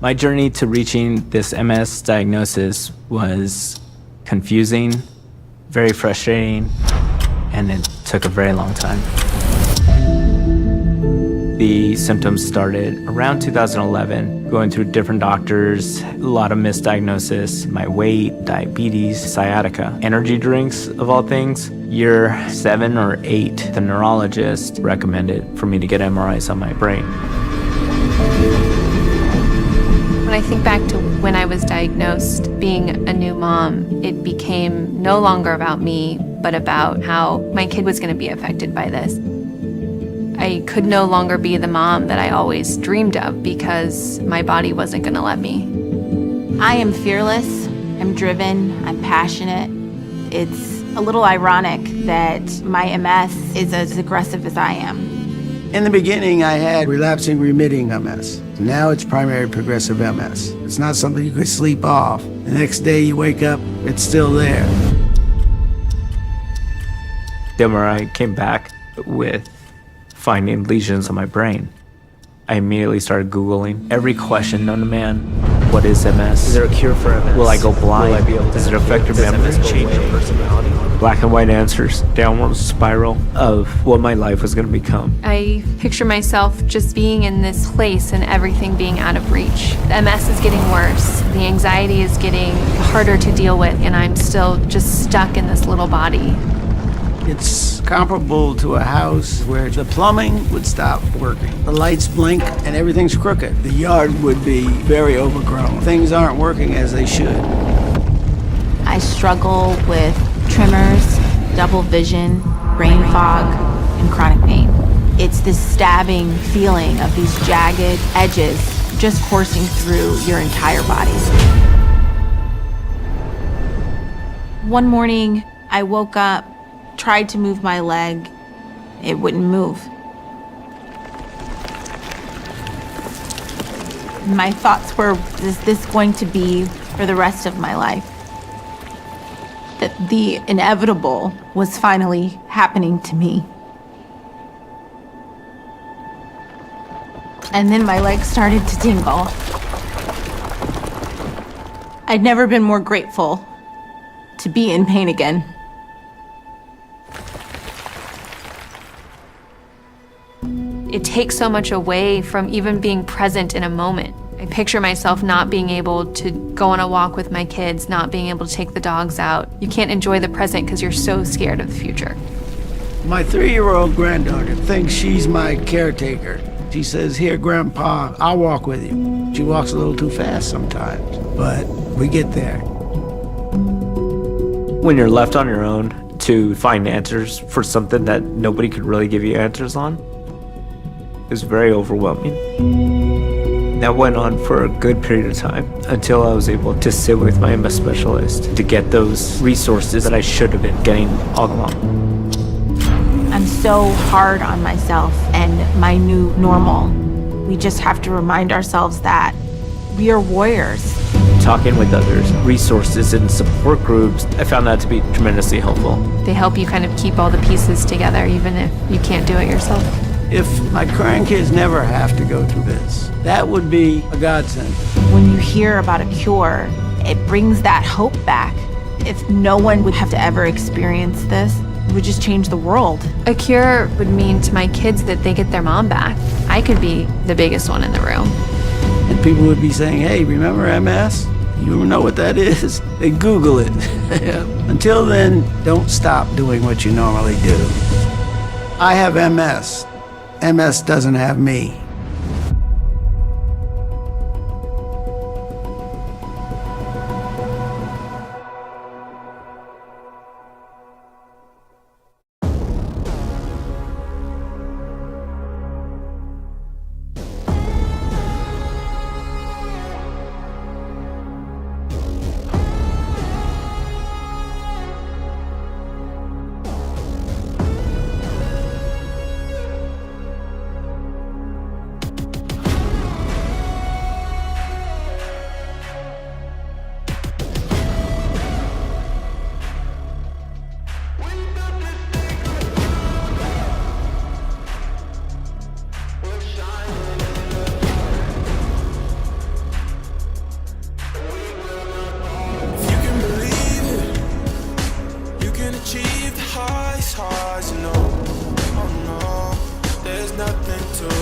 My journey to reaching this MS diagnosis was confusing, very frustrating, and it took a very long time. The symptoms started around 2011, going through different doctors, a lot of misdiagnosis, my weight, diabetes, sciatica, energy drinks of all things. Year 7 or 8, the neurologist recommended for me to get MRIs on my brain. When I think back to when I was diagnosed, being a new mom, it became no longer about me, but about how my kid was going to be affected by this. I could no longer be the mom that I always dreamed of because my body wasn't going to let me. I am fearless, I'm driven, I'm passionate. It's a little ironic that my MS is as aggressive as I am. In the beginning, I had relapsing remitting MS. Now it's primary progressive MS. It's not something you could sleep off. The next day you wake up, it's still there. The MRI came back with finding lesions on my brain. I immediately started Googling every question known to man. What is MS? Is there a cure for MS? Will I go blind? Will I be able to Does it affect your memory? Change your personality? Black and white answers, downward spiral of what my life was going to become. I picture myself just being in this place and everything being out of reach. The MS is getting worse. The anxiety is getting harder to deal with, and I'm still just stuck in this little body. It's comparable to a house where the plumbing would stop working. The lights blink and everything's crooked. The yard would be very overgrown. Things aren't working as they should. I struggle with tremors, double vision, brain fog, and chronic pain. It's this stabbing feeling of these jagged edges just coursing through your entire body. One morning, I woke up, tried to move my leg. It wouldn't move. My thoughts were, is this going to be for the rest of my life? That the inevitable was finally happening to me. And then my legs started to tingle. I'd never been more grateful to be in pain again. It takes so much away from even being present in a moment. I picture myself not being able to go on a walk with my kids, not being able to take the dogs out. You can't enjoy the present because you're so scared of the future. My 3-year-old granddaughter thinks she's my caretaker. She says, "Here, Grandpa, I'll walk with you." She walks a little too fast sometimes, but we get there. When you're left on your own to find answers for something that nobody could really give you answers on, it was very overwhelming. That went on for a good period of time until I was able to sit with my MS specialist to get those resources that I should have been getting all along. I'm so hard on myself and my new normal. We just have to remind ourselves that we are warriors. Talking with others, resources and support groups, I found that to be tremendously helpful. They help you kind of keep all the pieces together even if you can't do it yourself. If my grandkids never have to go through this, that would be a godsend. When you hear about a cure, it brings that hope back. If no one would have to ever experience this, it would just change the world. A cure would mean to my kids that they get their mom back. I could be the biggest one in the room. And people would be saying, "Hey, remember MS? You know what that is?" They Google it. Until then, don't stop doing what you normally do. I have MS. MS doesn't have me.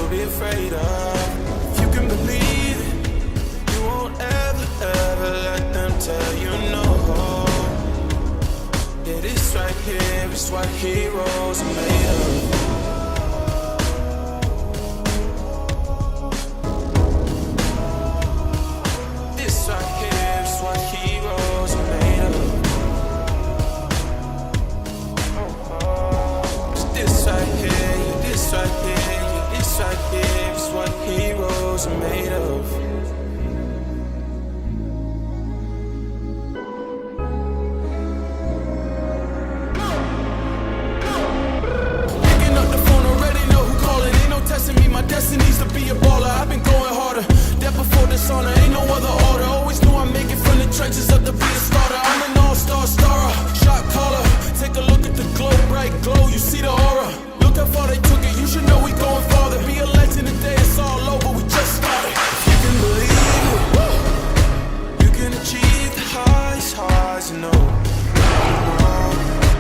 to be afraid of. If you can believe it, you won't ever let them tell you no. Yeah, this right here is what heroes are made of. This right here is what heroes are made of. This right here, yeah, this right here, yeah, this right here is what heroes are made of. My destiny's to be a baller. I've been going harder. That before dishonor, ain't no other order. Always knew I'd make it from the trenches up to be a starter. I'm an all-star starer, shot caller. Take a look at the glow, bright glow. You see the aura. Look how far they took it. You should know we going farther. Be a legend today, it's all over. We just started. If you can believe it, you can achieve the highs, you know.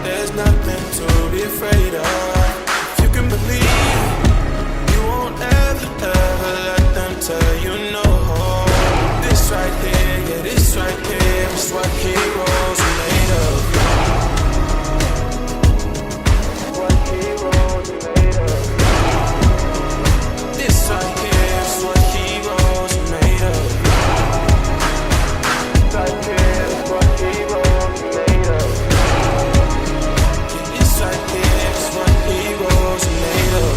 There's nothing to be afraid of. If you can believe it, ever let them tell you no. This right here, yeah, this right here is what heroes are made of. What heroes are made of. This right here is what heroes are made of. Right here is what heroes are made of. Yeah, this right here is what heroes are made of.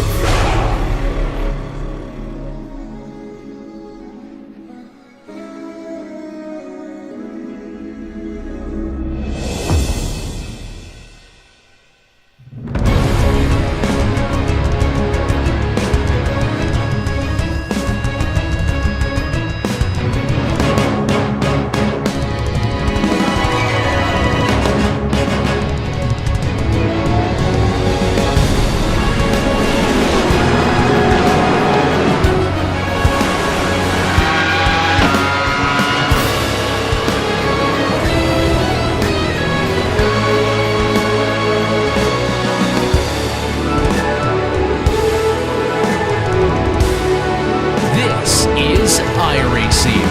iRacing.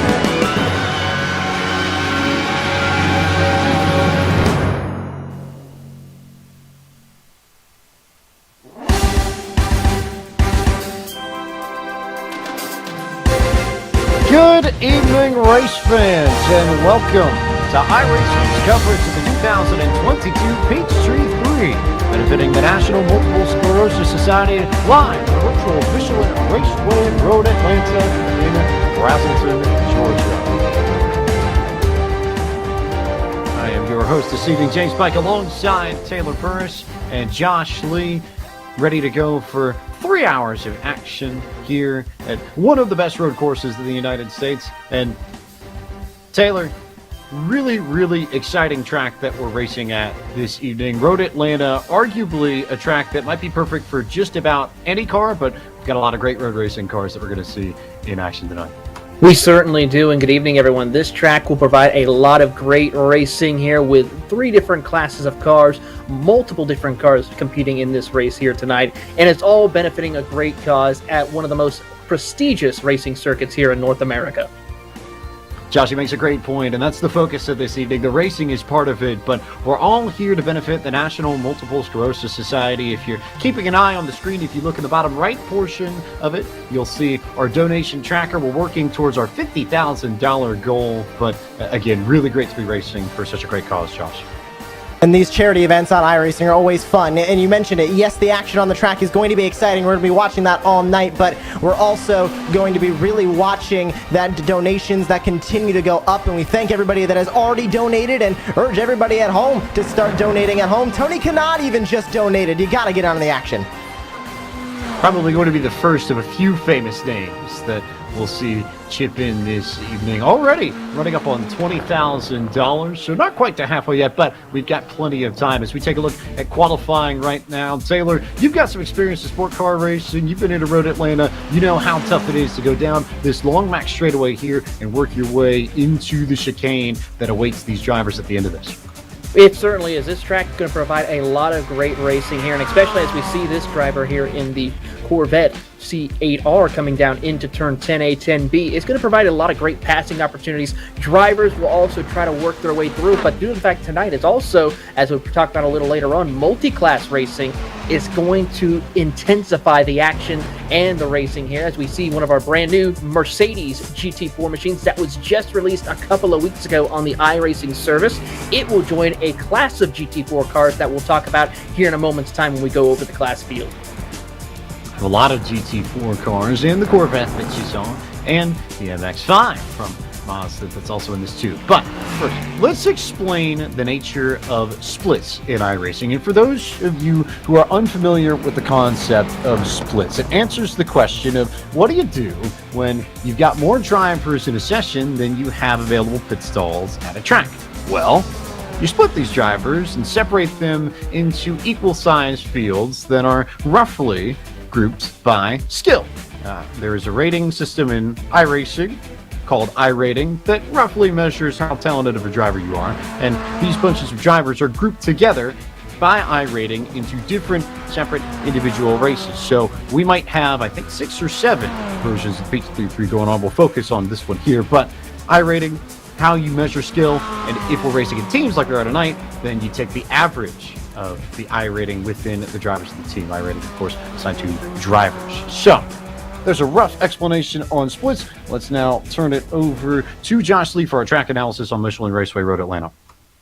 Good evening, race fans, and welcome to iRacing's coverage of the 2022 Peachtree 3, benefiting the National Multiple Sclerosis Society, live from the virtual Michelin Raceway in Road, Atlanta, in Braselton, Georgia. I am your host this evening, James Pike, alongside Taylor Burris and Josh Lee, ready to go for 3 hours of action here at one of the best road courses in the United States. And Taylor, really exciting track that we're racing at this evening. Road Atlanta, arguably a track that might be perfect for just about any car, but we've got a lot of great road racing cars that we're going to see in action tonight. We certainly do, and good evening, everyone. This track will provide a lot of great racing here with 3 different classes of cars, multiple different cars competing in this race here tonight, and it's all benefiting a great cause at one of the most prestigious racing circuits here in North America. Josh, he makes a great point, and that's the focus of this evening. The racing is part of it, but we're all here to benefit the National Multiple Sclerosis Society. If you're keeping an eye on the screen, if you look in the bottom right portion of it, you'll see our donation tracker. We're working towards our $50,000 goal, but again, really great to be racing for such a great cause, Josh. And these charity events on iRacing are always fun. And you mentioned it. Yes, the action on the track is going to be exciting. We're going to be watching that all night, but we're also going to be really watching that donations that continue to go up. And we thank everybody that has already donated and urge everybody at home to start donating at home. Tony Kanad even just donated. You got to get on the action. Probably going to be the first of a few famous names that we'll see chip in this evening. Already running up on $20,000, so not quite to halfway yet, but we've got plenty of time as we take a look at qualifying right now. Taylor, you've got some experience in sport car racing. You've been into Road Atlanta. You know how tough it is to go down this long max straightaway here and work your way into the chicane that awaits these drivers at the end of this. It certainly is. This track is going to provide a lot of great racing here, and especially as we see this driver here in the Corvette C8R coming down into turn 10A, 10B. It's going to provide a lot of great passing opportunities. Drivers will also try to work their way through, but due to the fact tonight it's also, as we'll talk about a little later on, multi-class racing is going to intensify the action and the racing here, as we see one of our brand new Mercedes GT4 machines that was just released a couple of weeks ago on the iRacing service. It will join a class of GT4 cars that we'll talk about here in a moment's time when we go over the class field. A lot of GT4 cars in the Corvette that you saw, and the MX-5 from Mazda that's also in this too. But first, let's explain the nature of splits in iRacing. And for those of you who are unfamiliar with the concept of splits, it answers the question of what do you do when you've got more drivers in a session than you have available pit stalls at a track? Well, you split these drivers and separate them into equal-sized fields that are roughly grouped by skill. There is a rating system in iRacing called iRating that roughly measures how talented of a driver you are, and these bunches of drivers are grouped together by iRating into different separate individual races. So we might have, I think, 6 or 7 versions of Peachtree going on. We'll focus on this one here, but iRating, how you measure skill, and if we're racing in teams like we are tonight, then you take the average of the iRating within the drivers of the team. iRating, of course, assigned to drivers. So there's a rough explanation on splits. Let's now turn it over to Josh Lee for our track analysis on Michelin Raceway Road Atlanta.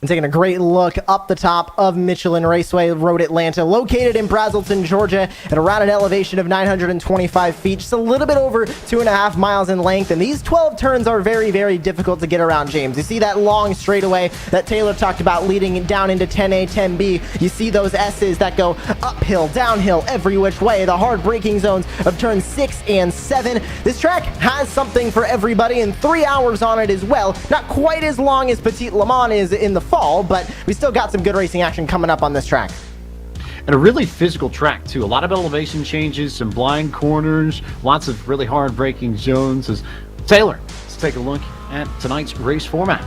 And taking a great look up the top of Michelin Raceway Road Atlanta, located in Brazelton, Georgia, at around an elevation of 925 feet, just a little bit over 2.5 miles in length. And these 12 turns are very, very difficult to get around, James. You see that long straightaway that Taylor talked about leading down into 10A, 10B. You see those S's that go uphill, downhill, every which way, the hard braking zones of turns 6 and 7. This track has something for everybody, and 3 hours on it as well. Not quite as long as Petit Le Mans is in the fall, but we still got some good racing action coming up on this track. And a really physical track too. A lot of elevation changes, some blind corners, lots of really hard braking zones. Taylor, let's take a look at tonight's race format.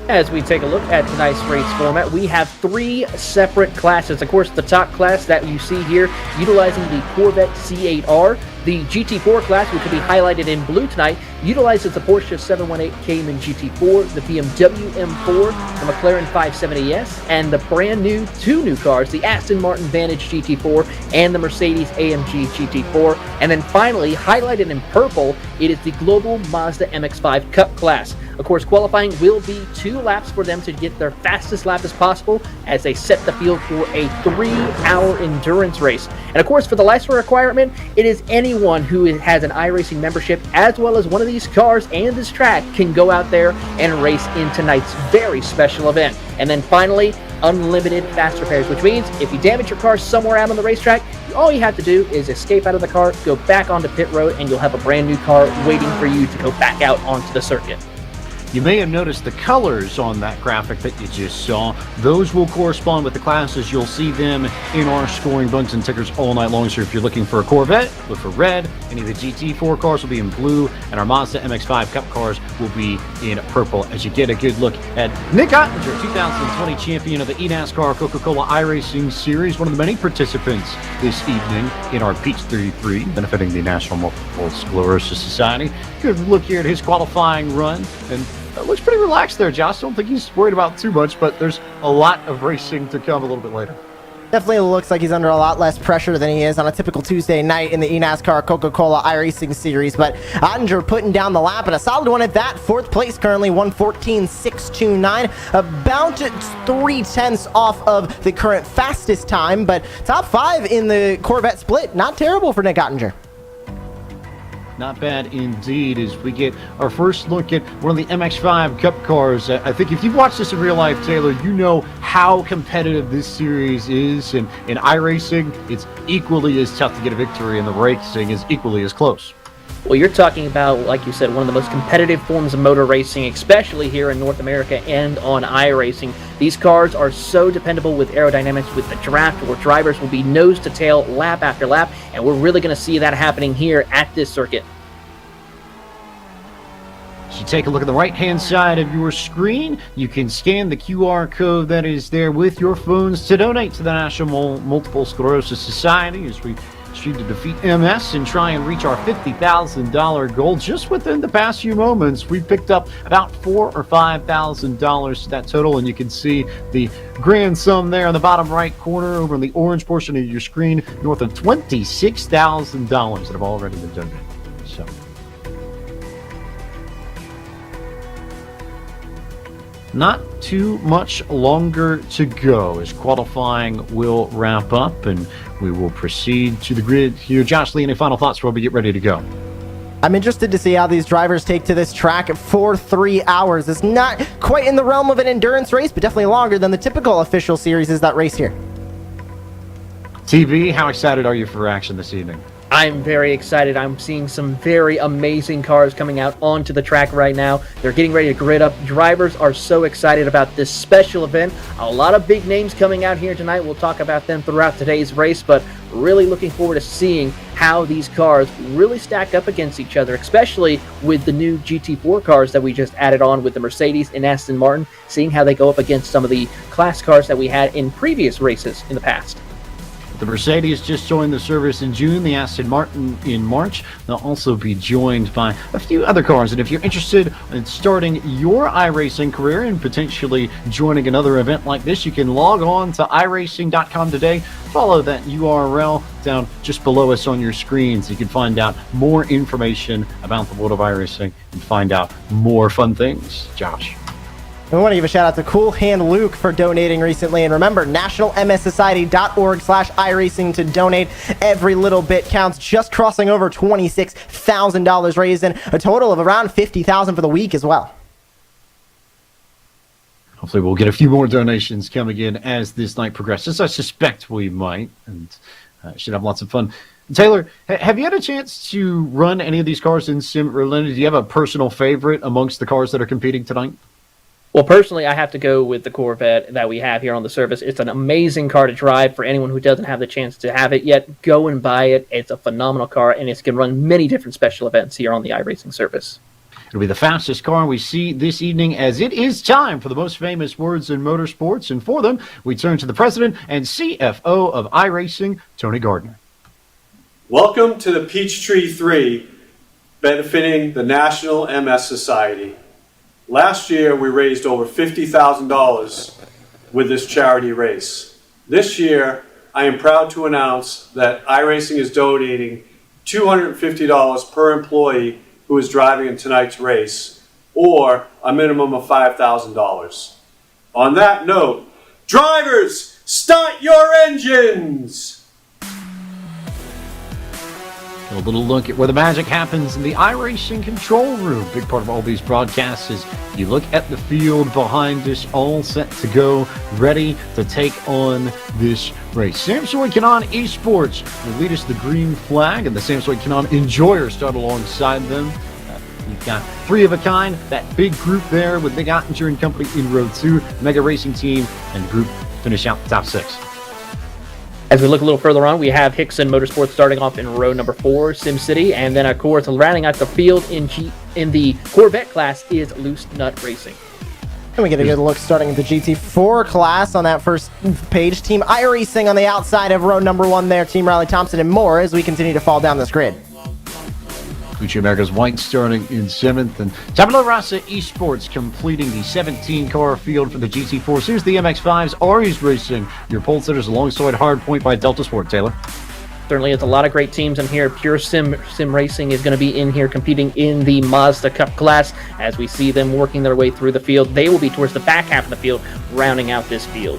As we take a look at tonight's race format, we have 3 separate classes. Of course, the top class that you see here, utilizing the Corvette C8R. The GT4 class, which will be highlighted in blue tonight, utilizes the Porsche 718 Cayman GT4, the BMW M4, the McLaren 570S, and the brand new 2 new cars, the Aston Martin Vantage GT4 and the Mercedes AMG GT4. And then finally, highlighted in purple, it is the Global Mazda MX-5 Cup class. Of course, qualifying will be 2 laps for them to get their fastest lap as possible as they set the field for a 3-hour endurance race. And of course, for the license requirement, it is anyone who has an iRacing membership as well as one of these cars and this track can go out there and race in tonight's very special event. And then finally, unlimited fast repairs, which means if you damage your car somewhere out on the racetrack, all you have to do is escape out of the car, go back onto pit road, and you'll have a brand new car waiting for you to go back out onto the circuit. You may have noticed the colors on that graphic that you just saw. Those will correspond with the classes. You'll see them in our scoring buttons and tickers all night long. So if you're looking for a Corvette, look for red. Any of the GT4 cars will be in blue, and our Mazda MX-5 Cup cars will be in purple as you get a good look at Nick Ottinger, 2020 champion of the eNASCAR Coca-Cola iRacing Series, one of the many participants this evening in our Peachtree 3, benefiting the National Multiple Sclerosis Society. Good look here at his qualifying run, and looks pretty relaxed there, Josh. Don't think he's worried about too much, but there's a lot of racing to come a little bit later. Definitely looks like he's under a lot less pressure than he is on a typical Tuesday night in the eNASCAR Coca-Cola iRacing Series. But Ottinger putting down the lap, and a solid one at that. 4th place currently, 1:14.629. About 3/10 off of the current fastest time, but top 5 in the Corvette split. Not terrible for Nick Ottinger. Not bad indeed as we get our first look at one of the MX-5 Cup cars. I think if you've watched this in real life, Taylor, you know how competitive this series is. And in iRacing, it's equally as tough to get a victory, and the racing is equally as close. Well, you're talking about, like you said, one of the most competitive forms of motor racing, especially here in North America and on iRacing. These cars are so dependable with aerodynamics with the draft, where drivers will be nose to tail lap after lap, and we're really going to see that happening here at this circuit. As you take a look at the right-hand side of your screen, you can scan the QR code that is there with your phones to donate to the National Multiple Sclerosis Society as we Peachtree to defeat MS and try and reach our $50,000 goal. Just within the past few moments, we picked up about $4,000 or $5,000 to that total, and you can see the grand sum there in the bottom right corner over in the orange portion of your screen, north of $26,000 that have already been donated. So, not too much longer to go as qualifying will wrap up and we will proceed to the grid here. Josh Lee, any final thoughts while we get ready to go? I'm interested to see how these drivers take to this track for 3 hours. It's not quite in the realm of an endurance race, but definitely longer than the typical official series is that race here. TV, how excited are you for action this evening? I'm very excited. I'm seeing some very amazing cars coming out onto the track right now. They're getting ready to grid up. Drivers are so excited about this special event. A lot of big names coming out here tonight. We'll talk about them throughout today's race, but really looking forward to seeing how these cars really stack up against each other, especially with the new GT4 cars that we just added on with the Mercedes and Aston Martin, seeing how they go up against some of the class cars that we had in previous races in the past. The Mercedes just joined the service in June, the Aston Martin in March. They'll also be joined by a few other cars. And if you're interested in starting your iRacing career and potentially joining another event like this, you can log on to iRacing.com today. Follow that URL down just below us on your screen so you can find out more information about the world of iRacing and find out more fun things. Josh. We want to give a shout out to Cool Hand Luke for donating recently. And remember, nationalmssociety.org/iRacing to donate. Every little bit counts. Just crossing over $26,000 raised and a total of around $50,000 for the week as well. Hopefully we'll get a few more donations coming in as this night progresses. I suspect we might, and should have lots of fun. Taylor, have you had a chance to run any of these cars in Sim Berlin? Do you have a personal favorite amongst the cars that are competing tonight? Well, personally, I have to go with the Corvette that we have here on the service. It's an amazing car to drive. For anyone who doesn't have the chance to have it yet, go and buy it. It's a phenomenal car, and it can run many different special events here on the iRacing service. It'll be the fastest car we see this evening, as it is time for the most famous words in motorsports. And for them, we turn to the president and CFO of iRacing, Tony Gardner. Welcome to the Peachtree 3, benefiting the National MS Society. Last year, we raised over $50,000 with this charity race. This year, I am proud to announce that iRacing is donating $250 per employee who is driving in tonight's race, or a minimum of $5,000. On that note, drivers, start your engines! A little look at where the magic happens in the iRacing control room. Big part of all these broadcasts is you look at the field behind us, all set to go, ready to take on this race. Samsung Canon Esports will lead us to the green flag, and the Samsung Canon Enjoyer start alongside them. You've got three of a kind, that big group there with Big Ottinger and company in row 2, Mega Racing Team, and the group finish out the top 6. As we look a little further on, we have Hickson Motorsports starting off in row number 4, SimCity, and then of course rounding out the field in the Corvette class is Loose Nut Racing. And we get a good look starting at the GT4 class on that first page. Team iRacing on the outside of row number 1 there. Team Riley Thompson and more as we continue to fall down this grid. Gucci America's White starting in 7th, and Tabula Rasa Esports completing the 17-car field for the GT4. Here's the MX-5's Ari's Racing, your pole sitters alongside Hardpoint by Delta Sport. Taylor. Certainly, it's a lot of great teams in here. Pure Sim Racing is going to be in here competing in the Mazda Cup class as we see them working their way through the field. They will be towards the back half of the field, rounding out this field.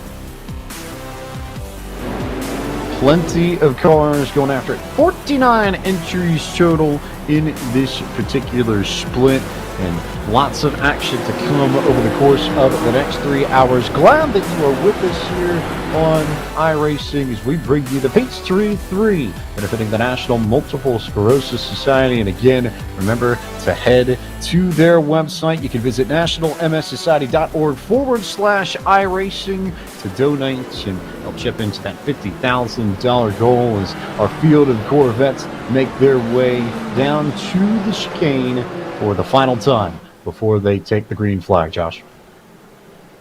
Plenty of cars going after it. 49 entries total in this particular split, and lots of action to come over the course of the next 3 hours. Glad that you are with us here on iRacing as we bring you the Peachtree 3, benefiting the National Multiple Sclerosis Society. And again, remember to head to their website. You can visit nationalmssociety.org/iRacing to donate and help chip into that $50,000 goal as our field of Corvettes make their way down to the chicane for the final time before they take the green flag. Josh.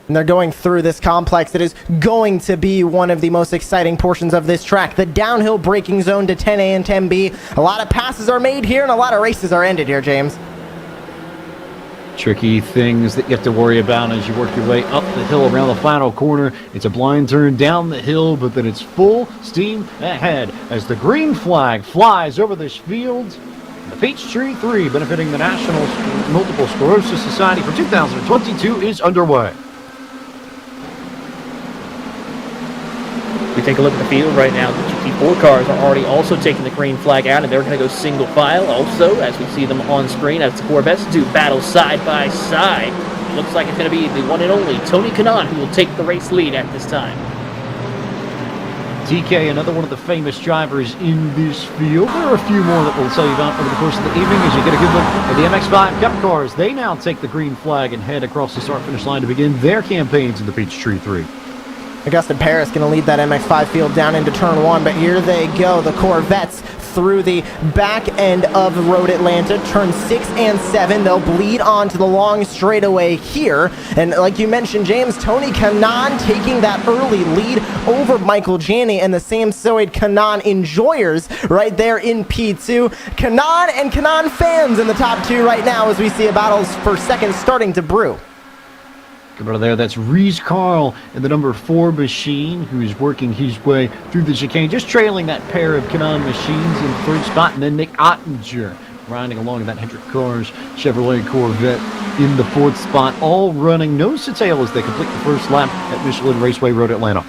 And they're going through this complex that is going to be one of the most exciting portions of this track. The downhill braking zone to 10A and 10B. A lot of passes are made here and a lot of races are ended here, James. Tricky things that you have to worry about as you work your way up the hill around the final corner. It's a blind turn down the hill, but then it's full steam ahead as the green flag flies over this field. The Peachtree 3, benefiting the National Multiple Sclerosis Society for 2022, is underway. We take a look at the field right now. The GT4 cars are already also taking the green flag out, and they're going to go single file also, as we see them on screen, as the Corvettes do battle side by side. It looks like it's going to be the one and only Tony Kanaan who will take the race lead at this time. TK, another one of the famous drivers in this field. There are a few more that we'll tell you about over the course of the evening as you get a good look at the MX-5 Cup cars. They now take the green flag and head across the start-finish line to begin their campaigns in the Peachtree 3. Augustin Paris going to lead that MX-5 field down into turn 1, but here they go, the Corvettes through the back end of Road Atlanta, turn 6 and 7. They'll bleed onto the long straightaway here, and like you mentioned, James, Tony Kanaan taking that early lead over Michael Janney and the Samsoid Kanaan enjoyers right there in P2. Kanaan and Kanaan fans in the top 2 right now as we see a battle for second starting to brew. Come over there, that's Reese Carl in the number 4 machine, who's working his way through the chicane, just trailing that pair of Kanaan machines in third spot, and then Nick Ottinger riding along in that Hendrick Cars Chevrolet Corvette in the 4th spot, all running nose to tail as they complete the first lap at Michelin Raceway Road Atlanta.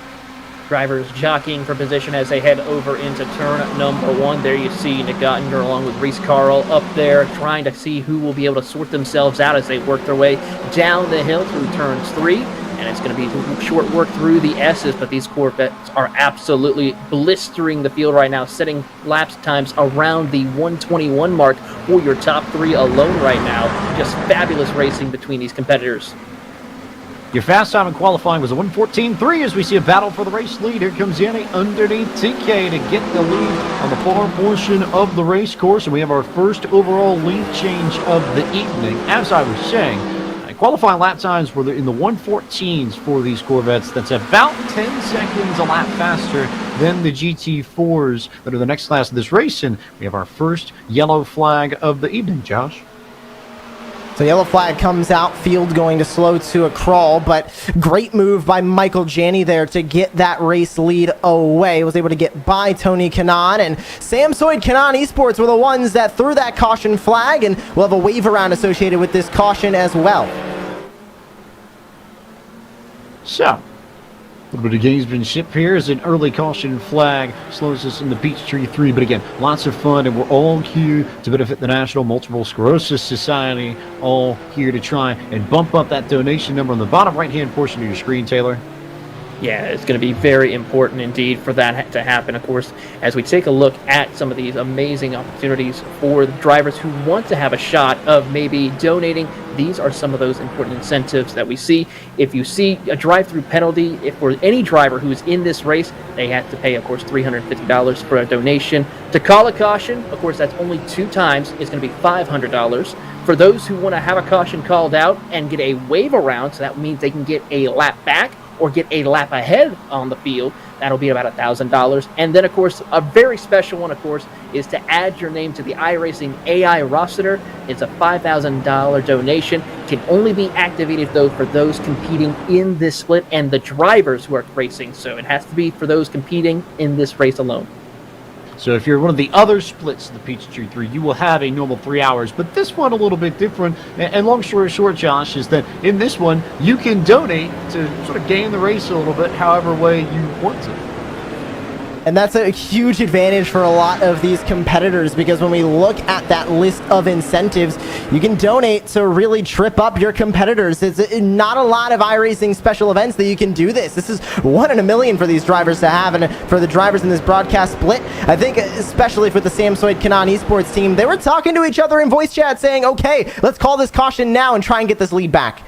Drivers jockeying for position as they head over into turn number 1. There you see Nick Ottinger along with Reese Carl up there trying to see who will be able to sort themselves out as they work their way down the hill through turns 3. And it's going to be short work through the S's, but these Corvettes are absolutely blistering the field right now, setting lapse times around the 121 mark for your top 3 alone right now. Just fabulous racing between these competitors. Your fast time in qualifying was a 1:14.3 as we see a battle for the race lead. Here comes Yanni underneath TK to get the lead on the far portion of the race course. And we have our first overall lead change of the evening. As I was saying, qualifying lap times were in the 1:14s for these Corvettes. That's about 10 seconds a lap faster than the GT4s that are the next class of this race. And we have our first yellow flag of the evening, Josh. So yellow flag comes out, field going to slow to a crawl, but great move by Michael Janney there to get that race lead away. Was able to get by Tony Kanaan, and Samsoid Kanaan Esports were the ones that threw that caution flag, and we'll have a wave around associated with this caution as well. So, a little bit of gamesmanship here as an early caution flag slows us in the Peachtree 3. But again, lots of fun, and we're all here to benefit the National Multiple Sclerosis Society. All here to try and bump up that donation number on the bottom right-hand portion of your screen, Taylor. Yeah, it's going to be very important indeed for that to happen, of course, as we take a look at some of these amazing opportunities for drivers who want to have a shot of maybe donating. These are some of those important incentives that we see. If you see a drive-through penalty, if for any driver who is in this race, they have to pay, of course, $350 for a donation. To call a caution, of course, that's only 2 times. It's going to be $500. For those who want to have a caution called out and get a wave around, so that means they can get a lap back or get a lap ahead on the field, that'll be about $1,000. And then, of course, a very special one, of course, is to add your name to the iRacing AI roster. It's a $5,000 donation. Can only be activated, though, for those competing in this split and the drivers who are racing. So it has to be for those competing in this race alone. So if you're one of the other splits of the Peachtree 3, you will have a normal 3 hours, but this one a little bit different. And long story short, Josh, is that in this one, you can donate to sort of game the race a little bit however way you want to. And that's a huge advantage for a lot of these competitors, because when we look at that list of incentives, you can donate to really trip up your competitors. It's not a lot of iRacing special events that you can do this. This is 1 in a million for these drivers to have, and for the drivers in this broadcast split, I think especially for the Samsoid Kanaan Esports team, they were talking to each other in voice chat saying, okay, let's call this caution now and try and get this lead back.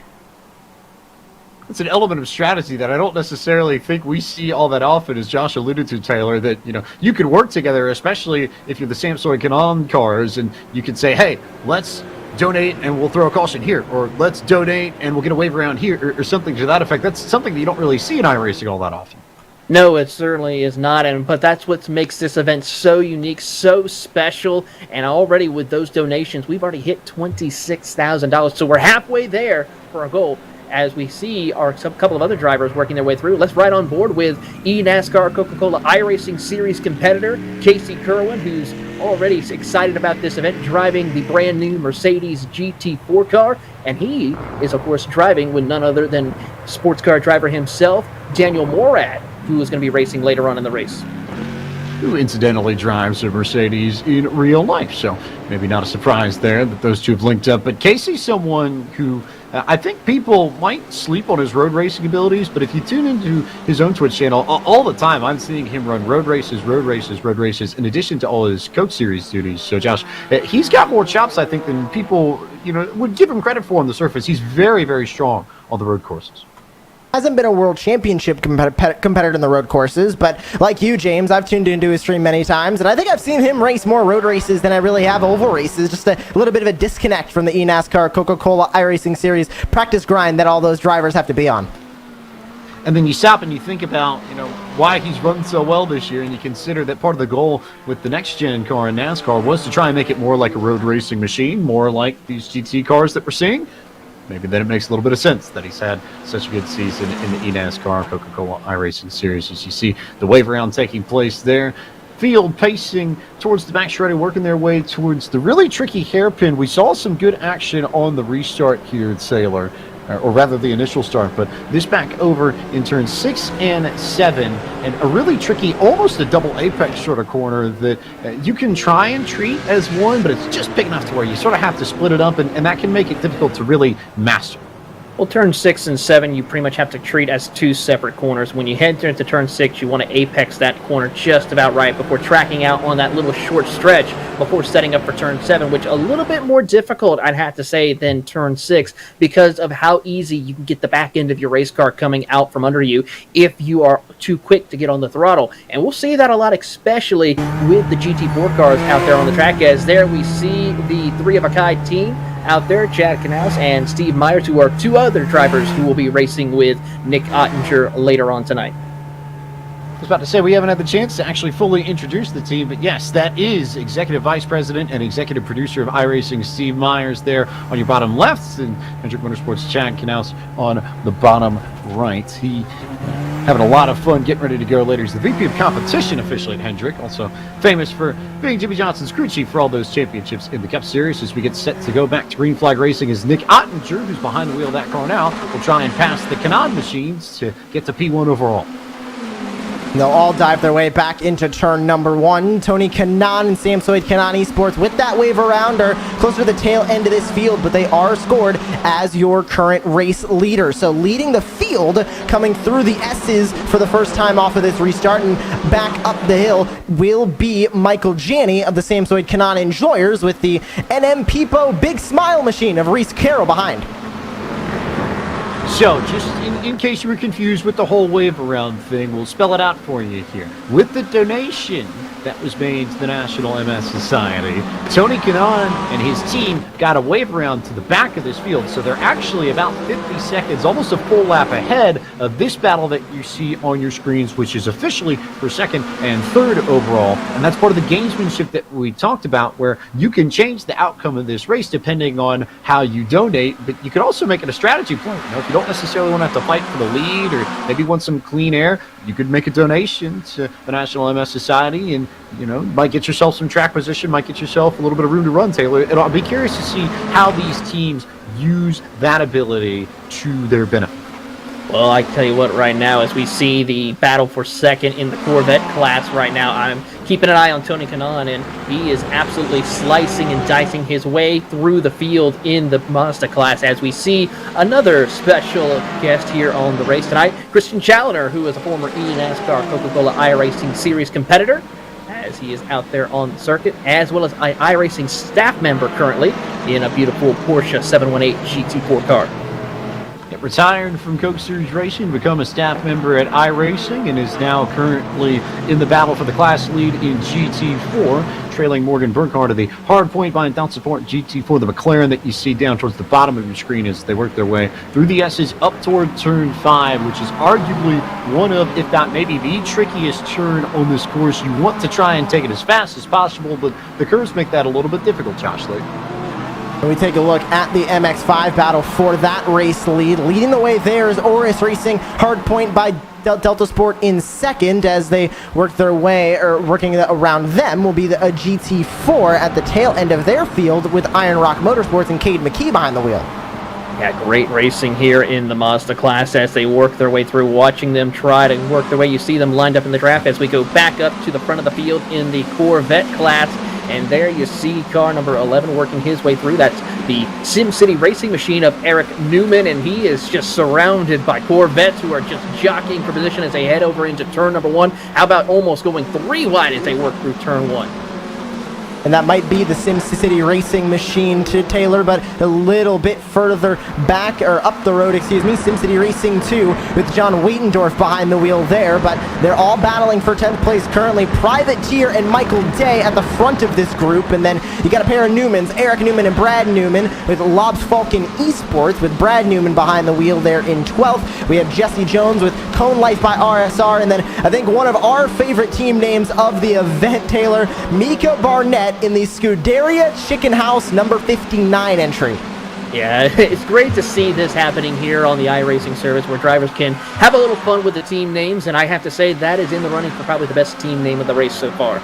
It's an element of strategy that I don't necessarily think we see all that often, as Josh alluded to, Taylor, that, you know, you could work together, especially if you're the Samsoid Kanaan cars, and you could say, hey, let's donate and we'll throw a caution here, or let's donate and we'll get a wave around here, or something to that effect. That's something that you don't really see in iRacing all that often. No, it certainly is not, but that's what makes this event so unique, so special, and already with those donations, we've already hit $26,000, so we're halfway there for our goal. As we see a couple of other drivers working their way through, let's ride on board with eNASCAR Coca-Cola iRacing Series competitor Casey Kerwin, who's already excited about this event, driving the brand new Mercedes GT4 car, and he is, of course, driving with none other than sports car driver himself, Daniel Morad, who is going to be racing later on in the race. Who incidentally drives a Mercedes in real life, so maybe not a surprise there that those two have linked up. But Casey's someone who I think people might sleep on his road racing abilities, but if you tune into his own Twitch channel, all the time I'm seeing him run road races, in addition to all his Coke Series duties. So Josh, he's got more chops, I think, than people would give him credit for on the surface. He's very, very strong on the road courses. Hasn't been a world championship competitor in the road courses, but like you, James, I've tuned into his stream many times, and I think I've seen him race more road races than I really have oval races. Just a little bit of a disconnect from the eNASCAR Coca-Cola iRacing Series practice grind that all those drivers have to be on. And then you stop and you think about, why he's run so well this year, and you consider that part of the goal with the next-gen car in NASCAR was to try and make it more like a road racing machine, more like these GT cars that we're seeing. Maybe then it makes a little bit of sense that he's had such a good season in the eNASCAR Coca-Cola iRacing Series. As you see the wave around taking place there, field pacing towards the back straightaway, working their way towards the really tricky hairpin. We saw some good action on the restart here at Sailor, or rather the initial start, but this back over in turns 6 and 7, and a really tricky, almost a double apex sort of corner that you can try and treat as one, but it's just big enough to where you sort of have to split it up, and that can make it difficult to really master. Well, turn 6 and 7, you pretty much have to treat as two separate corners. When you head into turn 6, you want to apex that corner just about right before tracking out on that little short stretch before setting up for turn 7, which a little bit more difficult, I'd have to say, than turn 6 because of how easy you can get the back end of your race car coming out from under you if you are too quick to get on the throttle. And we'll see that a lot, especially with the GT4 cars out there on the track, as there we see the three-of-a-kind team out there, Chad Canals and Steve Myers, who are two other drivers who will be racing with Nick Ottinger later on tonight. I was about to say we haven't had the chance to actually fully introduce the team, but yes, that is Executive Vice President and Executive Producer of iRacing, Steve Myers, there on your bottom left, and Hendrick Motorsports' Chad Canals on the bottom right. He having a lot of fun getting ready to go later. He's the VP of Competition officially at Hendrick, also famous for being Jimmy Johnson's crew chief for all those championships in the Cup Series. As we get set to go back to Green Flag Racing, is Nick Ottinger, who's behind the wheel of that car now, will try and pass the Canaan machines to get to P1 overall. They'll all dive their way back into turn number 1. Tony Kanaan and Sam Soid Kanaan Esports with that wave around are closer to the tail end of this field, but they are scored as your current race leader. So leading the field, coming through the S's for the first time off of this restart and back up the hill, will be Michael Janney of the Sam Soid Kanaan Enjoyers with the NM Peepo Big Smile machine of Reese Carroll behind. So, just in case you were confused with the whole wave around thing, we'll spell it out for you here. With the donation that was made to the National MS Society, Tony Kanaan and his team got a wave around to the back of this field, so they're actually about 50 seconds, almost a full lap ahead of this battle that you see on your screens, which is officially for second and third overall. And that's part of the gamesmanship that we talked about, where you can change the outcome of this race depending on how you donate, but you could also make it a strategy point. If you don't necessarily want to have to fight for the lead, or maybe want some clean air, you could make a donation to the National MS Society, and might get yourself some track position, might get yourself a little bit of room to run, Taylor. And I'll be curious to see how these teams use that ability to their benefit. Well, I tell you what, right now, as we see the battle for second in the Corvette class right now, I'm keeping an eye on Tony Kanaan, and he is absolutely slicing and dicing his way through the field in the Mazda class, as we see another special guest here on the race tonight, Christian Challoner, who is a former eNASCAR Coca-Cola iRacing Series competitor, as he is out there on the circuit, as well as an iRacing staff member currently in a beautiful Porsche 718 GT4 car. Retired from Coke Series Racing, become a staff member at iRacing, and is now currently in the battle for the class lead in GT4. trailing Morgan Burkhardt of the hard point by Down Support GT4, the McLaren that you see down towards the bottom of your screen as they work their way through the S's up toward turn 5, which is arguably one of, if not maybe the trickiest turn on this course. You want to try and take it as fast as possible, but the curves make that a little bit difficult, Josh Lee. When we take a look at the MX-5 battle for that race lead, leading the way there is Oris Racing, hard point by Delta Sport in second as they work their way, or working around them will be the GT4 at the tail end of their field with Iron Rock Motorsports and Cade McKee behind the wheel. Yeah, great racing here in the Mazda class as they work their way through, watching them try to work their way. You see them lined up in the draft as we go back up to the front of the field in the Corvette class. And there you see car number 11 working his way through. That's the SimCity racing machine of Eric Newman, and he is just surrounded by Corvettes who are just jockeying for position as they head over into turn number 1. How about almost going 3 wide as they work through turn 1? And that might be the SimCity racing machine to Taylor, but a little bit further back, or up the road, excuse me, SimCity Racing 2 with John Waitendorf behind the wheel there, but they're all battling for 10th place currently. Privateer and Michael Day at the front of this group, and then you got a pair of Newmans, Eric Newman and Brad Newman with Lobs Falcon Esports with Brad Newman behind the wheel there in 12th. We have Jesse Jones with Cone Life by RSR, and then I think one of our favorite team names of the event, Taylor, Mika Barnett in the Scuderia Chicken House number 59 entry. Yeah, it's great to see this happening here on the iRacing service where drivers can have a little fun with the team names, and I have to say that is in the running for probably the best team name of the race so far.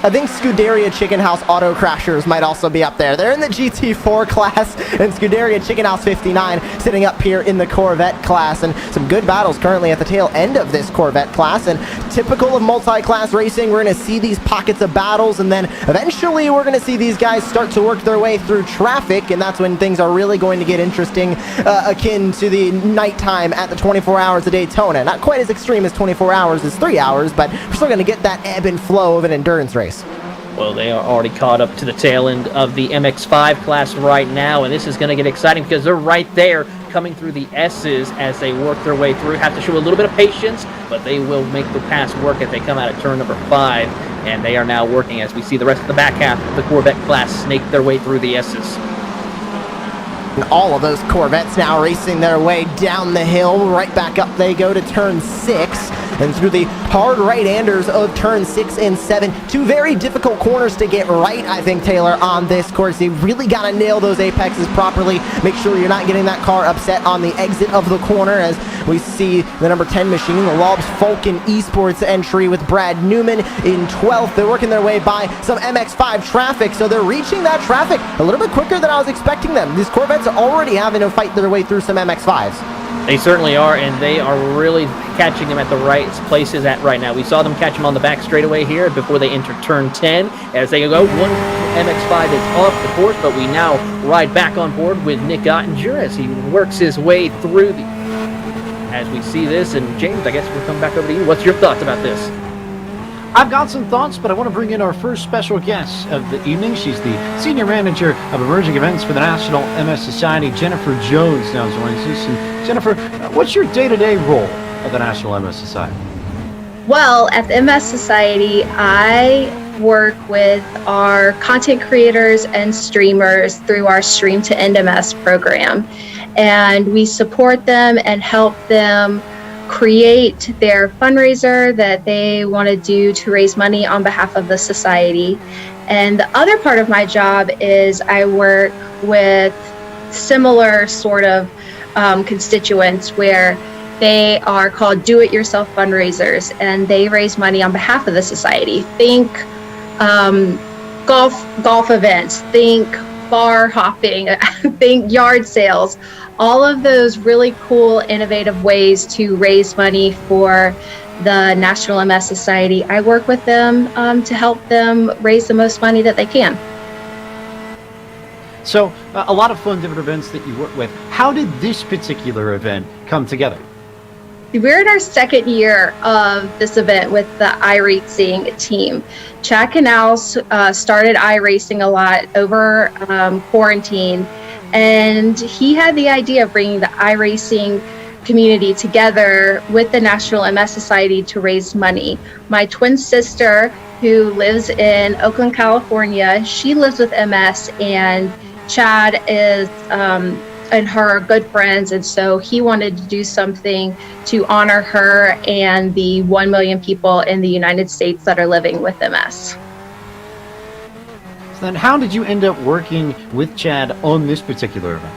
I think Scuderia Chicken House Auto Crashers might also be up there. They're in the GT4 class, and Scuderia Chicken House 59 sitting up here in the Corvette class. And some good battles currently at the tail end of this Corvette class. And typical of multi-class racing, we're going to see these pockets of battles, and then eventually we're going to see these guys start to work their way through traffic, and that's when things are really going to get interesting, akin to the nighttime at the 24 Hours of Daytona. Not quite as extreme as 24 hours as 3 hours, but we're still going to get that ebb and flow of an endurance race. Well, they are already caught up to the tail end of the MX-5 class right now, and this is going to get exciting because they're right there coming through the S's as they work their way through. Have to show a little bit of patience, but they will make the pass work as they come out of turn number 5, and they are now working as we see the rest of the back half of the Corvette class snake their way through the S's. And all of those Corvettes now racing their way down the hill. Right back up they go to turn 6. And through the hard right-handers of turn 6 and 7. 2 very difficult corners to get right, I think, Taylor, on this course. You really got to nail those apexes properly. Make sure you're not getting that car upset on the exit of the corner as we see the number 10 machine, the Lobs Falcon Esports entry with Brad Newman in 12th. They're working their way by some MX-5 traffic, so they're reaching that traffic a little bit quicker than I was expecting them. These Corvettes are already having to fight their way through some MX-5s. They certainly are, and they are really catching them at the right places at right now. We saw them catch them on the back straightaway here before they enter turn 10. As they go, one MX-5 is off the course, but we now ride back on board with Nick Ottinger as he works his way through the... As we see this, and James, I guess we'll come back over to you. What's your thoughts about this? I've got some thoughts, but I want to bring in our first special guest of the evening. She's the Senior Manager of Emerging Events for the National MS Society. Jennifer Jones now joins us. And Jennifer, what's your day-to-day role at the National MS Society? Well, at the MS Society, I work with our content creators and streamers through our Stream to End MS program. And we support them and help them create their fundraiser that they want to do to raise money on behalf of the society. And the other part of my job is I work with similar sort of constituents where they are called do-it-yourself fundraisers, and they raise money on behalf of the society. Think golf events, think bar hopping, think yard sales, all of those really cool, innovative ways to raise money for the National MS Society. I work with them to help them raise the most money that they can. So, a lot of fun different events that you work with. How did this particular event come together? We're in our second year of this event with the iRacing team. Chad Canals started iRacing a lot over quarantine, and he had the idea of bringing the iRacing community together with the National MS Society to raise money. My twin sister who lives in Oakland, California. She lives with MS, and Chad is and her are good friends, and so he wanted to do something to honor her and the 1 million people in the United States that are living with MS. So then how did you end up working with Chad on this particular event?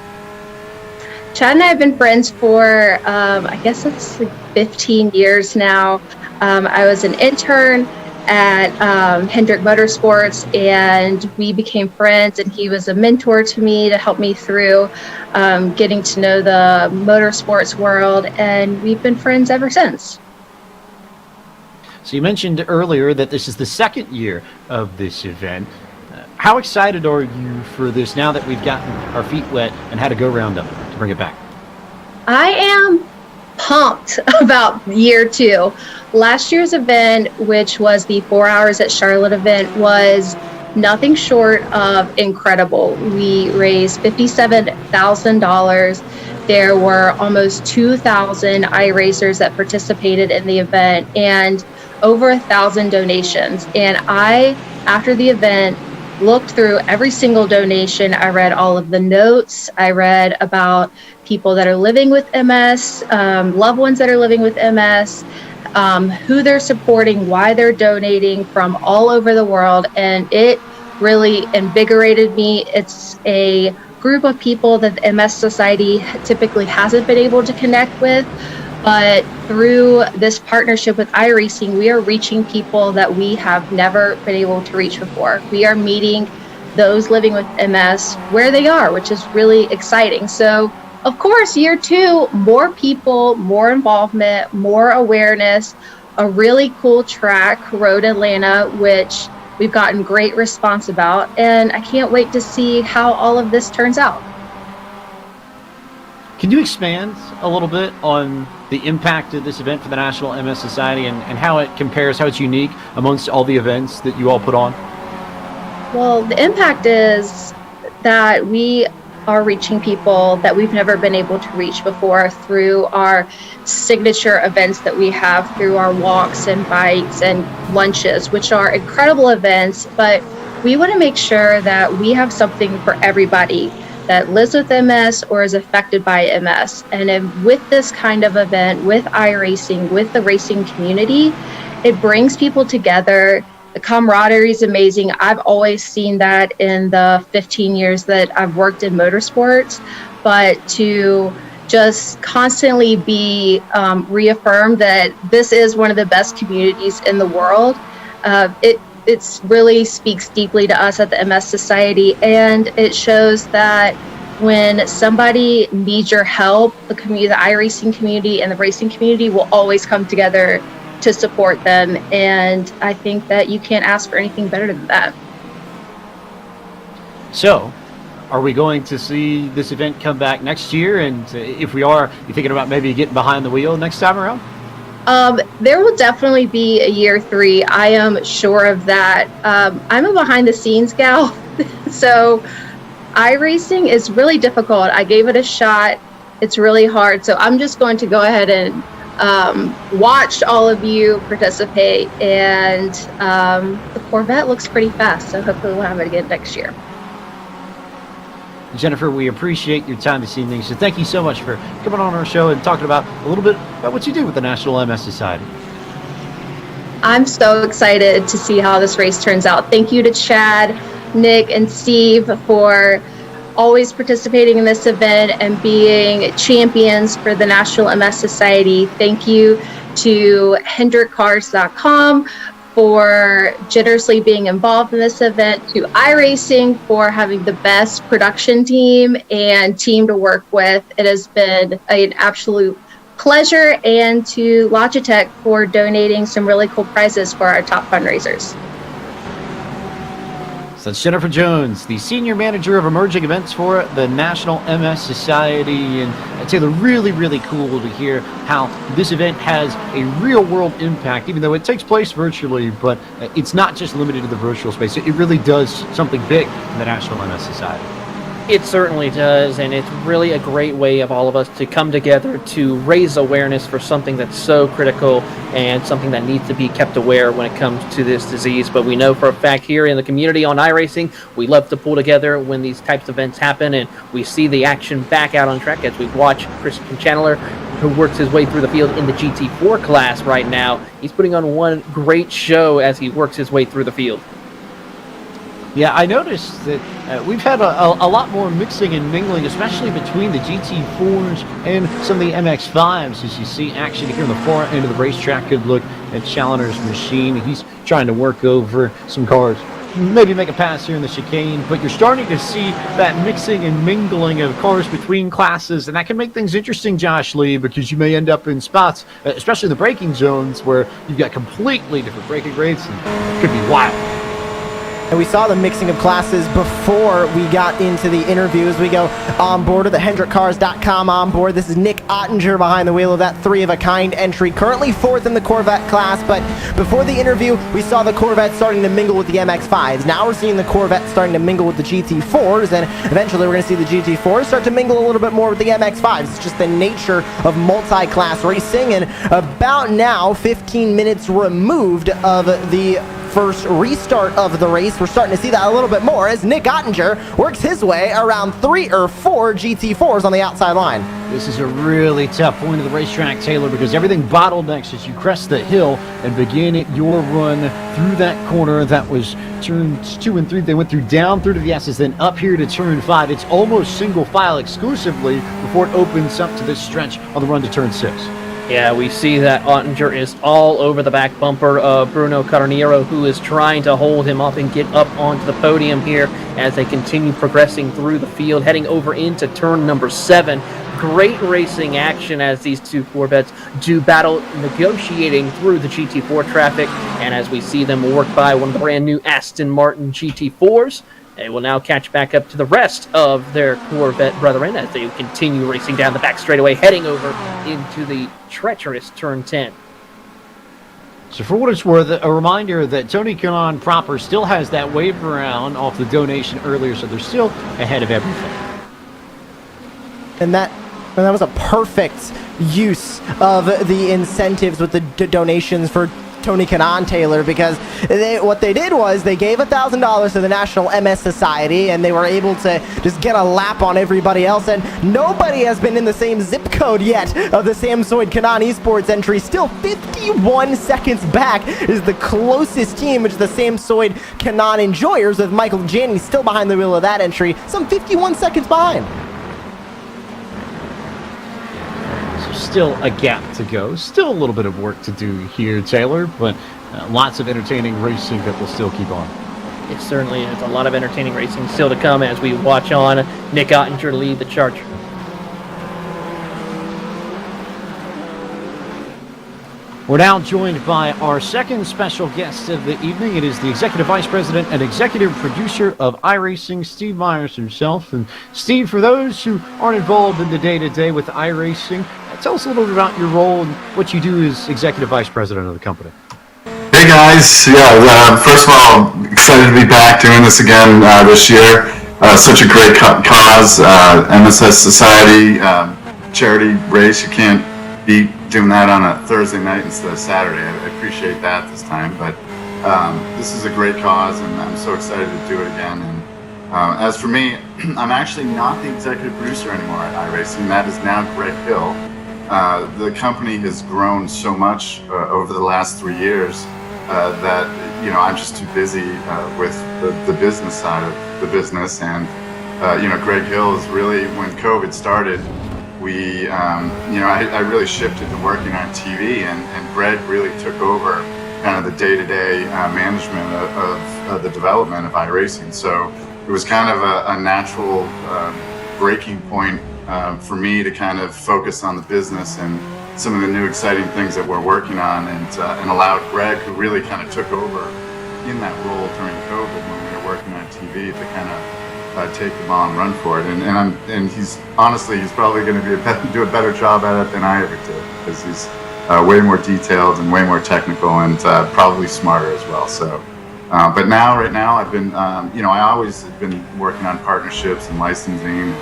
Chad and I have been friends for, I guess it's like 15 years now. I was an intern at Hendrick Motorsports, and we became friends, and he was a mentor to me to help me through getting to know the motorsports world, and we've been friends ever since. So you mentioned earlier that this is the second year of this event. How excited are you for this now that we've gotten our feet wet and had a go-round of it to bring it back? I am pumped about year two. Last year's event, which was the 4 Hours at Charlotte event, was nothing short of incredible. We raised $57,000. There were almost 2,000 iRacers that participated in the event and over 1,000 donations. And I, after the event, looked through every single donation. I read all of the notes. I read about people that are living with MS, loved ones that are living with MS, who they're supporting, why they're donating from all over the world. And it really invigorated me. It's a group of people that the MS Society typically hasn't been able to connect with. But through this partnership with iRacing, we are reaching people that we have never been able to reach before. We are meeting those living with MS where they are, which is really exciting. So, of course, year two, more people, more involvement, more awareness, a really cool track, Road Atlanta, which we've gotten great response about. And I can't wait to see how all of this turns out. Can you expand a little bit on the impact of this event for the National MS Society and how it compares, how it's unique amongst all the events that you all put on? Well, the impact is that we are reaching people that we've never been able to reach before through our signature events that we have, through our walks and bikes and lunches, which are incredible events, but we want to make sure that we have something for everybody that lives with MS or is affected by MS. And then with this kind of event, with iRacing, with the racing community, it brings people together. The camaraderie is amazing. I've always seen that in the 15 years that I've worked in motorsports, but to just constantly be reaffirmed that this is one of the best communities in the world, it really speaks deeply to us at the MS Society, and it shows that when somebody needs your help, the community, the iRacing community and the racing community will always come together to support them, and I think that you can't ask for anything better than that. So, are we going to see this event come back next year? And if we are, you thinking about maybe getting behind the wheel next time around? There will definitely be a year three. I am sure of that. I'm a behind the scenes gal, so iRacing is really difficult. I gave it a shot. It's really hard. So I'm just going to go ahead and watch all of you participate. And the Corvette looks pretty fast, so hopefully we'll have it again next year. Jennifer, we appreciate your time this evening. So thank you so much for coming on our show and talking about a little bit about what you do with the National MS Society. I'm so excited to see how this race turns out. Thank you to Chad, Nick, and Steve for always participating in this event and being champions for the National MS Society. Thank you to HendrickCars.com for generously being involved in this event, to iRacing for having the best production team and team to work with. It has been an absolute pleasure, and to Logitech for donating some really cool prizes for our top fundraisers. So that's Jennifer Jones, the Senior Manager of Emerging Events for the National MS Society. And I'd say they're really, really cool to hear how this event has a real-world impact, even though it takes place virtually, but it's not just limited to the virtual space. It really does something big in the National MS Society. It certainly does, and it's really a great way of all of us to come together to raise awareness for something that's so critical and something that needs to be kept aware when it comes to this disease. But we know for a fact here in the community on iRacing, we love to pull together when these types of events happen, and we see the action back out on track as we watch Christian Chandler, who works his way through the field in the GT4 class right now. He's putting on one great show as he works his way through the field. Yeah, I noticed that we've had a lot more mixing and mingling, especially between the GT4s and some of the MX5s, as you see action here on the far end of the racetrack. Good look at Challenger's machine. He's trying to work over some cars, maybe make a pass here in the chicane, but you're starting to see that mixing and mingling of cars between classes, and that can make things interesting, Josh Lee, because you may end up in spots, especially in the braking zones, where you've got completely different braking rates, and it could be wild. And we saw the mixing of classes before we got into the interview as we go on board of the HendrickCars.com on board. This is Nick Ottinger behind the wheel of that three-of-a-kind entry, currently fourth in the Corvette class. But before the interview, we saw the Corvette starting to mingle with the MX-5s. Now we're seeing the Corvette starting to mingle with the GT4s, and eventually we're going to see the GT4s start to mingle a little bit more with the MX-5s. It's just the nature of multi-class racing, and about now, 15 minutes removed of the first restart of the race, we're starting to see that a little bit more as Nick Ottinger works his way around 3 or 4 GT4s on the outside line. This is a really tough point of the racetrack, Taylor, because everything bottlenecks as you crest the hill and begin your run through that corner. That was turns 2 and 3. They went down through to the S's, then up here to turn 5. It's almost single file exclusively before it opens up to this stretch on the run to turn 6. Yeah, we see that Ottinger is all over the back bumper of Bruno Carniero, who is trying to hold him up and get up onto the podium here as they continue progressing through the field, heading over into turn number 7. Great racing action as these two Corvettes do battle, negotiating through the GT4 traffic, and as we see them work by one of the brand new Aston Martin GT4s, they will now catch back up to the rest of their Corvette brethren as they continue racing down the back straightaway, heading over into the treacherous turn 10. So for what it's worth, a reminder that Tony Kanaan proper still has that wave around off the donation earlier, so they're still ahead of everything. And that was a perfect use of the incentives with the donations for Tony Kanaan, Taylor, because what they did was they gave $1,000 to the National MS Society, and they were able to just get a lap on everybody else, and nobody has been in the same zip code yet of the Samsoid Kanaan Esports entry. Still 51 seconds back is the closest team, which is the Samsoid Kanaan Enjoyers, with Michael Janney still behind the wheel of that entry, some 51 seconds behind. Still a gap to go. Still a little bit of work to do here, Taylor, but lots of entertaining racing that will still keep on. It certainly is. A lot of entertaining racing still to come as we watch on Nick Ottinger lead the charge. We're now joined by our second special guest of the evening. It is the Executive Vice President and Executive Producer of iRacing, Steve Myers himself. And Steve, for those who aren't involved in the day-to-day with iRacing, tell us a little bit about your role and what you do as Executive Vice President of the company. Hey guys, yeah, first of all, excited to be back doing this again this year. Such a great cause, MSS Society, charity race. You can't beat doing that on a Thursday night instead of Saturday. I appreciate that this time, but this is a great cause, and I'm so excited to do it again. And as for me, I'm actually not the executive producer anymore at iRacing. That is now Greg Hill. The company has grown so much over the last 3 years that I'm just too busy with the business side of the business. And Greg Hill is really, when COVID started, we I really shifted to working on TV, and Greg really took over kind of the day-to-day management of the development of iRacing. So it was kind of a natural breaking point for me to kind of focus on the business and some of the new exciting things that we're working on, and allowed Greg, who really kind of took over in that role during COVID when we were working on TV, to kind of take the ball and run for it. And he's probably going to do a better job at it than I ever did, because he's way more detailed and way more technical, and probably smarter as well. So But now, right now, I've been, I always have been working on partnerships and licensing,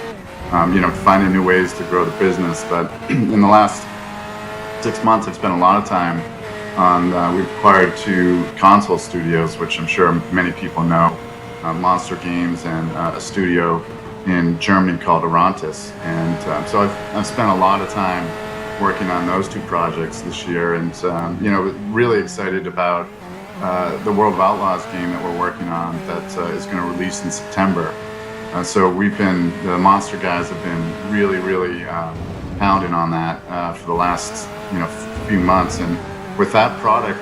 finding new ways to grow the business. But in the last 6 months, I've spent a lot of time on, we've acquired 2 console studios, which I'm sure many people know, Monster Games and a studio in Germany called Orontis. And so I've spent a lot of time working on those 2 projects this year, and really excited about the World of Outlaws game that we're working on that is going to release in September. So the Monster guys have been really, really pounding on that for the last few months. And with that product,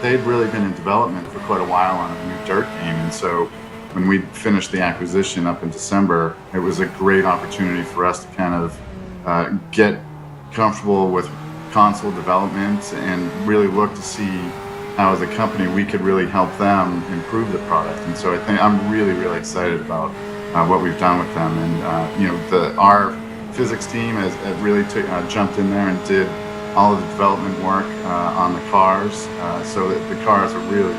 they've really been in development for quite a while on a new dirt game. And so when we finished the acquisition up in December, it was a great opportunity for us to kind of get comfortable with console development and really look to see how, as a company, we could really help them improve the product. And so I think I'm really, really excited about what we've done with them. And our physics team has really jumped in there and did all of the development work on the cars. So that the cars are really,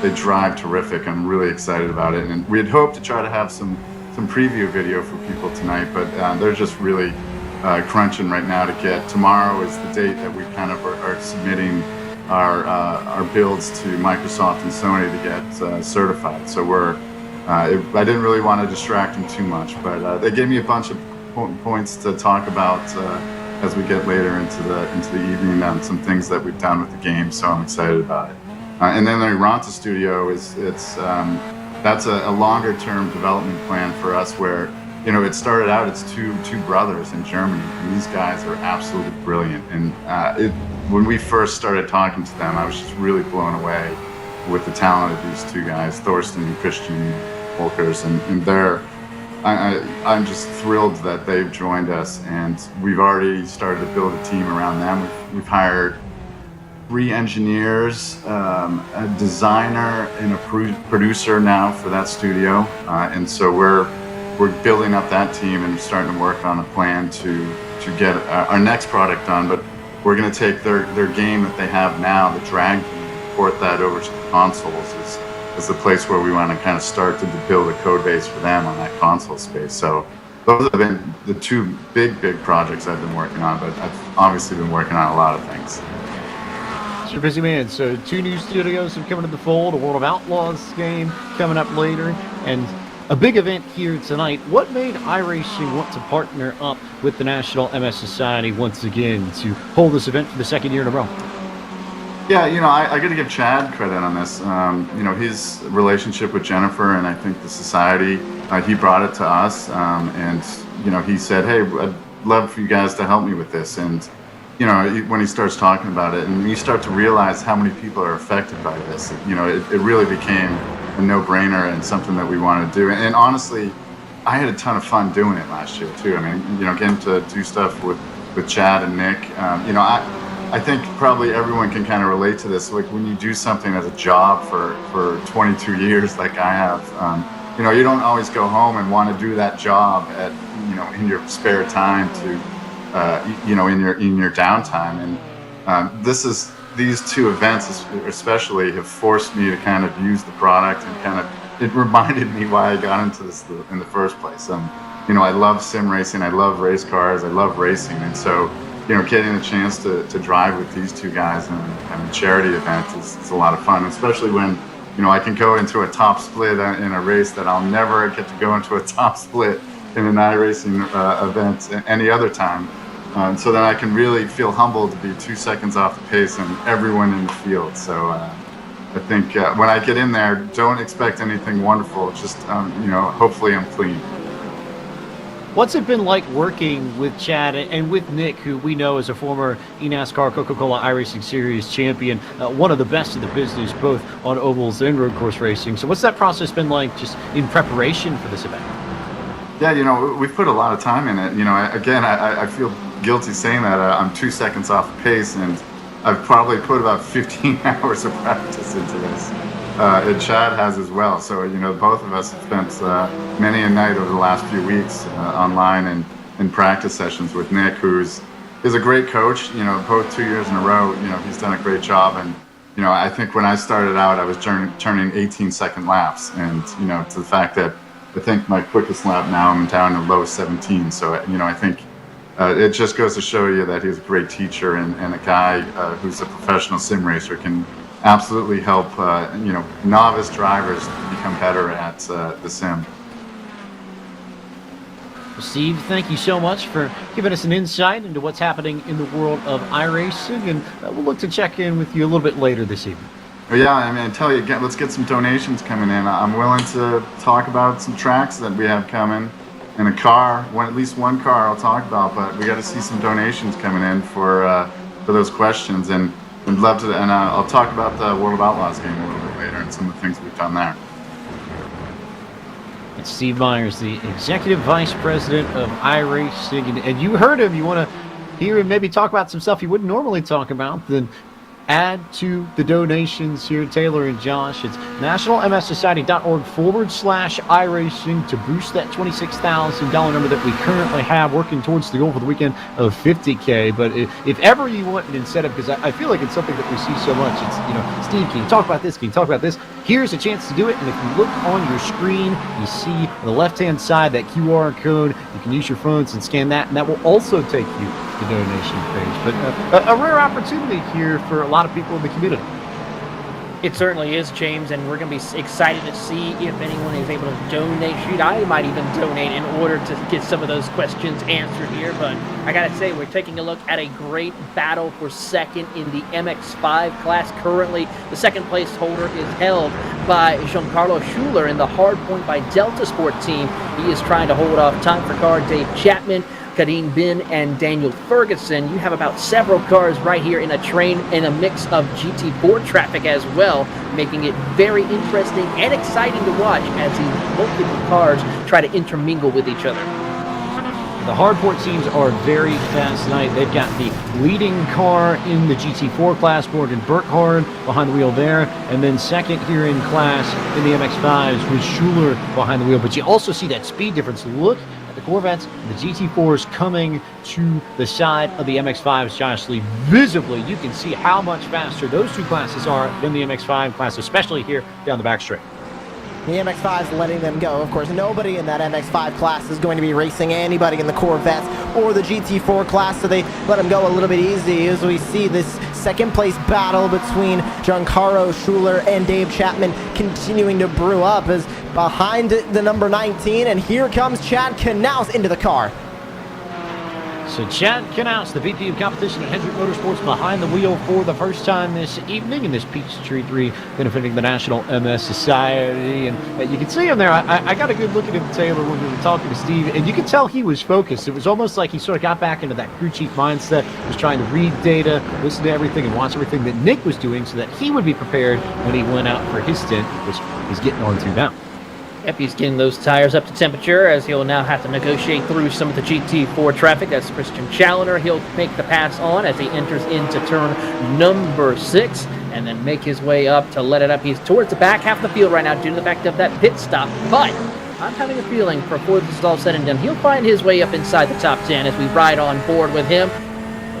they drive terrific. I'm really excited about it. And we had hoped to try to have some preview video for people tonight, but they're just really crunching right now to get. Tomorrow is the date that we kind of are submitting our builds to Microsoft and Sony to get certified. So I didn't really want to distract them too much, but they gave me a bunch of points to talk about as we get later into the evening on some things that we've done with the game. So I'm excited about it. And then the Orontis studio that's a longer term development plan for us, where it started out, it's two brothers in Germany, and these guys are absolutely brilliant. And when we first started talking to them, I was just really blown away with the talent of these 2 guys, Thorsten and Christian Volkers, and I'm just thrilled that they've joined us, and we've already started to build a team around them. We've hired 3 engineers, a designer, and a producer now for that studio, and so we're building up that team and starting to work on a plan to get our next product done. But we're going to take their game that they have now, the Drag game, and port that over to the consoles is the place where we want to kind of start to build a code base for them on that console space. So those have been the 2 big projects I've been working on, but I've obviously been working on a lot of things. You're a busy man. So 2 new studios have come into the fold, a World of Outlaws game coming up later, and a big event here tonight. What made iRacing want to partner up with the National MS Society once again to hold this event for the 2nd year in a row? Yeah, I got to give Chad credit on this. His relationship with Jennifer, and I think the society, he brought it to us, and he said, "Hey, I'd love for you guys to help me with this." And when he starts talking about it, and you start to realize how many people are affected by this, it really became a no-brainer and something that we want to do. And honestly, I had a ton of fun doing it last year too. I mean, getting to do stuff with Chad and Nick. I think probably everyone can kind of relate to this. Like when you do something as a job for 22 years, like I have, you don't always go home and want to do that job in your spare time in your downtime. And these 2 events especially have forced me to kind of use the product, and it reminded me why I got into this in the first place. I love sim racing, I love race cars, I love racing, and so getting a chance to drive with these 2 guys in a charity event is a lot of fun, especially when I can go into a top split in a race that I'll never get to go into a top split in an iRacing event any other time. So then I can really feel humbled to be 2 seconds off the pace and everyone in the field. So I think when I get in there, don't expect anything wonderful. Just, hopefully I'm clean. What's it been like working with Chad and with Nick, who we know is a former eNASCAR Coca-Cola iRacing Series champion, one of the best in the business, both on ovals and road course racing? So what's that process been like just in preparation for this event? Yeah, we've put a lot of time in it. I feel guilty saying that I'm 2 seconds off pace, and I've probably put about 15 hours of practice into this. And Chad has as well. So, both of us have spent many a night over the last few weeks online and in practice sessions with Nick, who's a great coach. Both 2 years in a row, he's done a great job. And, I think when I started out, I was turning 18-second laps, and to the fact that I think my quickest lap now I'm down to low 17. So I think it just goes to show you that he's a great teacher and a guy who's a professional sim racer can absolutely help novice drivers become better at the sim. Steve, thank you so much for giving us an insight into what's happening in the world of iRacing, and we'll look to check in with you a little bit later this evening. Well, yeah, I mean, I tell you, let's get some donations coming in. I'm willing to talk about some tracks that we have coming, and a car, at least one car I'll talk about, but we got to see some donations coming in for those questions, and we'd love to, and I'll talk about the World of Outlaws game a little bit later and some of the things we've done there. It's Steve Myers, the Executive Vice President of iRacing. And you heard him. You want to hear him maybe talk about some stuff you wouldn't normally talk about, then add to the donations here, Taylor and Josh. It's nationalmssociety.org/iRacing to boost that $26,000 number that we currently have, working towards the goal for the weekend of $50K. But if ever you want an incentive, because I feel like it's something that we see so much, it's, Steve, can you talk about this? Can you talk about this? Here's a chance to do it. And if you look on your screen, you see on the left-hand side that QR code. You can use your phones and scan that, and that will also take you to the donation page. But a rare opportunity here for a lot of people in the community. It certainly is, James, and we're going to be excited to see if anyone is able to donate. Shoot, I might even donate in order to get some of those questions answered here. But I got to say, we're taking a look at a great battle for second in the MX-5 class. Currently, the second place holder is held by Giancarlo Schuler in the Hardpoint by Delta Sport team. He is trying to hold off time for car Dave Chapman, Kadeem Bin, and Daniel Ferguson. You have about several cars right here in a train and a mix of GT4 traffic as well, making it very interesting and exciting to watch as these multiple cars try to intermingle with each other. The hardport teams are very fast tonight. They've got the leading car in the GT4 class, Morgan Burkhardt, behind the wheel there. And then second here in class in the MX-5s with Schuler behind the wheel. But you also see that speed difference. Look at the Corvettes, the GT4s coming to the side of the MX-5s, Josh Lee. Visibly, you can see how much faster those two classes are than the MX-5 class, especially here down the back straight. The MX-5 is letting them go. Of course, nobody in that MX-5 class is going to be racing anybody in the Corvettes or the GT4 class, so they let them go a little bit easy as we see this second place battle between Giancarlo Schuler and Dave Chapman continuing to brew up as behind the number 19, and here comes Chad Knaus into the car. So Chad Knaus, the VP of competition at Hendrick Motorsports, behind the wheel for the first time this evening in this Peachtree 3 benefiting the National MS Society. And you can see him there. I got a good look at him, Taylor, when we were talking to Steve, and you could tell he was focused. It was almost like he sort of got back into that crew chief mindset, was trying to read data, listen to everything, and watch everything that Nick was doing so that he would be prepared when he went out for his stint, which he's getting on to now. Yep, he's getting those tires up to temperature as he'll now have to negotiate through some of the GT4 traffic. That's Christian Challoner. He'll make the pass on as he enters into turn number 6 and then make his way up to let it up. He's towards the back half of the field right now due to the fact of that pit stop. But I'm having a feeling before this is all said and done, he'll find his way up inside the top 10 as we ride on board with him.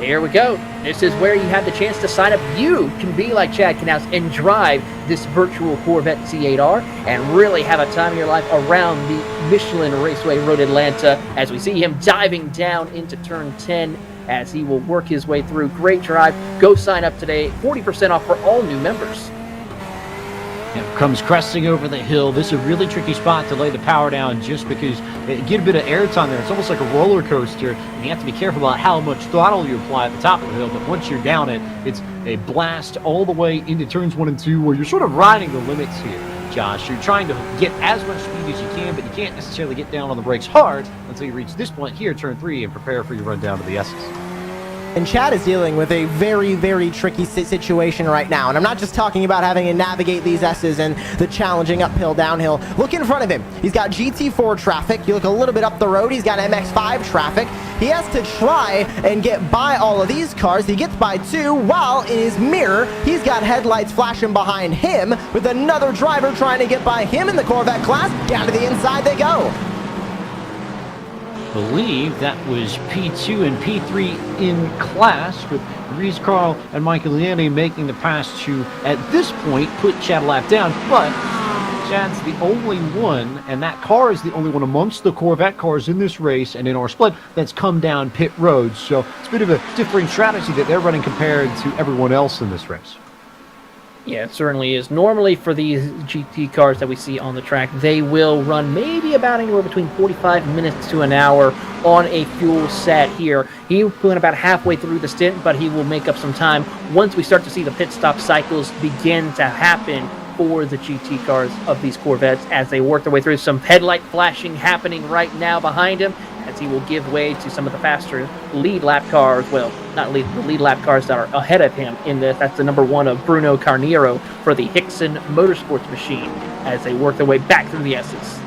Here we go. This is where you have the chance to sign up. You can be like Chad Knaus and drive this virtual Corvette C8R and really have a time of your life around the Michelin Raceway Road Atlanta as we see him diving down into turn 10 as he will work his way through. Great drive. Go sign up today. 40% off for all new members. It comes cresting over the hill. This is a really tricky spot to lay the power down just because you get a bit of airtime there. It's almost like a roller coaster, and you have to be careful about how much throttle you apply at the top of the hill. But once you're down it, it's a blast all the way into turns 1 and 2 where you're sort of riding the limits here, Josh. You're trying to get as much speed as you can, but you can't necessarily get down on the brakes hard until you reach this point here, turn 3, and prepare for your run down to the S's. And Chad is dealing with a very, very tricky situation right now. And I'm not just talking about having to navigate these S's and the challenging uphill, downhill. Look in front of him. He's got GT4 traffic. You look a little bit up the road. He's got MX-5 traffic. He has to try and get by all of these cars. He gets by 2 while in his mirror, he's got headlights flashing behind him with another driver trying to get by him in the Corvette class. Down to the inside they go. Believe that was P2 and P3 in class with Reese, Carl, and Michelin making the pass to, at this point, put Chad a lap down, but Chad's the only one, and that car is the only one amongst the Corvette cars in this race and in our split that's come down pit road. So it's a bit of a differing strategy that they're running compared to everyone else in this race. Yeah, it certainly is. Normally for these GT cars that we see on the track, they will run maybe about anywhere between 45 minutes to an hour on a fuel set here. He went about halfway through the stint, but he will make up some time once we start to see the pit stop cycles begin to happen for the GT cars of these Corvettes as they work their way through. Some headlight flashing happening right now behind him as he will give way to some of the faster lead lap cars. Well, not lead, the lead lap cars that are ahead of him in this. That's the number 1 of Bruno Carniero for the Hickson Motorsports machine as they work their way back through the S's.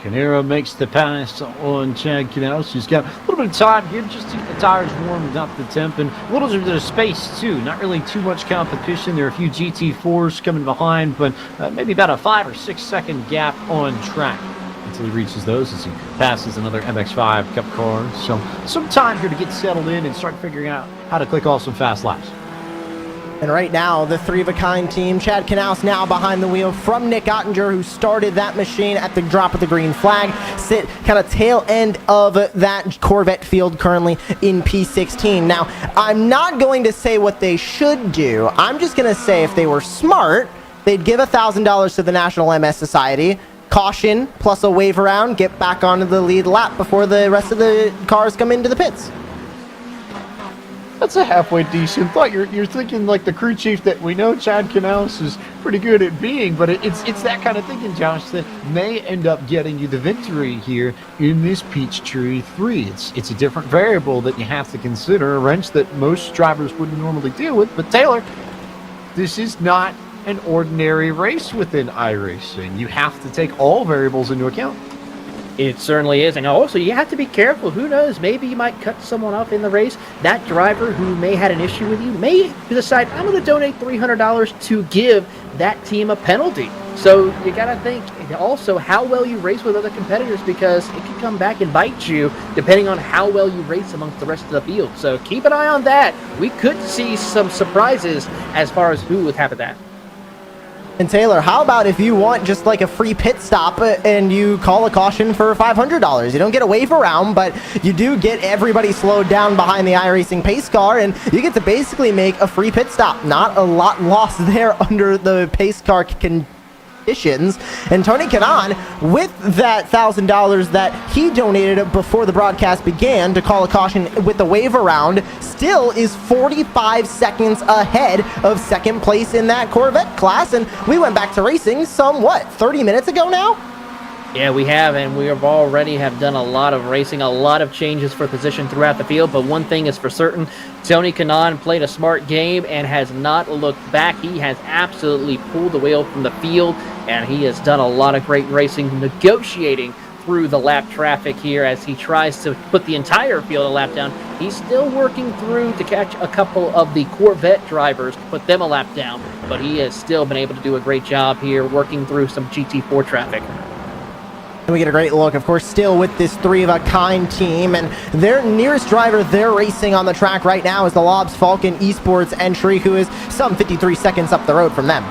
Carnero makes the pass on Chad Knaus. He's got a little bit of time here just to get the tires warmed up the temp and a little bit of space too. Not really too much competition. There are a few GT4s coming behind, but maybe about a 5 or 6 second gap on track until he reaches those as he passes another MX-5 Cup car. So some time here to get settled in and start figuring out how to click off some fast laps. And right now, the three-of-a-kind team, Chad Knaus now behind the wheel from Nick Ottinger, who started that machine at the drop of the green flag, sit kind of tail end of that Corvette field currently in P16. Now, I'm not going to say what they should do. I'm just going to say if they were smart, they'd give $1,000 to the National MS Society, caution plus a wave around, get back onto the lead lap before the rest of the cars come into the pits. That's a halfway decent thought. You're thinking like the crew chief that we know Chad Knaus is pretty good at being, but it's that kind of thinking, Josh, that may end up getting you the victory here in this Peachtree 3. It's a different variable that you have to consider, a wrench that most drivers wouldn't normally deal with. But Taylor, this is not an ordinary race within iRacing. You have to take all variables into account. It certainly is, and also you have to be careful. Who knows, maybe you might cut someone off in the race. That driver who may had an issue with you may decide, I'm going to donate $300 to give that team a penalty. So you got to think also how well you race with other competitors, because it can come back and bite you depending on how well you race amongst the rest of the field. So keep an eye on that. We could see some surprises as far as who would have that. And Taylor, how about if you want just like a free pit stop and you call a caution for $500? You don't get a wave around, but you do get everybody slowed down behind the iRacing pace car, and you get to basically make a free pit stop. Not a lot lost there under the pace car conditions. And Tony Kanaan, with that $1,000 that he donated before the broadcast began to call a caution with the wave around, still is 45 seconds ahead of second place in that Corvette class. And we went back to racing 30 minutes ago now? Yeah, we have, and we have already have done a lot of racing, a lot of changes for position throughout the field, but one thing is for certain, Tony Kanaan played a smart game and has not looked back. He has absolutely pulled the wheel from the field, and he has done a lot of great racing, negotiating through the lap traffic here as he tries to put the entire field a lap down. He's still working through to catch a couple of the Corvette drivers to put them a lap down, but he has still been able to do a great job here working through some GT4 traffic. And we get a great look, of course, still with this three-of-a-kind team, and their nearest driver they're racing on the track right now is the Lobs Falcon Esports entry, who is some 53 seconds up the road from them.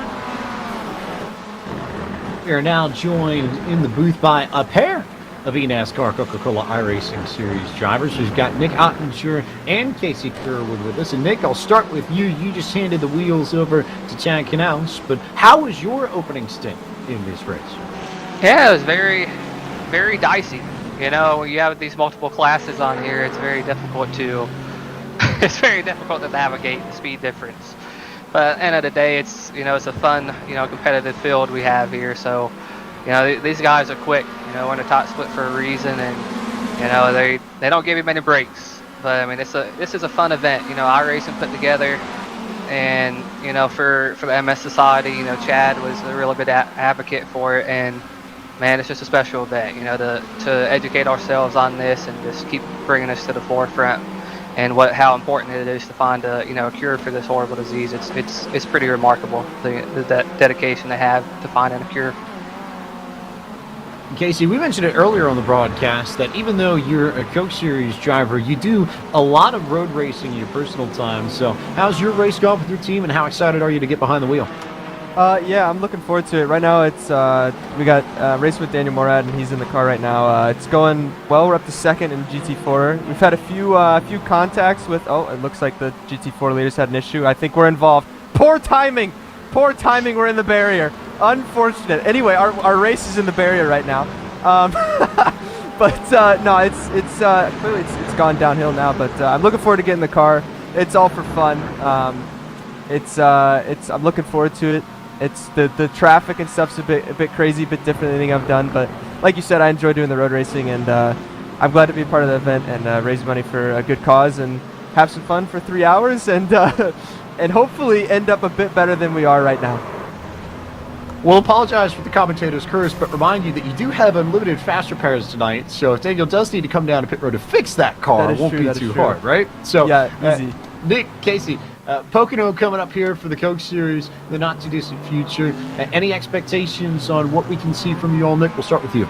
We are now joined in the booth by a pair of eNASCAR Coca-Cola iRacing Series drivers. We've got Nick Ottinger and Casey Kerwood with us. And Nick, I'll start with you. You just handed the wheels over to Chad Knaus, but how was your opening stint in this race? Yeah, it was very, very dicey. You know, when you have these multiple classes on here, it's very difficult to navigate the speed difference. But at the end of the day, it's a fun, competitive field we have here. So, these guys are quick. We're in a top split for a reason, and they don't give you many breaks. But I mean, this is a fun event. iRacing put together, and for the MS Society, Chad was a really good advocate for it, and man, it's just a special event. To educate ourselves on this and just keep bringing us to the forefront, and how important it is to find a cure for this horrible disease. It's pretty remarkable, the dedication they have to finding a cure. Casey, we mentioned it earlier on the broadcast that even though you're a Coke Series driver, you do a lot of road racing in your personal time. So how's your race going with your team, and how excited are you to get behind the wheel? Yeah, I'm looking forward to it. Right now, it's we got racing with Daniel Morad, and he's in the car right now. It's going well. We're up to second in GT4. We've had a few contacts with. Oh, it looks like the GT4 leaders had an issue. I think we're involved. Poor timing. Poor timing. We're in the barrier. Unfortunate. Anyway, our race is in the barrier right now. But no, it's clearly it's gone downhill now. But I'm looking forward to getting the car. It's all for fun. I'm looking forward to it. It's the traffic and stuff's a bit crazy, a bit different than anything I've done. But like you said, I enjoy doing the road racing, and I'm glad to be a part of the event and raise money for a good cause and have some fun for 3 hours and hopefully end up a bit better than we are right now. We'll apologize for the commentator's curse, but remind you that you do have unlimited fast repairs tonight. So if Daniel does need to come down to pit road to fix that car, it won't be too hard, right? So yeah, easy. Nick, Casey, Pocono coming up here for the Coke Series in the not-too-distant future. Any expectations on what we can see from you all, Nick? We'll start with you.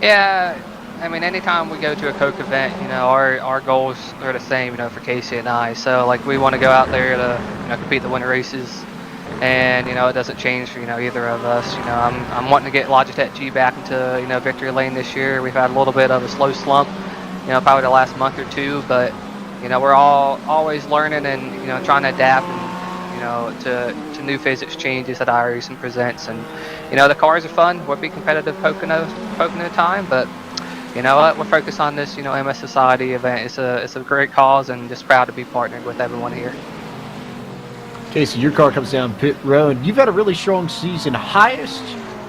Yeah, I mean, anytime we go to a Coke event, our goals are the same, for Casey and I. So, we want to go out there to, compete the winter races. And, it doesn't change for, either of us. I'm wanting to get Logitech G back into, victory lane this year. We've had a little bit of a slow slump, probably the last month or two. But, we're always learning and, trying to adapt and, to new physics changes that iRacing presents. And, the cars are fun. We'll be competitive Pocono time. But, you know what? We're focused on this, MS Society event. It's a great cause, and just proud to be partnered with everyone here. Casey, your car comes down pit road. You've had a really strong season, highest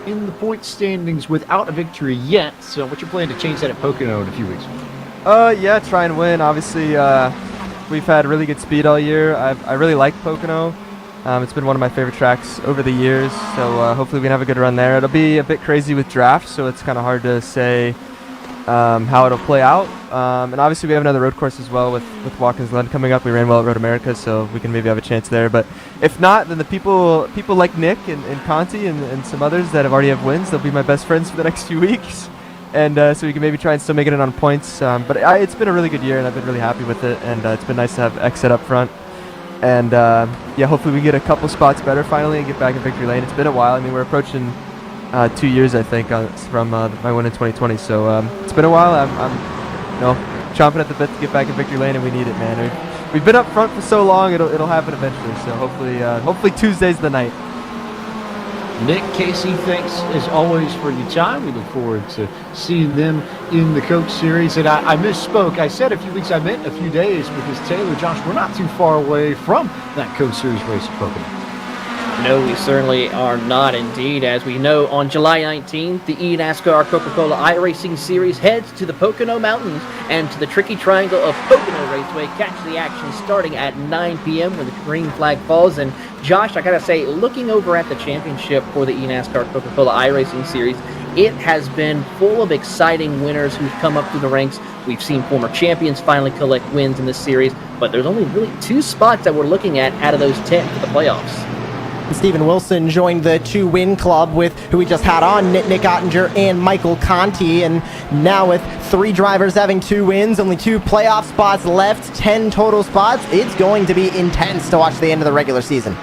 in the point standings without a victory yet. So what's your plan to change that at Pocono in a few weeks? Yeah, try and win. Obviously, we've had really good speed all year. I really like Pocono. It's been one of my favorite tracks over the years. So hopefully we can have a good run there. It'll be a bit crazy with drafts, so it's kind of hard to say how it'll play out. And obviously we have another road course as well with Watkins Glen coming up. We ran well at Road America, so we can maybe have a chance there. But if not, then the people like Nick and Conti and some others that already have wins, they'll be my best friends for the next few weeks. And so we can maybe try and still make it in on points. But it's been a really good year, and I've been really happy with it. And it's been nice to have Exit up front. And yeah, hopefully we get a couple spots better finally and get back in victory lane. It's been a while. I mean, we're approaching 2 years, I think, from my win in 2020. So it's been a while. I'm chomping at the bit to get back in victory lane, and we need it, man. We've been up front for so long; it'll happen eventually. So hopefully Tuesday's the night. Nick, Casey, thanks as always for your time. We look forward to seeing them in the Coke Series. And I misspoke. I said a few weeks, I meant a few days, because Taylor, Josh, we're not too far away from that Coke Series race at Pocono. No, we certainly are not indeed. As we know, on July 19th, the eNASCAR Coca-Cola iRacing Series heads to the Pocono Mountains and to the tricky triangle of Pocono Raceway. Catch the action starting at 9 p.m. when the green flag falls. And Josh, I gotta say, looking over at the championship for the eNASCAR Coca-Cola iRacing Series, it has been full of exciting winners who've come up through the ranks. We've seen former champions finally collect wins in this series, but there's only really 2 spots that we're looking at out of those 10 for the playoffs. Stephen Wilson joined the 2-win club with who we just had on, Nick Ottinger and Michael Conti. And now with 3 drivers having 2 wins, only 2 playoff spots left, 10 total spots, it's going to be intense to watch the end of the regular season.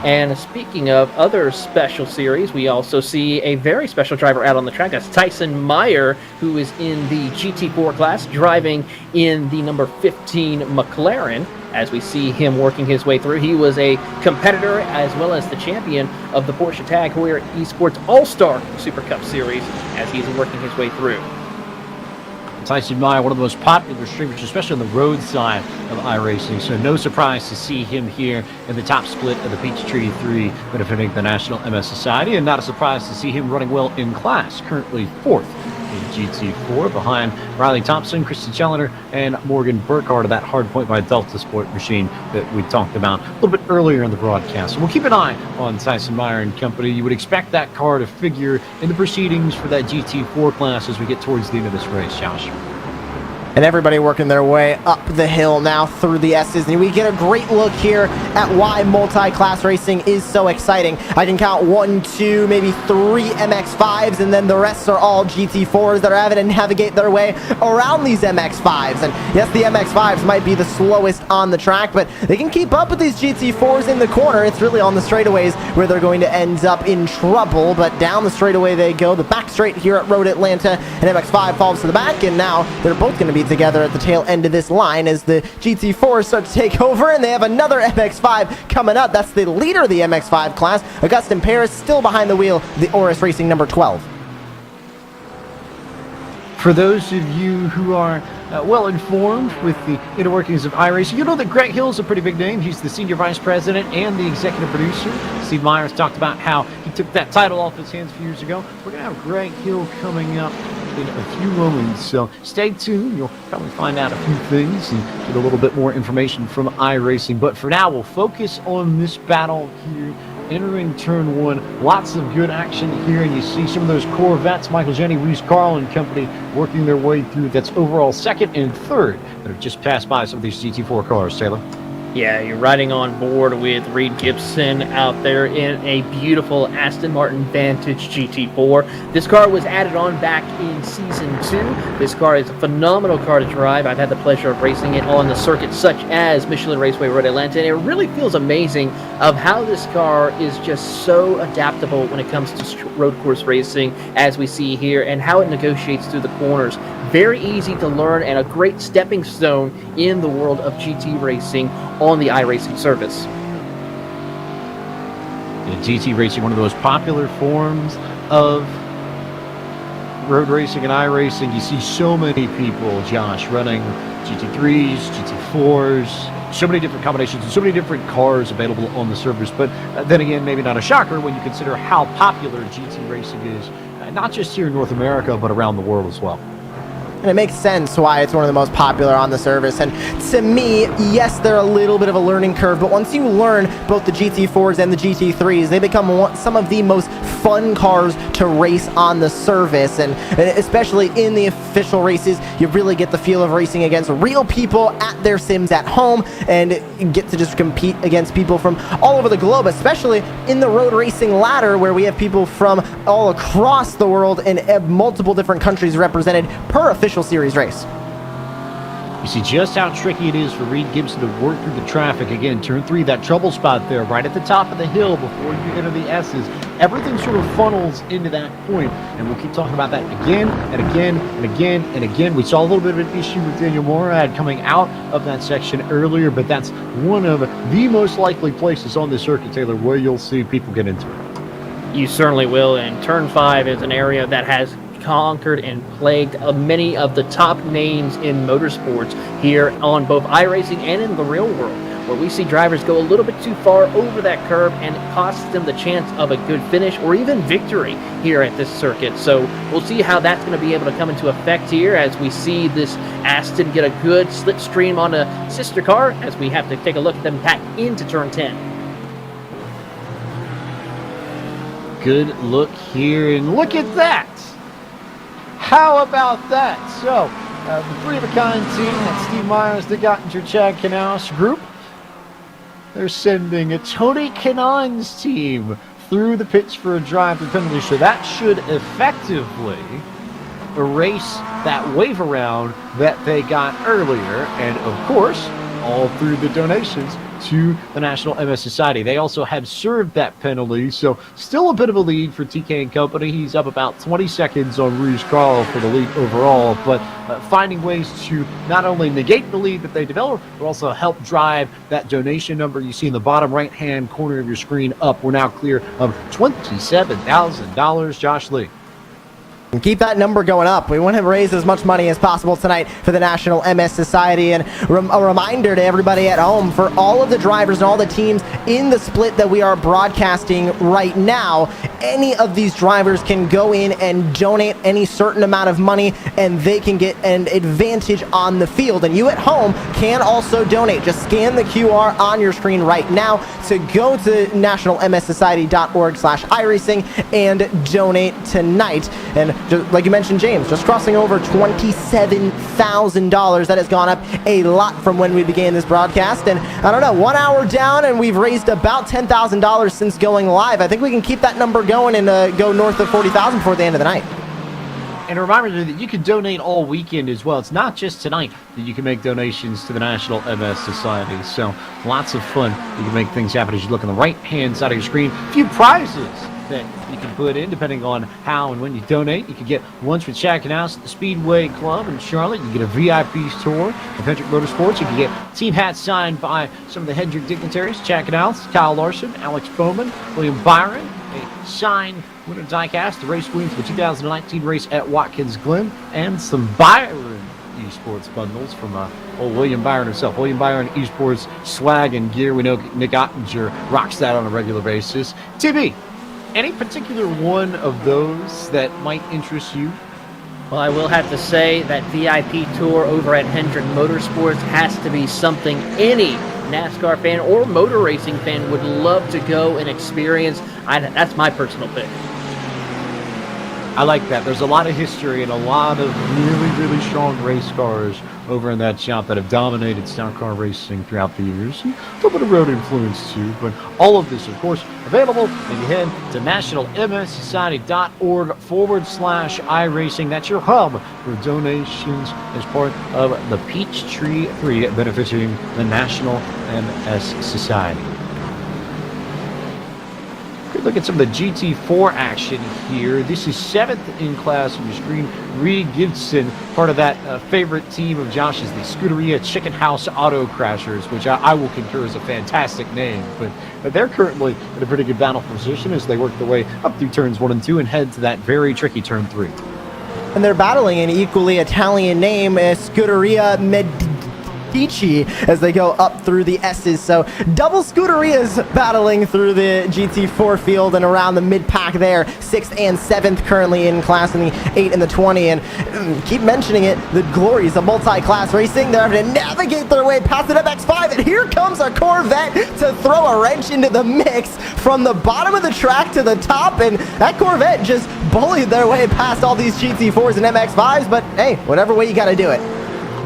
And speaking of other special series, we also see a very special driver out on the track. That's Tyson Meyer, who is in the GT4 class, driving in the number 15 McLaren. As we see him working his way through, he was a competitor as well as the champion of the Porsche Tag Heuer Esports All-Star Super Cup Series as he's working his way through. Tyson Meyer, one of the most popular streamers, especially on the road side of iRacing, so no surprise to see him here in the top split of the Peachtree 3 benefiting the National MS Society, and not a surprise to see him running well in class, currently 4th in GT4 behind Riley Thompson, Christian Challenger, and Morgan Burkhardt of that hard point by Delta Sport machine that we talked about a little bit earlier in the broadcast. So we'll keep an eye on Tyson Meyer and company. You would expect that car to figure in the proceedings for that GT4 class as we get towards the end of this race, Josh. And everybody working their way up the hill now through the S's. And we get a great look here at why multi-class racing is so exciting. I can count 1, 2, maybe 3 MX-5s, and then the rest are all GT4s that are having to navigate their way around these MX-5s. And yes, the MX-5s might be the slowest on the track, but they can keep up with these GT4s in the corner. It's really on the straightaways where they're going to end up in trouble, but down the straightaway they go. The back straight here at Road Atlanta, and MX-5 falls to the back, and now they're both going to be together at the tail end of this line as the GT4s start to take over, and they have another MX-5 coming up. That's the leader of the MX-5 class, Augustin Paris, still behind the wheel, the Oris Racing number 12. For those of you who are well informed with the inner workings of iRacing, you know that Greg Hill is a pretty big name. He's the senior vice president and the executive producer. Steve Myers talked about how he took that title off his hands a few years ago. We're going to have Greg Hill coming up in a few moments, so stay tuned. You'll probably find out a few things and get a little bit more information from iRacing. But for now, we'll focus on this battle here. Entering turn 1, lots of good action here, and you see some of those Corvettes, Michael Jenny, Reese Carl and company, working their way through. That's overall second and third that have just passed by some of these GT4 cars, Taylor. Yeah, you're riding on board with Reed Gibson out there in a beautiful Aston Martin Vantage GT4. This car was added on back in Season 2. This car is a phenomenal car to drive. I've had the pleasure of racing it on the circuits such as Michelin Raceway, Road Atlanta, and it really feels amazing of how this car is just so adaptable when it comes to road course racing, as we see here, and how it negotiates through the corners. Very easy to learn and a great stepping stone in the world of GT racing on the iRacing service. GT racing, one of the most popular forms of road racing and iRacing. You see so many people, Josh, running GT3s, GT4s, so many different combinations and so many different cars available on the service. But then again, maybe not a shocker when you consider how popular GT racing is, not just here in North America, but around the world as well. And it makes sense why it's one of the most popular on the service. And to me, yes, they're a little bit of a learning curve, but once you learn both the GT4s and the GT3s, they become some of the most fun cars to race on the service. And especially in the official races, you really get the feel of racing against real people at their sims at home and get to just compete against people from all over the globe, especially in the road racing ladder where we have people from all across the world and multiple different countries represented per official series race. You see just how tricky it is for Reed Gibson to work through the traffic. Again, turn 3, that trouble spot there, right at the top of the hill before you enter the S's. Everything sort of funnels into that point, and we'll keep talking about that again and again and again and again. We saw a little bit of an issue with Daniel Morad coming out of that section earlier, but that's one of the most likely places on the circuit, Taylor, where you'll see people get into it. You certainly will, and turn 5 is an area that has conquered and plagued many of the top names in motorsports here on both iRacing and in the real world, where we see drivers go a little bit too far over that curb and it costs them the chance of a good finish or even victory here at this circuit. So we'll see how that's going to be able to come into effect here as we see this Aston get a good slipstream on a sister car, as we have to take a look at them back into turn 10. Good look here, and look at that. How about that? So, the Three of a Kind team, that's Steve Myers, the Gottinger Chad Knaus group, they're sending a Tony Kanon's team through the pits for a drive-through penalty. So that should effectively erase that wave around that they got earlier. And of course, all through the donations to the National MS Society. They also have served that penalty, so still a bit of a lead for TK and company. He's up about 20 seconds on Reese Carl for the lead overall, but finding ways to not only negate the lead that they developed, but also help drive that donation number you see in the bottom right-hand corner of your screen up. We're now clear of $27,000. Josh Lee. And keep that number going up. We want to raise as much money as possible tonight for the National MS Society. And a reminder to everybody at home, for all of the drivers and all the teams in the split that we are broadcasting right now, any of these drivers can go in and donate any certain amount of money, and they can get an advantage on the field. And you at home can also donate. Just scan the QR on your screen right now to go to nationalmssociety.org/iRacing and donate tonight. And just like you mentioned, James, just crossing over $27,000. That has gone up a lot from when we began this broadcast. And I don't know, 1 hour down, and we've raised about $10,000 since going live. I think we can keep that number going and go north of $40,000 before the end of the night. And a reminder that you can donate all weekend as well. It's not just tonight that you can make donations to the National MS Society. So lots of fun. You can make things happen as you look on the right-hand side of your screen. A few prizes that you can put in depending on how and when you donate. You can get lunch with Shaq and House at the Speedway Club in Charlotte. You can get a VIP tour of Hendrick Motorsports. You can get team hats signed by some of the Hendrick dignitaries, Shaq and House, Kyle Larson, Alex Bowman, William Byron, a signed winner diecast, the race queen for the 2019 race at Watkins Glen, and some Byron Esports bundles from old William Byron himself. William Byron Esports swag and gear. We know Nick Ottinger rocks that on a regular basis. TB, any particular one of those that might interest you? Well, I will have to say that VIP tour over at Hendrick Motorsports has to be something any NASCAR fan or motor racing fan would love to go and experience. That's my personal pick. I like that. There's a lot of history and a lot of really, really strong race cars over in that shop that have dominated stock car racing throughout the years. And a little bit of road influence too, but all of this, of course, available if you head to nationalmssociety.org/iRacing. That's your hub for donations as part of the Peachtree 3 benefiting the National MS Society. Look at some of the GT4 action here. This is 7th in class on your screen. Reed Gibson, part of that favorite team of Josh's, the Scuderia Chicken House Auto Crashers, which I will concur is a fantastic name. But they're currently in a pretty good battle position as they work their way up through turns 1 and 2 and head to that very tricky turn 3. And they're battling an equally Italian name, Scuderia Medici, as they go up through the S's. So double Scuderias battling through the GT4 field and around the mid-pack there. 6th and 7th currently in class in the 8 and the 20. And keep mentioning it, the glories of multi-class racing. They're having to navigate their way past the MX-5. And here comes a Corvette to throw a wrench into the mix from the bottom of the track to the top. And that Corvette just bullied their way past all these GT4s and MX-5s. But hey, whatever way you got to do it.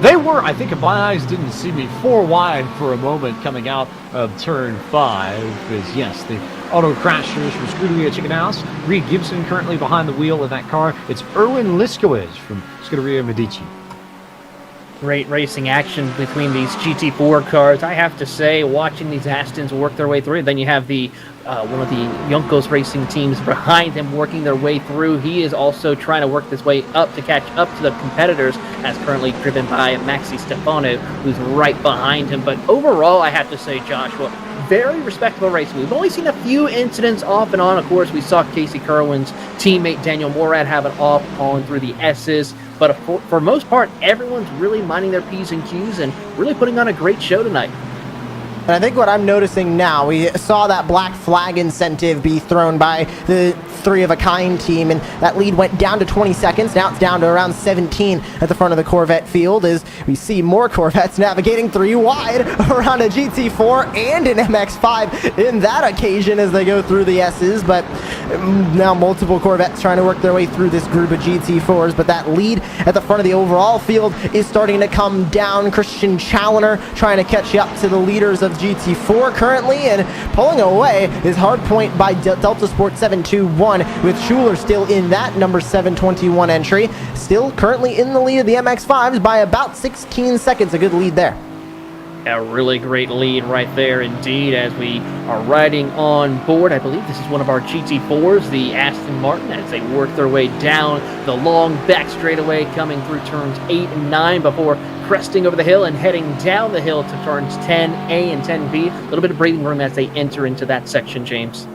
They were, I think if my eyes didn't see me, 4 wide for a moment coming out of turn 5. Because yes, the auto crashers from Scuderia Chicken House. Reed Gibson currently behind the wheel of that car. It's Erwin Liskowitz from Scuderia Medici. Great racing action between these GT4 cars. I have to say, watching these Astons work their way through, then you have the one of the Juncos racing teams behind him working their way through. He is also trying to work his way up to catch up to the competitors, as currently driven by Maxi Stefano, who's right behind him. But overall, I have to say, Joshua, very respectable racing. We've only seen a few incidents off and on. Of course, we saw Casey Kerwin's teammate Daniel Morad have an off on through the S's. But for most part, everyone's really minding their P's and Q's and really putting on a great show tonight. And I think what I'm noticing now, we saw that black flag incentive be thrown by the 3 of a kind team, and that lead went down to 20 seconds. Now it's down to around 17 at the front of the Corvette field as we see more Corvettes navigating 3 wide around a GT4 and an MX-5 in that occasion as they go through the S's. But now multiple Corvettes trying to work their way through this group of GT4s, but that lead at the front of the overall field is starting to come down. Christian Challoner trying to catch up to the leaders of GT4 currently, and pulling away is Hardpoint by Delta Sport 721, with Schuler still in that number 721 entry, still currently in the lead of the MX-5s by about 16 seconds. A good lead there. A really great lead right there indeed as we are riding on board. I believe this is one of our GT4s, the Aston Martin, as they work their way down the long back straightaway coming through turns 8 and 9 before cresting over the hill and heading down the hill to turns 10A and 10B. A little bit of breathing room as they enter into that section, James.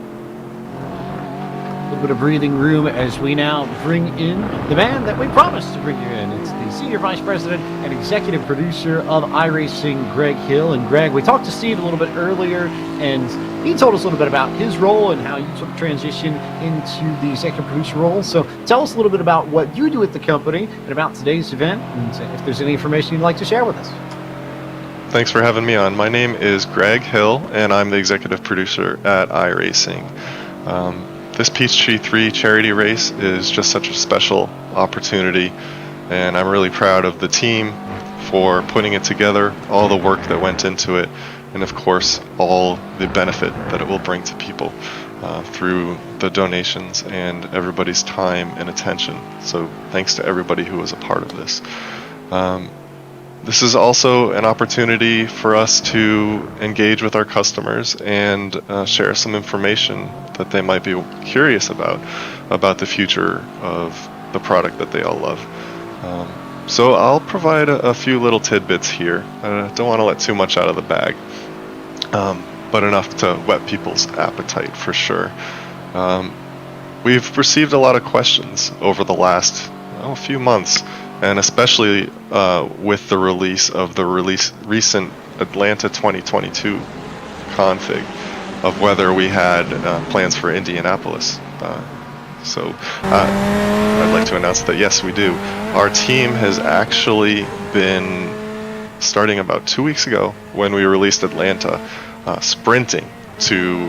A little bit of breathing room as we now bring in the man that we promised to bring you in. It's the Senior Vice President and Executive Producer of iRacing, Greg Hill. And Greg, we talked to Steve a little bit earlier, and he told us a little bit about his role and how you sort of transitioned into the Executive Producer role. So tell us a little bit about what you do at the company and about today's event, and if there's any information you'd like to share with us. Thanks for having me on. My name is Greg Hill, and I'm the Executive Producer at iRacing. This Peachtree 3 charity race is just such a special opportunity, and I'm really proud of the team for putting it together, all the work that went into it, and of course all the benefit that it will bring to people through the donations and everybody's time and attention. So thanks to everybody who was a part of this. This is also an opportunity for us to engage with our customers and share some information that they might be curious about the future of the product that they all love. So I'll provide a few little tidbits here. I don't want to let too much out of the bag, but enough to whet people's appetite for sure. We've received a lot of questions over the last few months, and especially with the release of the recent Atlanta 2022 config, of whether we had plans for Indianapolis. So I'd like to announce that yes, we do. Our team has actually been, starting about 2 weeks ago when we released Atlanta, sprinting to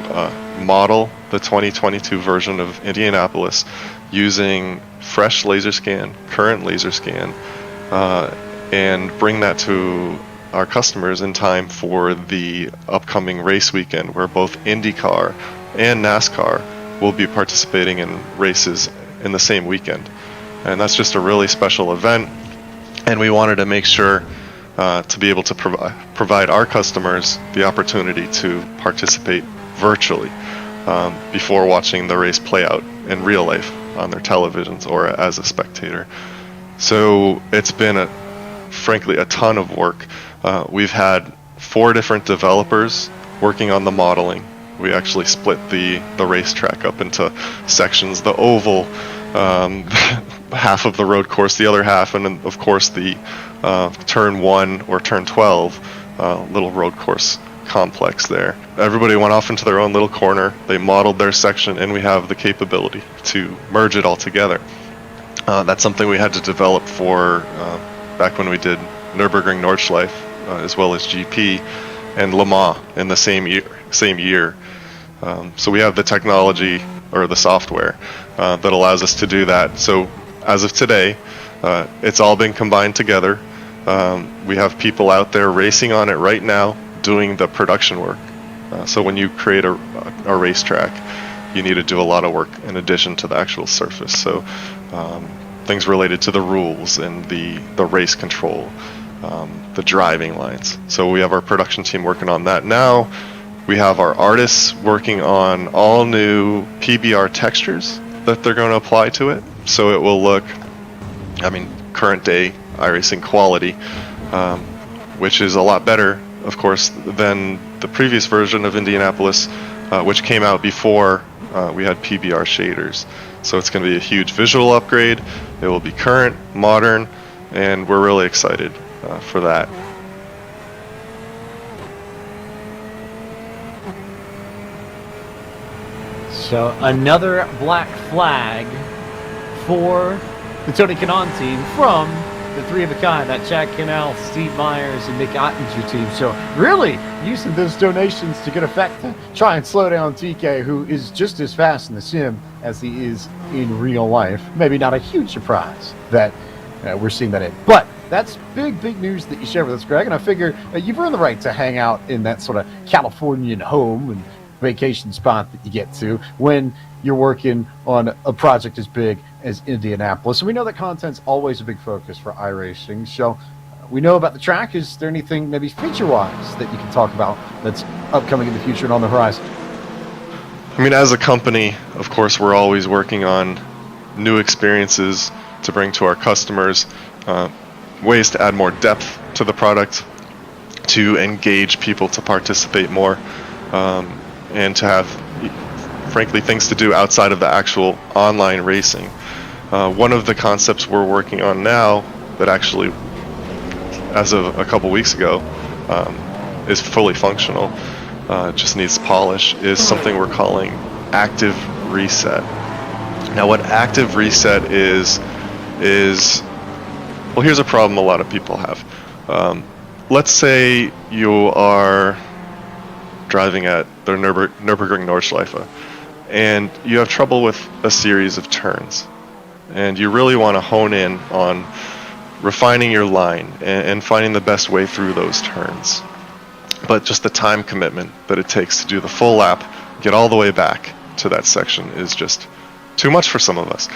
model the 2022 version of Indianapolis using fresh laser scan, current laser scan, and bring that to our customers in time for the upcoming race weekend, where both IndyCar and NASCAR will be participating in races in the same weekend. And that's just a really special event, and we wanted to make sure to be able to provide our customers the opportunity to participate virtually before watching the race play out in real life on their televisions or as a spectator. So it's been frankly a ton of work. We've had 4 different developers working on the modeling. We actually split the racetrack up into sections, the oval, half of the road course, the other half, and then of course the turn 1 or turn 12 little road course complex there. Everybody went off into their own little corner, they modeled their section, and we have the capability to merge it all together. That's something we had to develop for back when we did Nürburgring Nordschleife, as well as GP and Le Mans in the same year. So we have the technology or the software that allows us to do that. So as of today, it's all been combined together. We have people out there racing on it right now, doing the production work. So when you create a racetrack, you need to do a lot of work in addition to the actual surface. So things related to the rules and the race control, the driving lines. So we have our production team working on that now. We have our artists working on all new PBR textures that they're going to apply to it. So it will look, current day iRacing quality, which is a lot better, of course, than the previous version of Indianapolis, which came out before we had PBR shaders. So it's going to be a huge visual upgrade. It will be current, modern, and we're really excited for that. So another black flag for the Tony Kanaan team from the 3 of a kind, that Chad Cannell, Steve Myers, and Nick Ottinger team. So really using those donations to good effect to try and slow down TK, who is just as fast in the sim as he is in real life. Maybe not a huge surprise that we're seeing that in. But that's big news that you share with us, Greg. And I figure you've earned the right to hang out in that sort of Californian home and vacation spot that you get to when you're working on a project as big as Indianapolis. And we know that content's always a big focus for iRacing. So we know about the track. Is there anything maybe feature-wise that you can talk about that's upcoming in the future and on the horizon? As a company, of course, we're always working on new experiences to bring to our customers, ways to add more depth to the product, to engage people to participate more, and to have, frankly, things to do outside of the actual online racing. One of the concepts we're working on now that actually, as of a couple weeks ago, is fully functional, just needs polish, is something we're calling active reset. Now what active reset is well, here's a problem a lot of people have. Let's say you are driving at the Nürburgring Nordschleife and you have trouble with a series of turns. And you really want to hone in on refining your line and finding the best way through those turns. But just the time commitment that it takes to do the full lap, get all the way back to that section is just too much for some of us.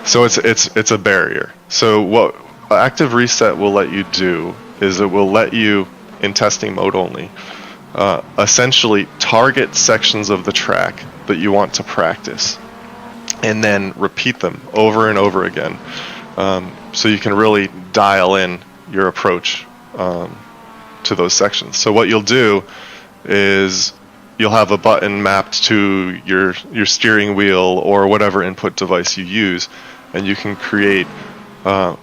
So it's a barrier. So what Active Reset will let you do is it will let you, in testing mode only, essentially target sections of the track that you want to practice and then repeat them over and over again, so you can really dial in your approach to those sections. So what you'll do is you'll have a button mapped to your steering wheel or whatever input device you use, and you can create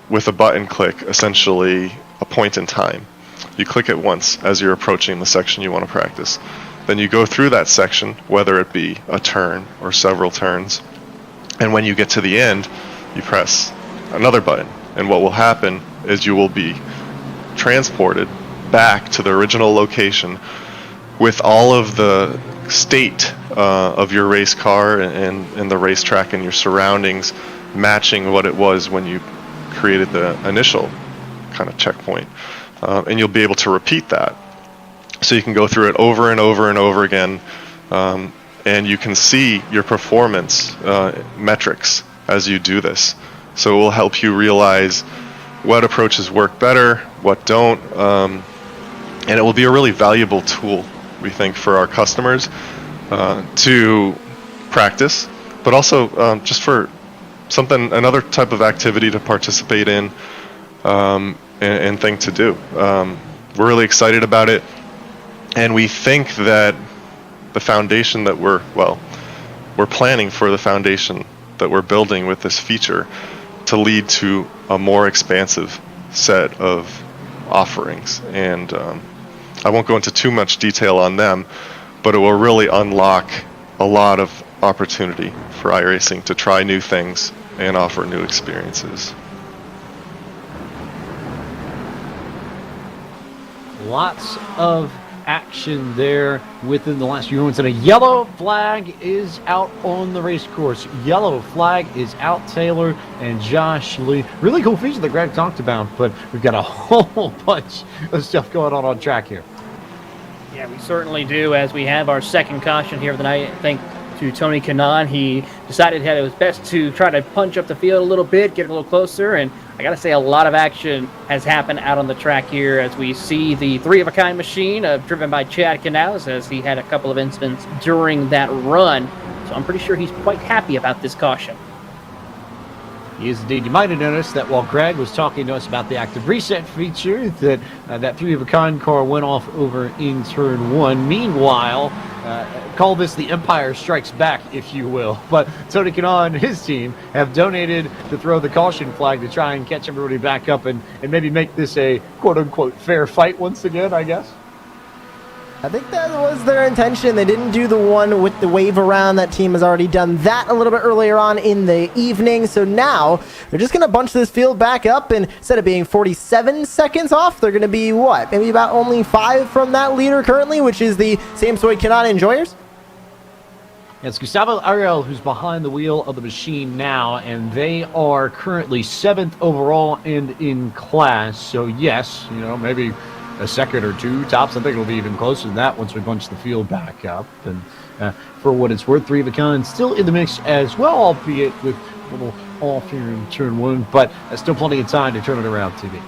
with a button click essentially a point in time. You click it once as you're approaching the section you want to practice. Then you go through that section, whether it be a turn or several turns, and when you get to the end, you press another button, and what will happen is you will be transported back to the original location with all of the state of your race car and the racetrack and your surroundings matching what it was when you created the initial kind of checkpoint. And you'll be able to repeat that. So you can go through it over and over and over again, and you can see your performance metrics as you do this. So it will help you realize what approaches work better, what don't, and it will be a really valuable tool, we think, for our customers to practice, but also just for another type of activity to participate in and thing to do. We're really excited about it, and we think that the foundation that we're planning for the foundation that we're building with this feature to lead to a more expansive set of offerings. And I won't go into too much detail on them, but it will really unlock a lot of opportunity for iRacing to try new things and offer new experiences. Lots of action there within the last few moments, and a yellow flag is out on the race course. Yellow flag is out, Taylor and Josh Lee. Really cool feature that Greg talked about, but we've got a whole bunch of stuff going on track here. Yeah, we certainly do, as we have our second caution here of the night. Thank to Tony Kanaan. He decided that it was best to try to punch up the field a little bit, get a little closer, and I gotta say a lot of action has happened out on the track here as we see the three-of-a-kind machine driven by Chad Knaus, as he had a couple of incidents during that run. So I'm pretty sure he's quite happy about this caution. He is indeed. You might have noticed that while Greg was talking to us about the active reset feature, that that three-of-a-kind car went off over in turn one. Meanwhile, call this the Empire Strikes Back, if you will. But Tony Kanaan and his team have donated to throw the caution flag to try and catch everybody back up and maybe make this a quote-unquote fair fight once again, I guess. I think that was their intention. They didn't do the one with the wave around. That team has already done that a little bit earlier on in the evening. So now they're just going to bunch this field back up, and instead of being 47 seconds off, they're going to be what? Maybe about only 5 from that leader currently, which is the same Soy Kanaan Enjoyers. It's Gustavo Ariel who's behind the wheel of the machine now, and they are currently 7th overall and in class. So yes, maybe a second or two tops. I think it'll be even closer than that once we bunch the field back up. And for what it's worth, three-of-a-kind still in the mix as well, albeit with a little off here in turn one, but still plenty of time to turn it around, TV.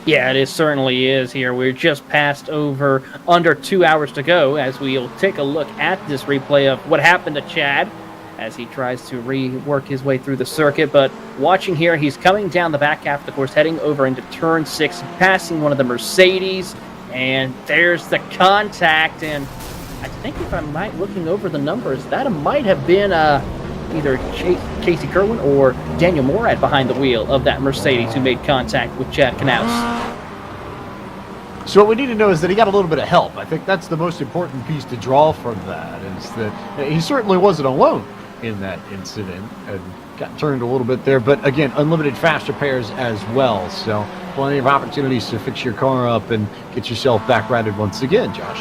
Yeah, it certainly is here. We're just past over under 2 hours to go as we'll take a look at this replay of what happened to Chad as he tries to rework his way through the circuit. But watching here, he's coming down the back half of the course, heading over into turn 6, passing one of the Mercedes, and there's the contact. And I think if I'm right looking over the numbers, that might have been either Casey Kerwin or Daniel Morad behind the wheel of that Mercedes who made contact with Chad Knaus. So what we need to know is that he got a little bit of help. I think that's the most important piece to draw from that, is that he certainly wasn't alone in that incident and got turned a little bit there. But again, unlimited fast repairs as well. So plenty of opportunities to fix your car up and get yourself back righted once again, Josh.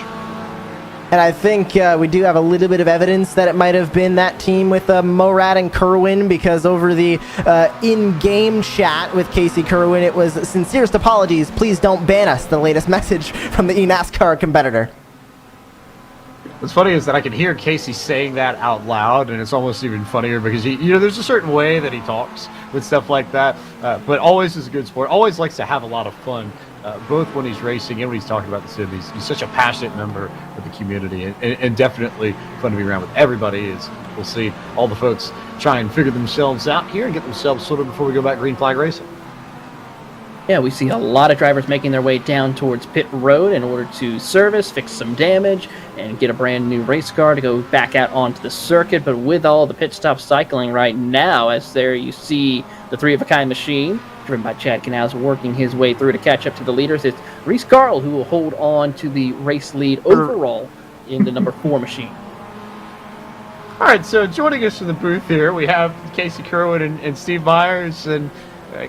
And I think we do have a little bit of evidence that it might have been that team with Morad and Kerwin, because over the in-game chat with Casey Kerwin, it was sincerest apologies, please don't ban us, the latest message from the eNASCAR competitor. What's funny is that I can hear Casey saying that out loud, and it's almost even funnier because there's a certain way that he talks with stuff like that, but always is a good sport, always likes to have a lot of fun. Both when he's racing and when he's talking about the sim. He's such a passionate member of the community, and definitely fun to be around with everybody. As we'll see all the folks try and figure themselves out here and get themselves sorted before we go back green flag racing. Yeah, we see a lot of drivers making their way down towards pit road in order to service, fix some damage, and get a brand new race car to go back out onto the circuit. But with all the pit stop cycling right now, as there you see the 3-of-a-kind machine, driven by Chad Canals, working his way through to catch up to the leaders. It's Reese Carl who will hold on to the race lead overall in the number 4 machine. All right, so joining us in the booth here, we have Casey Kerwin and Steve Myers. And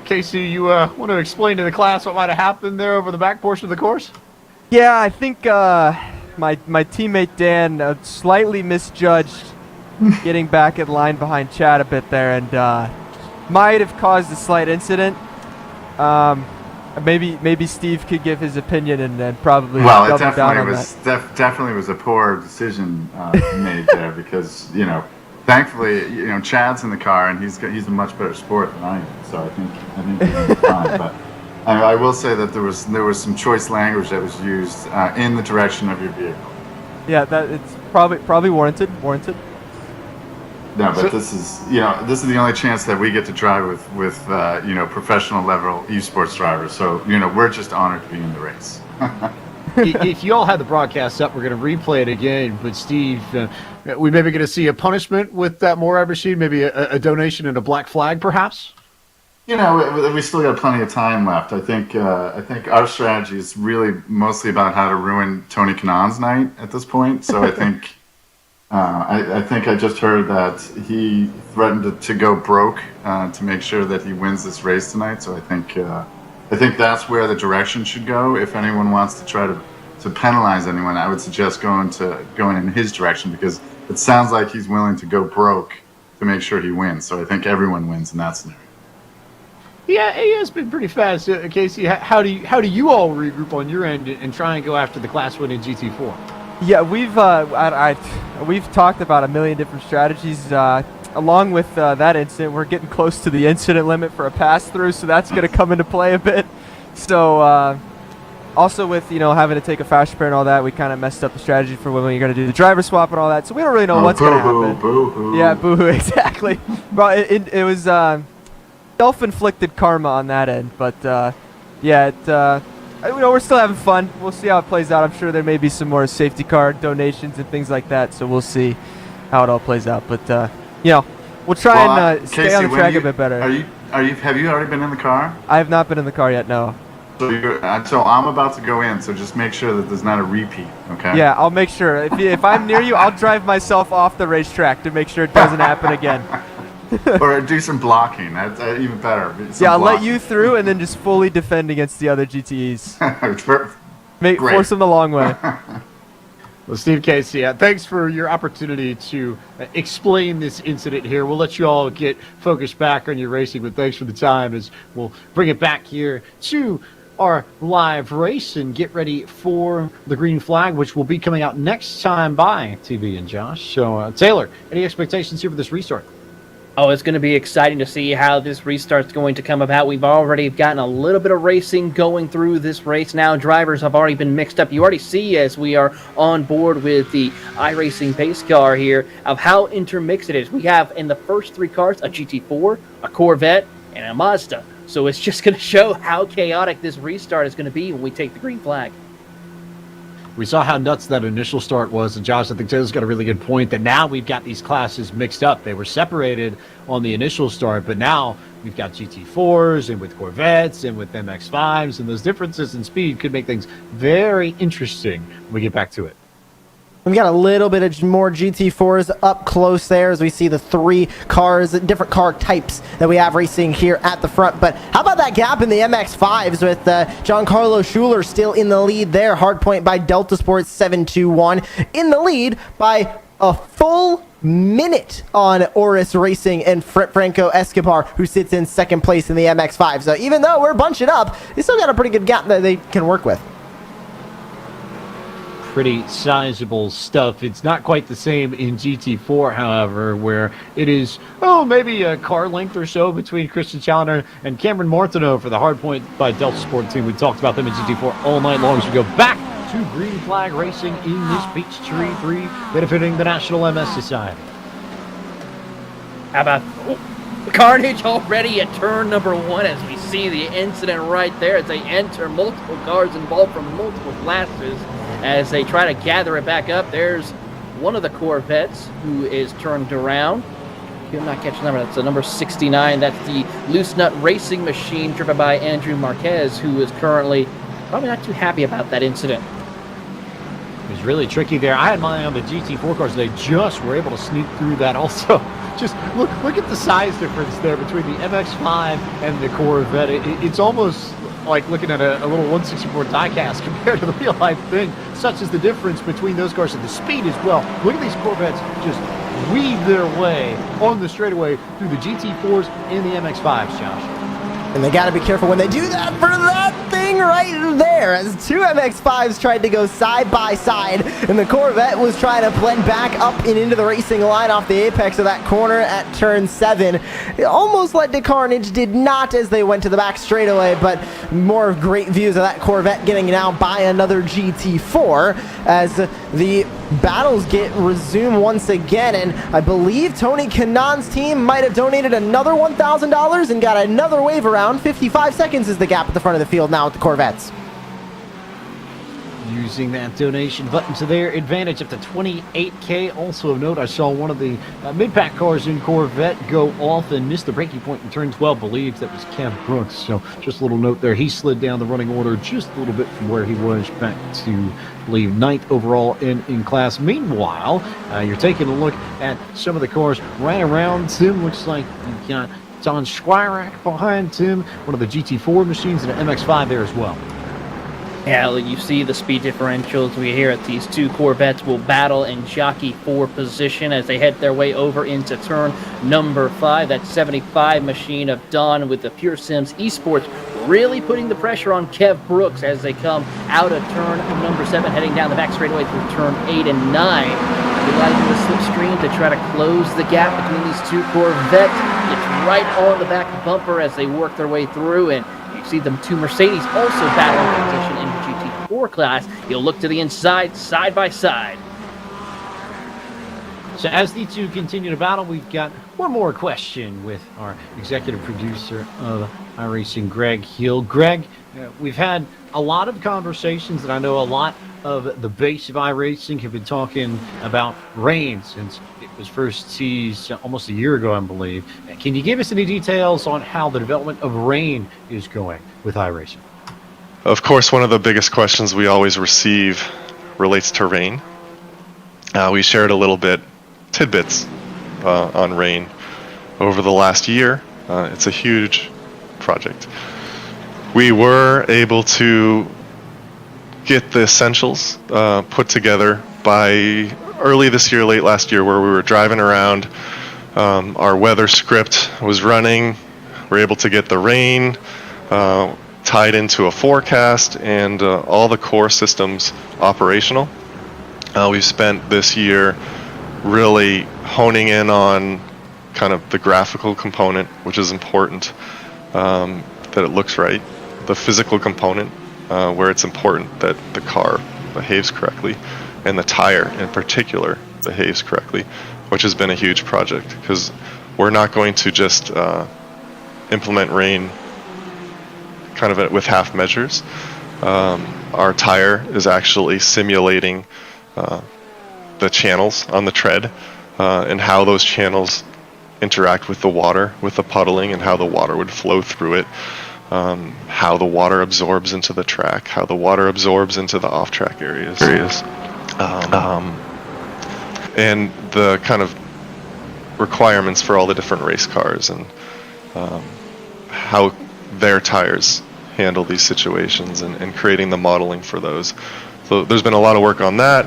Casey, you want to explain to the class what might have happened there over the back portion of the course? Yeah, I think my teammate Dan slightly misjudged getting back in line behind Chad a bit there, and might have caused a slight incident. Maybe Steve could give his opinion and probably double down on that. Definitely was a poor decision made there because thankfully Chad's in the car and he's a much better sport than I am, so I think he's fine. But I will say that there was some choice language that was used in the direction of your vehicle. Yeah, that it's probably warranted. No, but this is the only chance that we get to drive with professional level esports drivers. So we're just honored to be in the race. If you all had the broadcast up, we're going to replay it again. But Steve, we maybe going to see a punishment with that Morad machine, maybe a donation and a black flag, perhaps. We still got plenty of time left. I think our strategy is really mostly about how to ruin Tony Kanaan's night at this point. So I think. I think I just heard that he threatened to go broke to make sure that he wins this race tonight. So I think that's where the direction should go. If anyone wants to try to penalize anyone, I would suggest going in his direction, because it sounds like he's willing to go broke to make sure he wins. So I think everyone wins in that scenario. Yeah, he has been pretty fast. Casey, how do you all regroup on your end and try and go after the class-winning GT4? Yeah, we've talked about a million different strategies. Along with that incident, we're getting close to the incident limit for a pass-through, so that's going to come into play a bit. So also with having to take a fast repair and all that, we kind of messed up the strategy for when you're going to do the driver swap and all that. So we don't really know what's going to happen. Boo-hoo. Yeah, boo-hoo, exactly. Well, it was self-inflicted karma on that end, but yeah, we're still having fun. We'll see how it plays out. I'm sure there may be some more safety car donations and things like that, so we'll see how it all plays out. But we'll try and stay Casey, on the track a bit better. Have you already been in the car? I have not been in the car yet, no. So I'm about to go in, so just make sure that there's not a repeat, okay? Yeah, I'll make sure. If I'm near you, I'll drive myself off the racetrack to make sure it doesn't happen again. Or do some blocking. That's even better. I'll let you through and then just fully defend against the other GTEs. Force them the long way. Well, Steve Casey, thanks for your opportunity to explain this incident here. We'll let you all get focused back on your racing, but thanks for the time as we'll bring it back here to our live race and get ready for the green flag, which will be coming out next time by TV and Josh. So, Taylor, any expectations here for this restart? Oh, it's going to be exciting to see how this restart's going to come about. We've already gotten a little bit of racing going through this race now. Drivers have already been mixed up. You already see, as we are on board with the iRacing pace car here, of how intermixed it is. We have in the first 3 cars a GT4, a Corvette, and a Mazda. So it's just going to show how chaotic this restart is going to be when we take the green flag. We saw how nuts that initial start was, and Josh, I think Taylor's got a really good point that now we've got these classes mixed up. They were separated on the initial start, but now we've got GT4s and with Corvettes and with MX-5s, and those differences in speed could make things very interesting when we get back to it. We've got a little bit of more GT4s up close there as we see the 3 cars, different car types that we have racing here at the front. But how about that gap in the MX-5s with Giancarlo Schuler still in the lead there. Hardpoint by Delta Sports 721 in the lead by a full minute on Oris Racing and Franco Escobar, who sits in second place in the MX-5. So even though we're bunching up, they still got a pretty good gap that they can work with. Pretty sizable stuff. It's not quite the same in GT4, however, where it is, maybe a car length or so between Christian Challenger and Cameron Martineau for the hardpoint by Delta Sport team. We talked about them in GT4 all night long as we go back to Green Flag Racing in this Peachtree 3 benefiting the National MS Society. How about carnage already at turn number 1 as we see the incident right there as they enter, multiple cars involved from multiple classes. As they try to gather it back up, there's one of the Corvettes who is turned around. I'm not catching the number. That's the number 69. That's the Loose Nut Racing Machine driven by Andrew Marquez, who is currently probably not too happy about that incident. It was really tricky there. I had mine on the GT4 cars. They just were able to sneak through that also. Just look at the size difference there between the MX-5 and the Corvette. It's almost like looking at a little 164 diecast compared to the real life thing. Such is the difference between those cars and the speed as well. Look at these Corvettes just weave their way on the straightaway through the GT4s and the MX-5s, Josh. And they got to be careful when they do that for that thing right there, as 2 MX-5s tried to go side by side, and the Corvette was trying to blend back up and into the racing line off the apex of that corner at turn 7. It almost led to carnage, did not as they went to the back straightaway, but more great views of that Corvette getting now by another GT4 as the battles get resumed once again. And I believe Tony Kanon's team might have donated another $1,000 and got another wave around. 55 seconds is the gap at the front of the field now with the Corvettes. Using that donation button to their advantage up to 28K. Also of note, I saw one of the mid-pack cars in Corvette go off and miss the braking point in turn 12. Believes that was Kev Brooks. So just a little note there. He slid down the running order just a little bit from where he was back to, I believe, 9th overall in class. Meanwhile, you're taking a look at some of the cars right around Tim. Looks like you've got Don Schweirak behind Tim, one of the GT4 machines, and an MX-5 there as well. Yeah, you see the speed differentials. We hear it. These 2 Corvettes will battle and jockey for position as they head their way over into turn number 5. That 75 machine of Don with the Pure Sims Esports really putting the pressure on Kev Brooks as they come out of turn number 7, heading down the back straightaway through turn 8 and 9. They like to do a slipstream to try to close the gap between these 2 Corvettes. It's right on the back bumper as they work their way through, and you see them 2 Mercedes also battling position in the GT4 class. You'll look to the inside, side by side. So as the 2 continue to battle, we've got one more question with our executive producer of iRacing, Greg Hill. Greg, we've had a lot of conversations, and I know a lot of the base of iRacing have been talking about rain since it was first teased almost a year ago, I believe. Can you give us any details on how the development of rain is going with iRacing? Of course, one of the biggest questions we always receive relates to rain. We shared a little bit, tidbits on rain over the last year. It's a huge project. We were able to get the essentials put together by early this year, late last year, where we were driving around. Our weather script was running. We were able to get the rain tied into a forecast and all the core systems operational. We've spent this year really honing in on kind of the graphical component, which is important, that it looks right. The physical component, where it's important that the car behaves correctly, and the tire in particular behaves correctly, which has been a huge project because we're not going to just implement rain kind of with half measures. Our tire is actually simulating the channels on the tread and how those channels interact with the water, with the puddling, and how the water would flow through it. How the water absorbs into the track, how the water absorbs into the off-track areas. and the kind of requirements for all the different race cars and how their tires handle these situations and creating the modeling for those. So there's been a lot of work on that.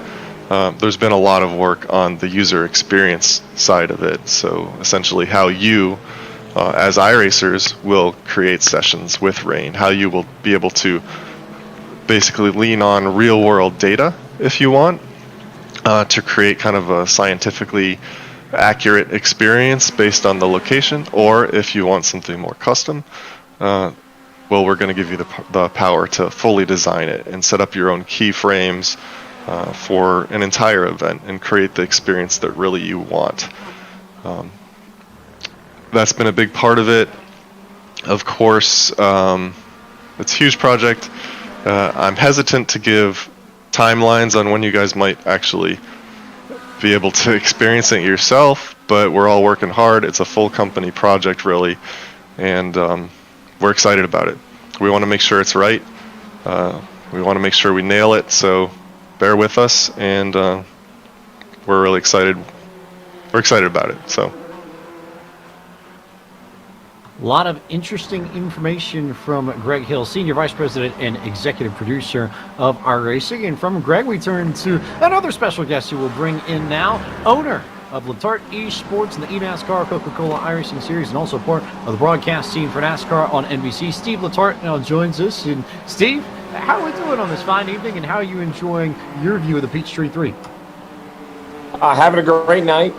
There's been a lot of work on the user experience side of it. So essentially how you, as iRacers, will create sessions with Rain, how you will be able to basically lean on real world data if you want to create kind of a scientifically accurate experience based on the location, or if you want something more custom, well, we're going to give you the power to fully design it and set up your own keyframes for an entire event and create the experience that really you want. That's been a big part of it. Of course, it's a huge project. I'm hesitant to give timelines on when you guys might actually be able to experience it yourself, but we're all working hard. It's a full company project, really, and we're excited about it. We want to make sure it's right. We want to make sure we nail it, so bear with us, and we're really excited. We're excited about it. So. A lot of interesting information from Greg Hill, Senior Vice President and Executive Producer of iRacing. And from Greg, we turn to another special guest who we'll bring in now, owner of Letarte Esports and the eNASCAR Coca-Cola iRacing Series, and also part of the broadcast team for NASCAR on NBC. Steve Letarte now joins us. And Steve, how are we doing on this fine evening, and how are you enjoying your view of the Peachtree 3? Having a great night.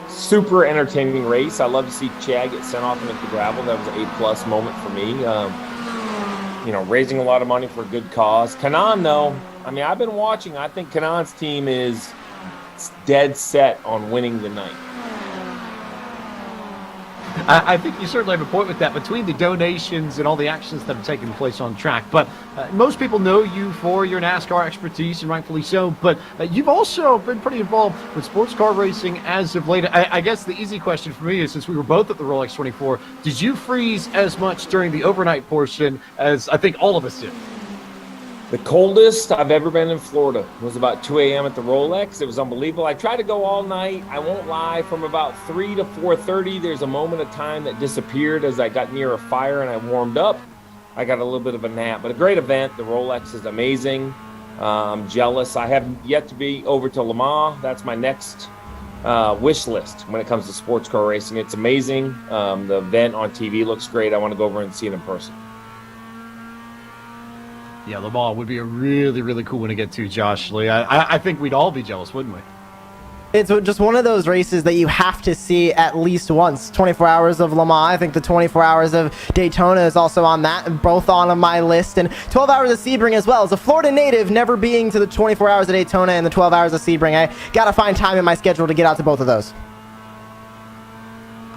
Super entertaining race. I love to see Chad get sent off into the gravel. That was an A+ moment for me. Raising a lot of money for a good cause. Kanaan, though, I mean, I've been watching. I think Kanaan's team is dead set on winning the night. I think you certainly have a point with that, between the donations and all the actions that have taken place on track. But most people know you for your NASCAR expertise, and rightfully so. But you've also been pretty involved with sports car racing as of late. I guess the easy question for me is, since we were both at the Rolex 24, did you freeze as much during the overnight portion as I think all of us did? The coldest I've ever been in Florida was about 2 a.m. at the Rolex. It was unbelievable. I tried to go all night. I won't lie. From about 3 to 4:30, there's a moment of time that disappeared as I got near a fire and I warmed up. I got a little bit of a nap. But a great event. The Rolex is amazing. I'm jealous. I have yet to be over to Le Mans. That's my next wish list when it comes to sports car racing. It's amazing. The event on TV looks great. I want to go over and see it in person. Yeah, Le Mans would be a really, really cool one to get to, Josh Lee. I think we'd all be jealous, wouldn't we? It's just one of those races that you have to see at least once. 24 hours of Le Mans. I think the 24 hours of Daytona is also on that, and both on my list. And 12 hours of Sebring as well. As a Florida native, never being to the 24 hours of Daytona and the 12 hours of Sebring, I got to find time in my schedule to get out to both of those.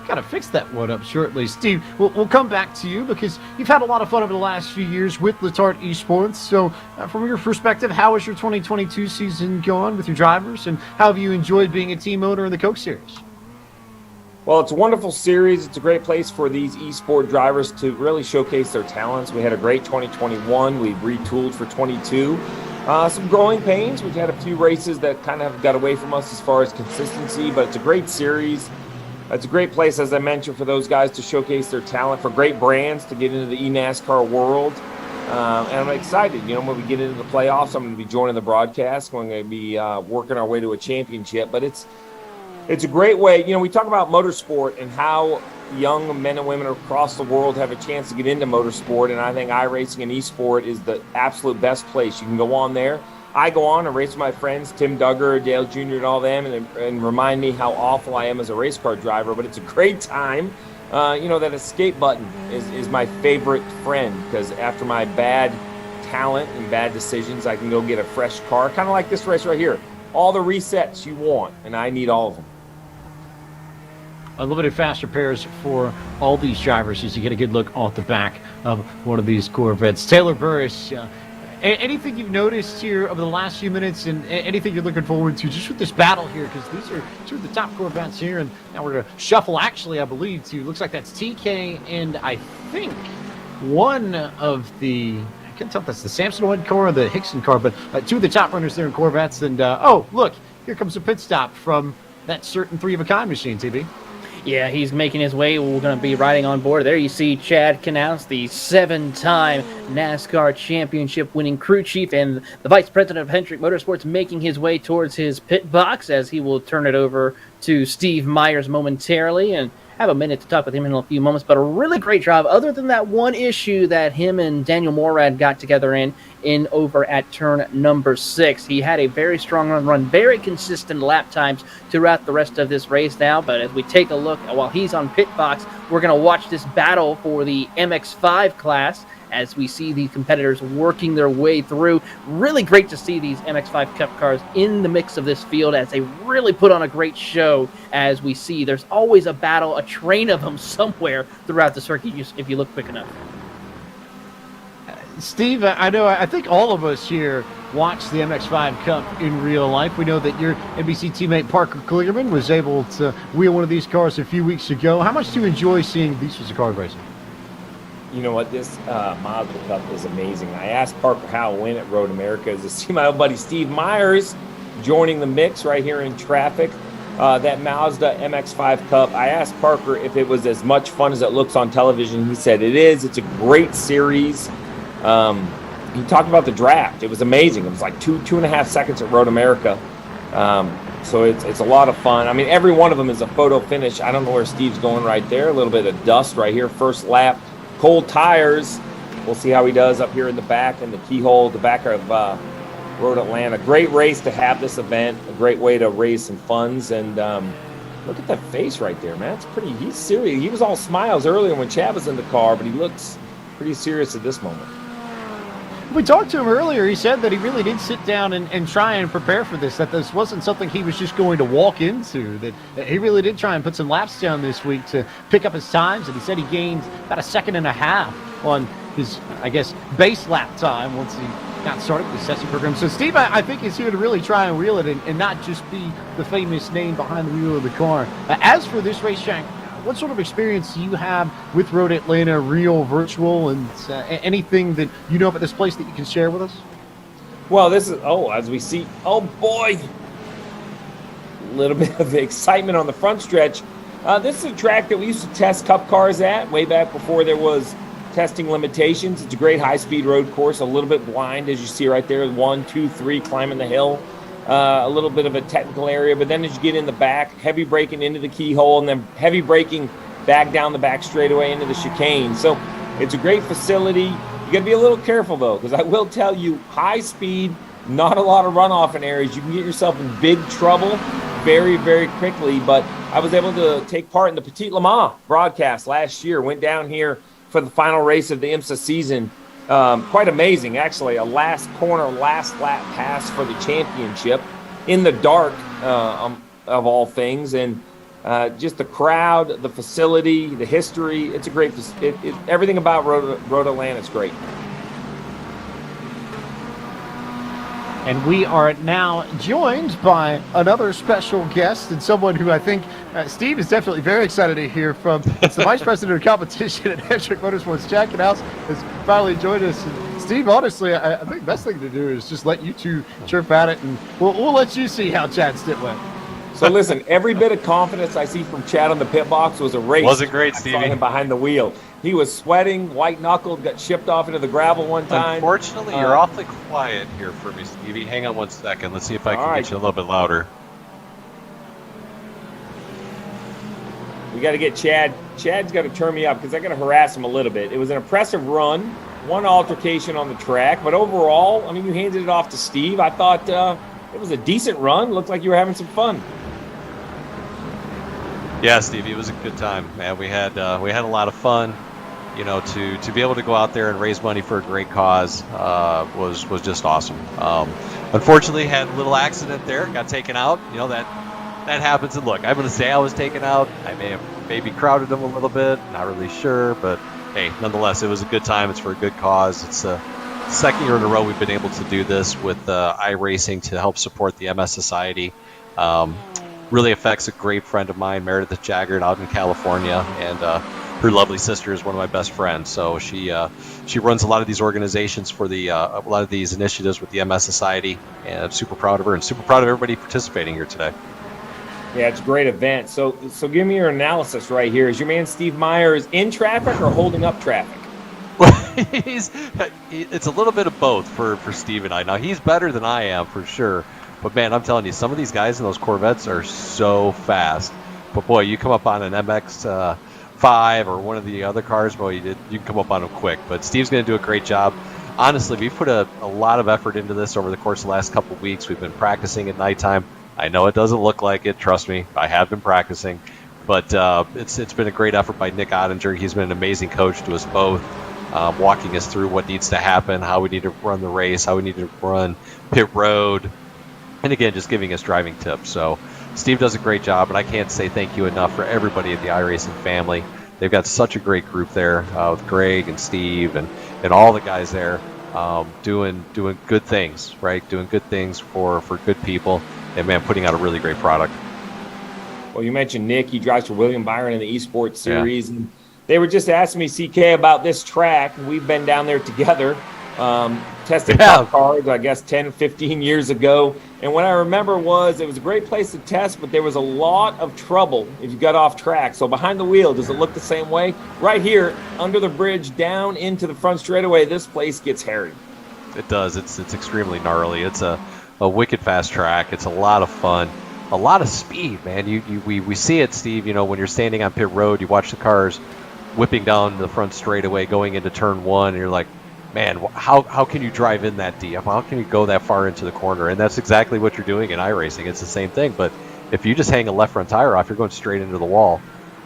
Got to fix that one up shortly. Steve, we'll come back to you because you've had a lot of fun over the last few years with Letarte Esports. So from your perspective, how has your 2022 season gone with your drivers, and how have you enjoyed being a team owner in the Coke Series? Well, it's a wonderful series. It's a great place for these esport drivers to really showcase their talents. We had a great 2021. We retooled for 22. Some growing pains. We've had a few races that kind of got away from us as far as consistency, but it's a great series. It's a great place, as I mentioned, for those guys to showcase their talent, for great brands to get into the eNASCAR world. And I'm excited. When we get into the playoffs, I'm going to be joining the broadcast. We're going to be working our way to a championship. But it's a great way. We talk about motorsport and how young men and women across the world have a chance to get into motorsport. And I think iRacing and eSport is the absolute best place. You can go on there. I go on and race with my friends, Tim Duggar, Dale Jr., and all them, and remind me how awful I am as a race car driver. But it's a great time. That escape button is my favorite friend, because after my bad talent and bad decisions, I can go get a fresh car, kind of like this race right here. All the resets you want, and I need all of them. Unlimited fast repairs for all these drivers as you get a good look off the back of one of these Corvettes. Taylor Burris, anything you've noticed here over the last few minutes, and anything you're looking forward to just with this battle here, because these are two of the top Corvettes here, and now we're going to shuffle, actually, I believe, to, looks like that's TK and I think one of the, I can't tell if that's the Samson Wood car or the Hickson car, but two of the top runners there in Corvettes. And oh, look, here comes a pit stop from that certain 3-of-a-kind machine, TB. Yeah, he's making his way. We're going to be riding on board. There you see Chad Knaus, the 7-time NASCAR championship winning crew chief and the vice president of Hendrick Motorsports, making his way towards his pit box as he will turn it over to Steve Myers momentarily and have a minute to talk with him in a few moments. But a really great job, other than that one issue that him and Daniel Morad got together in over at turn number 6. He had a very strong run, very consistent lap times throughout the rest of this race now. But as we take a look, while he's on pit box, we're going to watch this battle for the MX-5 class as we see the competitors working their way through. Really great to see these MX-5 Cup cars in the mix of this field as they really put on a great show. As we see, there's always a battle, a train of them somewhere throughout the circuit if you look quick enough. Steve, I think all of us here watched the MX-5 Cup in real life. We know that your NBC teammate Parker Kligerman was able to wheel one of these cars a few weeks ago. How much do you enjoy seeing these sorts of cars racing? You know what, this Mazda Cup is amazing. I asked Parker how it went at Road America to see my old buddy Steve Myers joining the mix right here in traffic. That Mazda MX-5 Cup, I asked Parker if it was as much fun as it looks on television. He said it is. It's a great series. He talked about the draft. It was amazing. It was like two and a half seconds at Road America. So it's a lot of fun. I mean, every one of them is a photo finish. I don't know where Steve's going right there. A little bit of dust right here, first lap. Cold tires. We'll see how he does up here in the back in the keyhole, the back of Road Atlanta. Great race to have this event. A great way to raise some funds. And look at that face right there, man. It's pretty. He's serious. He was all smiles earlier when Chad was in the car, but he looks pretty serious at this moment. We talked to him earlier. He said that he really did sit down and try and prepare for this, that this wasn't something he was just going to walk into, that he really did try and put some laps down this week to pick up his times, and he said he gained about 1.5 seconds on his, I guess, base lap time once he got started with the testing program. So Steve, I think, is here to really try and wheel it and not just be the famous name behind the wheel of the car. As for this racetrack, what sort of experience do you have with Road Atlanta, real, virtual, and anything that you know about this place that you can share with us? Well, this is, as we see, oh boy, a little bit of excitement on the front stretch. This is a track that we used to test Cup cars at way back before there was testing limitations. It's a great high-speed road course, a little bit blind, as you see right there, 1, 2, 3, climbing the hill. A little bit of a technical area, but then as you get in the back, heavy braking into the keyhole, and then heavy braking back down the back straightaway into the chicane. So it's a great facility. You got to be a little careful, though, because I will tell you, high speed, not a lot of runoff in areas. You can get yourself in big trouble very, very quickly. But I was able to take part in the Petit Le Mans broadcast last year. Went down here for the final race of the IMSA season. Quite amazing, actually. A last corner, last lap pass for the championship in the dark, of all things. And just the crowd, the facility, the history. It's a great, everything about Road Atlanta is great. And we are now joined by another special guest and someone who I think Steve is definitely very excited to hear from. It's the Vice President of Competition at Hendrick Motorsports. Chad Knaus has finally joined us. And Steve, honestly, I think the best thing to do is just let you two chirp at it, and we'll let you see how Chad's stint went. So listen, every bit of confidence I see from Chad on the pit box was a race. Wasn't great, Stevie. I saw him behind the wheel. He was sweating, white-knuckled, got shipped off into the gravel one time. Unfortunately, you're awfully quiet here for me, Stevie. Hang on 1 second. Let's see if I can get you a little bit louder. We got to get Chad. Chad's got to turn me up because I got to harass him a little bit. It was an impressive run, one altercation on the track, but overall, I mean, you handed it off to Steve. I thought it was a decent run. Looked like you were having some fun. Yeah, Stevie, it was a good time, man. We had a lot of fun. You know, to be able to go out there and raise money for a great cause was just awesome. Unfortunately, had a little accident there, got taken out. You know, that happens. And look, I'm going to say I was taken out. I may have maybe crowded them a little bit, not really sure, but hey, nonetheless, it was a good time. It's for a good cause. It's the second year in a row we've been able to do this with iRacing to help support the MS Society. Really affects a great friend of mine, Meredith Jaggard, out in California, and her lovely sister is one of my best friends. So she runs a lot of these organizations for a lot of these initiatives with the MS Society, and I'm super proud of her and super proud of everybody participating here today. Yeah, it's a great event. So give me your analysis right here. Is your man Steve Myers in traffic or holding up traffic? It's a little bit of both for Steve and I. Now, he's better than I am for sure. But, man, I'm telling you, some of these guys in those Corvettes are so fast. But, boy, you come up on an MX-5 or one of the other cars, boy, you can come up on them quick. But Steve's going to do a great job. Honestly, we've put a lot of effort into this over the course of the last couple of weeks. We've been practicing at nighttime. I know it doesn't look like it. Trust me, I have been practicing. But it's been a great effort by Nick Ottinger. He's been an amazing coach to us both, walking us through what needs to happen, how we need to run the race, how we need to run pit road, and again, just giving us driving tips. So Steve does a great job, and I can't say thank you enough for everybody at the iRacing family. They've got such a great group there with Greg and Steve and all the guys there doing good things, right? Doing good things for good people, and, man, putting out a really great product. Well, you mentioned Nick. He drives for William Byron in the eSports series. Yeah. And they were just asking me, CK, about this track. We've been down there together testing cars, I guess, 10, 15 years ago. And what I remember was it was a great place to test, but there was a lot of trouble if you got off track. So behind the wheel, does it look the same way? Right here, under the bridge, down into the front straightaway, this place gets hairy. It does. It's extremely gnarly. It's a wicked fast track. It's a lot of fun. A lot of speed, man. We see it, Steve, when you're standing on pit road, you watch the cars whipping down the front straightaway going into turn one, and you're like, man, how can you drive in that deep? How can you go that far into the corner? And that's exactly what you're doing in iRacing. It's the same thing, but if you just hang a left front tire off, you're going straight into the wall.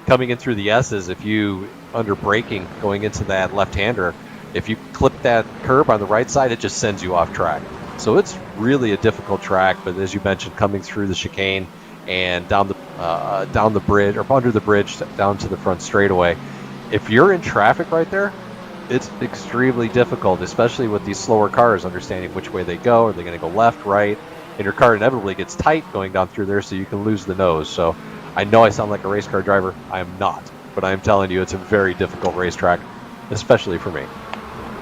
Coming in through the S's, if you, under braking, going into that left-hander, if you clip that curb on the right side, it just sends you off track. So it's really a difficult track, but as you mentioned, coming through the chicane and down the bridge, or under the bridge down to the front straightaway, if you're in traffic right there, it's extremely difficult, especially with these slower cars, understanding which way they go. Are they going to go left, right? And your car inevitably gets tight going down through there, so you can lose the nose. So I know I sound like a race car driver. I am not, but I am telling you, it's a very difficult racetrack, especially for me.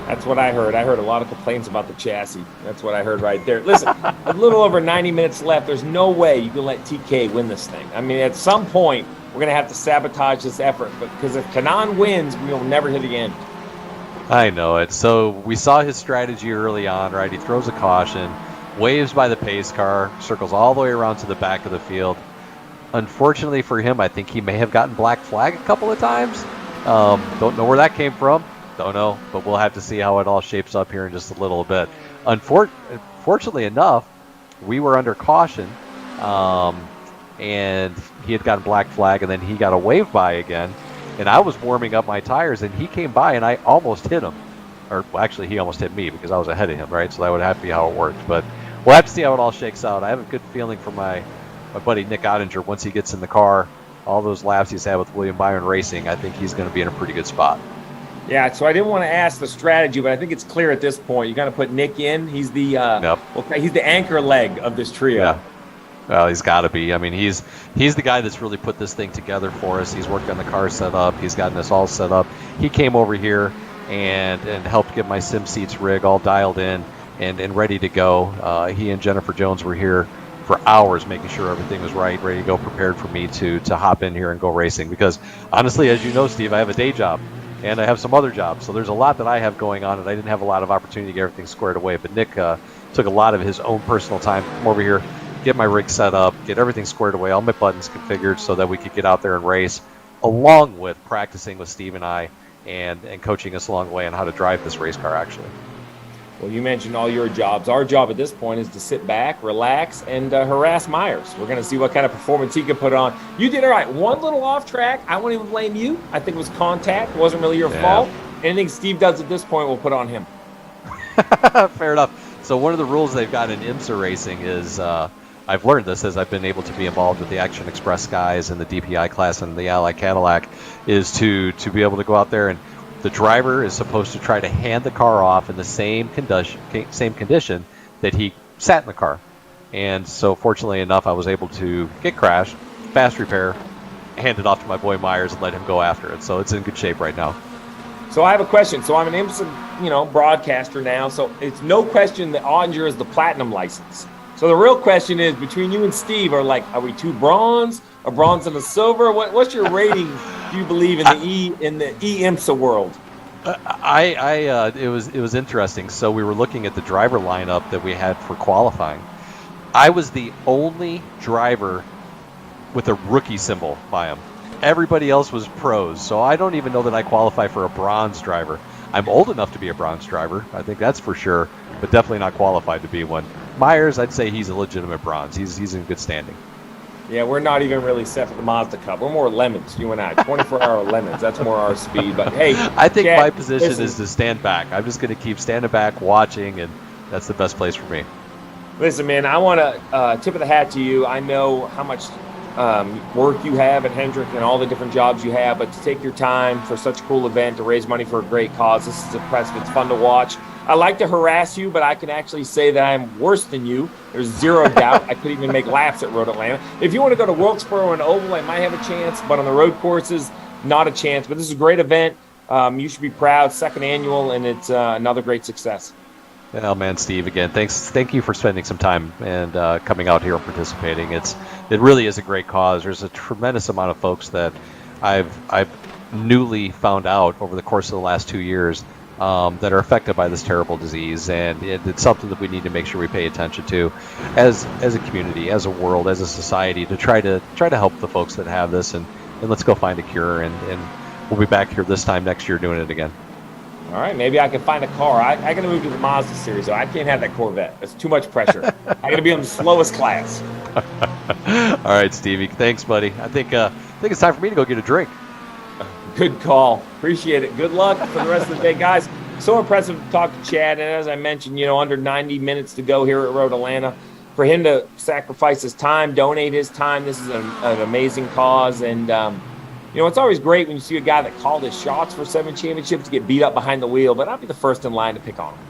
That's what I heard. I heard a lot of complaints about the chassis. That's what I heard right there. Listen, a little over 90 minutes left. There's no way you can let TK win this thing. I mean, at some point, we're going to have to sabotage this effort, because if Kanan wins, we'll never hit the end. I know it. So we saw his strategy early on, right? He throws a caution, waves by the pace car, circles all the way around to the back of the field. Unfortunately for him, I think he may have gotten black flag a couple of times. Don't know where that came from. Don't know, but we'll have to see how it all shapes up here in just a little bit. Unfortunately enough, we were under caution, and he had gotten black flag, and then he got a wave by again. And I was warming up my tires, and he came by, and I almost hit him. Or well, actually, he almost hit me because I was ahead of him, right? So that would have to be how it worked. But we'll have to see how it all shakes out. I have a good feeling for my buddy Nick Ottinger. Once he gets in the car, all those laps he's had with William Byron Racing, I think he's going to be in a pretty good spot. Yeah, so I didn't want to ask the strategy, but I think it's clear at this point. You're going to put Nick in. He's the he's the anchor leg of this trio. Yeah. Well, he's got to be. I mean, he's the guy that's really put this thing together for us. He's worked on the car setup. He's gotten us all set up. He came over here and helped get my SimSeats rig all dialed in and ready to go. He and Jennifer Jones were here for hours making sure everything was right, ready to go, prepared for me to hop in here and go racing. Because honestly, as you know, Steve, I have a day job and I have some other jobs. So there's a lot that I have going on, and I didn't have a lot of opportunity to get everything squared away. But Nick took a lot of his own personal time to come over here, get my rig set up, get everything squared away, all my buttons configured so that we could get out there and race, along with practicing with Steve and I and coaching us along the way on how to drive this race car, actually. Well, you mentioned all your jobs. Our job at this point is to sit back, relax, and harass Myers. We're going to see what kind of performance he can put on. You did all right. One little off track. I won't even blame you. I think it was contact. It wasn't really your fault. Anything Steve does at this point, we'll put on him. Fair enough. So one of the rules they've got in IMSA racing is I've learned this as I've been able to be involved with the Action Express guys and the DPI class and the Ally Cadillac, is to be able to go out there, and the driver is supposed to try to hand the car off in the same condition that he sat in the car. And so fortunately enough, I was able to get crashed, fast repair, hand it off to my boy Myers and let him go after it. So it's in good shape right now. So I have a question. So I'm an IMSA, broadcaster now. So it's no question that Ottinger is the platinum license. So the real question is, between you and Steve, are we two bronze, a bronze and a silver? What's your rating? Do you believe in the IMSA world? It was interesting. So we were looking at the driver lineup that we had for qualifying. I was the only driver with a rookie symbol by him. Everybody else was pros, so I don't even know that I qualify for a bronze driver. I'm old enough to be a bronze driver, I think that's for sure, but definitely not qualified to be one. Myers, I'd say he's a legitimate bronze. He's in good standing. Yeah, we're not even really set for the Mazda Cup. We're more lemons, you and I. 24-hour lemons. That's more our speed. But hey, I think Chad, my position is to stand back. I'm just going to keep standing back, watching, and that's the best place for me. Listen, man, I want to tip of the hat to you. I know how much work you have at Hendrick and all the different jobs you have, but to take your time for such a cool event to raise money for a great cause, this is impressive. It's fun to watch. I like to harass you, but I can actually say that I'm worse than you. There's zero doubt. I could even make laps at Road Atlanta. If you want to go to Wilkesboro and Oval, I might have a chance, but on the road courses, not a chance. But this is a great event. You should be proud. Second annual, and it's another great success. Oh man, Steve, again, thank you for spending some time and coming out here and participating. It really is a great cause. There's a tremendous amount of folks that I've newly found out over the course of the last 2 years that are affected by this terrible disease, and it's something that we need to make sure we pay attention to as a community, as a world, as a society, to try to help the folks that have this, and let's go find a cure, and we'll be back here this time next year doing it again. All right, maybe I can find a car. I got to move to the Mazda series, though. I can't have that Corvette. That's too much pressure. I got to be on the slowest class. All right, Stevie. Thanks, buddy. I think it's time for me to go get a drink. Good call. Appreciate it. Good luck for the rest of the day, guys. So impressive to talk to Chad. And as I mentioned, under 90 minutes to go here at Road Atlanta. For him to sacrifice his time, donate his time, this is an amazing cause. And, it's always great when you see a guy that called his shots for 7 championships to get beat up behind the wheel, but I'll be the first in line to pick on him.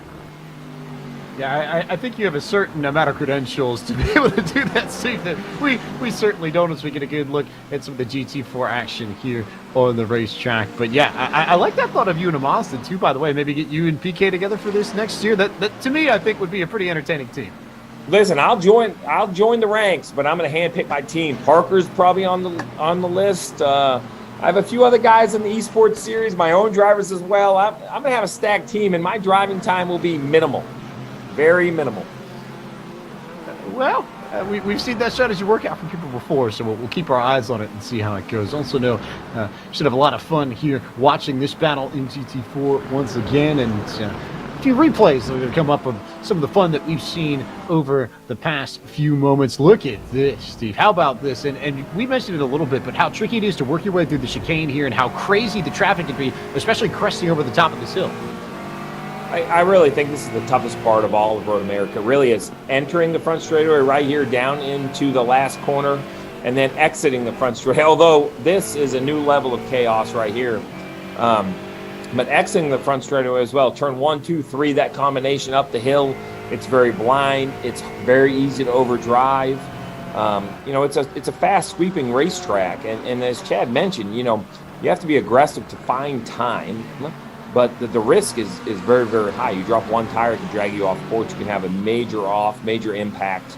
Yeah, I think you have a certain amount of credentials to be able to do that, Steve, that we certainly don't, as we get a good look at some of the GT4 action here on the racetrack. But yeah, I like that thought of you and a Mazda too, by the way. Maybe get you and PK together for this next year. That to me, I think would be a pretty entertaining team. Listen, I'll join the ranks, but I'm going to handpick my team. Parker's probably on the list. I have a few other guys in the esports series, my own drivers as well. I'm going to have a stacked team, and my driving time will be minimal, very minimal. Well, we've seen that strategy work out for people before, so we'll keep our eyes on it and see how it goes. Also know, should have a lot of fun here watching this battle in GT4 once again, and a few replays that are going to come up of some of the fun that we've seen over the past few moments. Look at this, Steve. How about this? And we mentioned it a little bit, but how tricky it is to work your way through the chicane here and how crazy the traffic can be, especially cresting over the top of this hill. I really think this is the toughest part of all of Road America. Really is entering the front straightaway right here down into the last corner and then exiting the front straightaway. Although this is a new level of chaos right here. But exiting the front straightaway as well. Turn 1, 2, 3, that combination up the hill. It's very blind. It's very easy to overdrive. It's a fast sweeping racetrack. And as Chad mentioned, you have to be aggressive to find time. But the risk is very, very high. You drop one tire, it can drag you off course. You can have a major impact.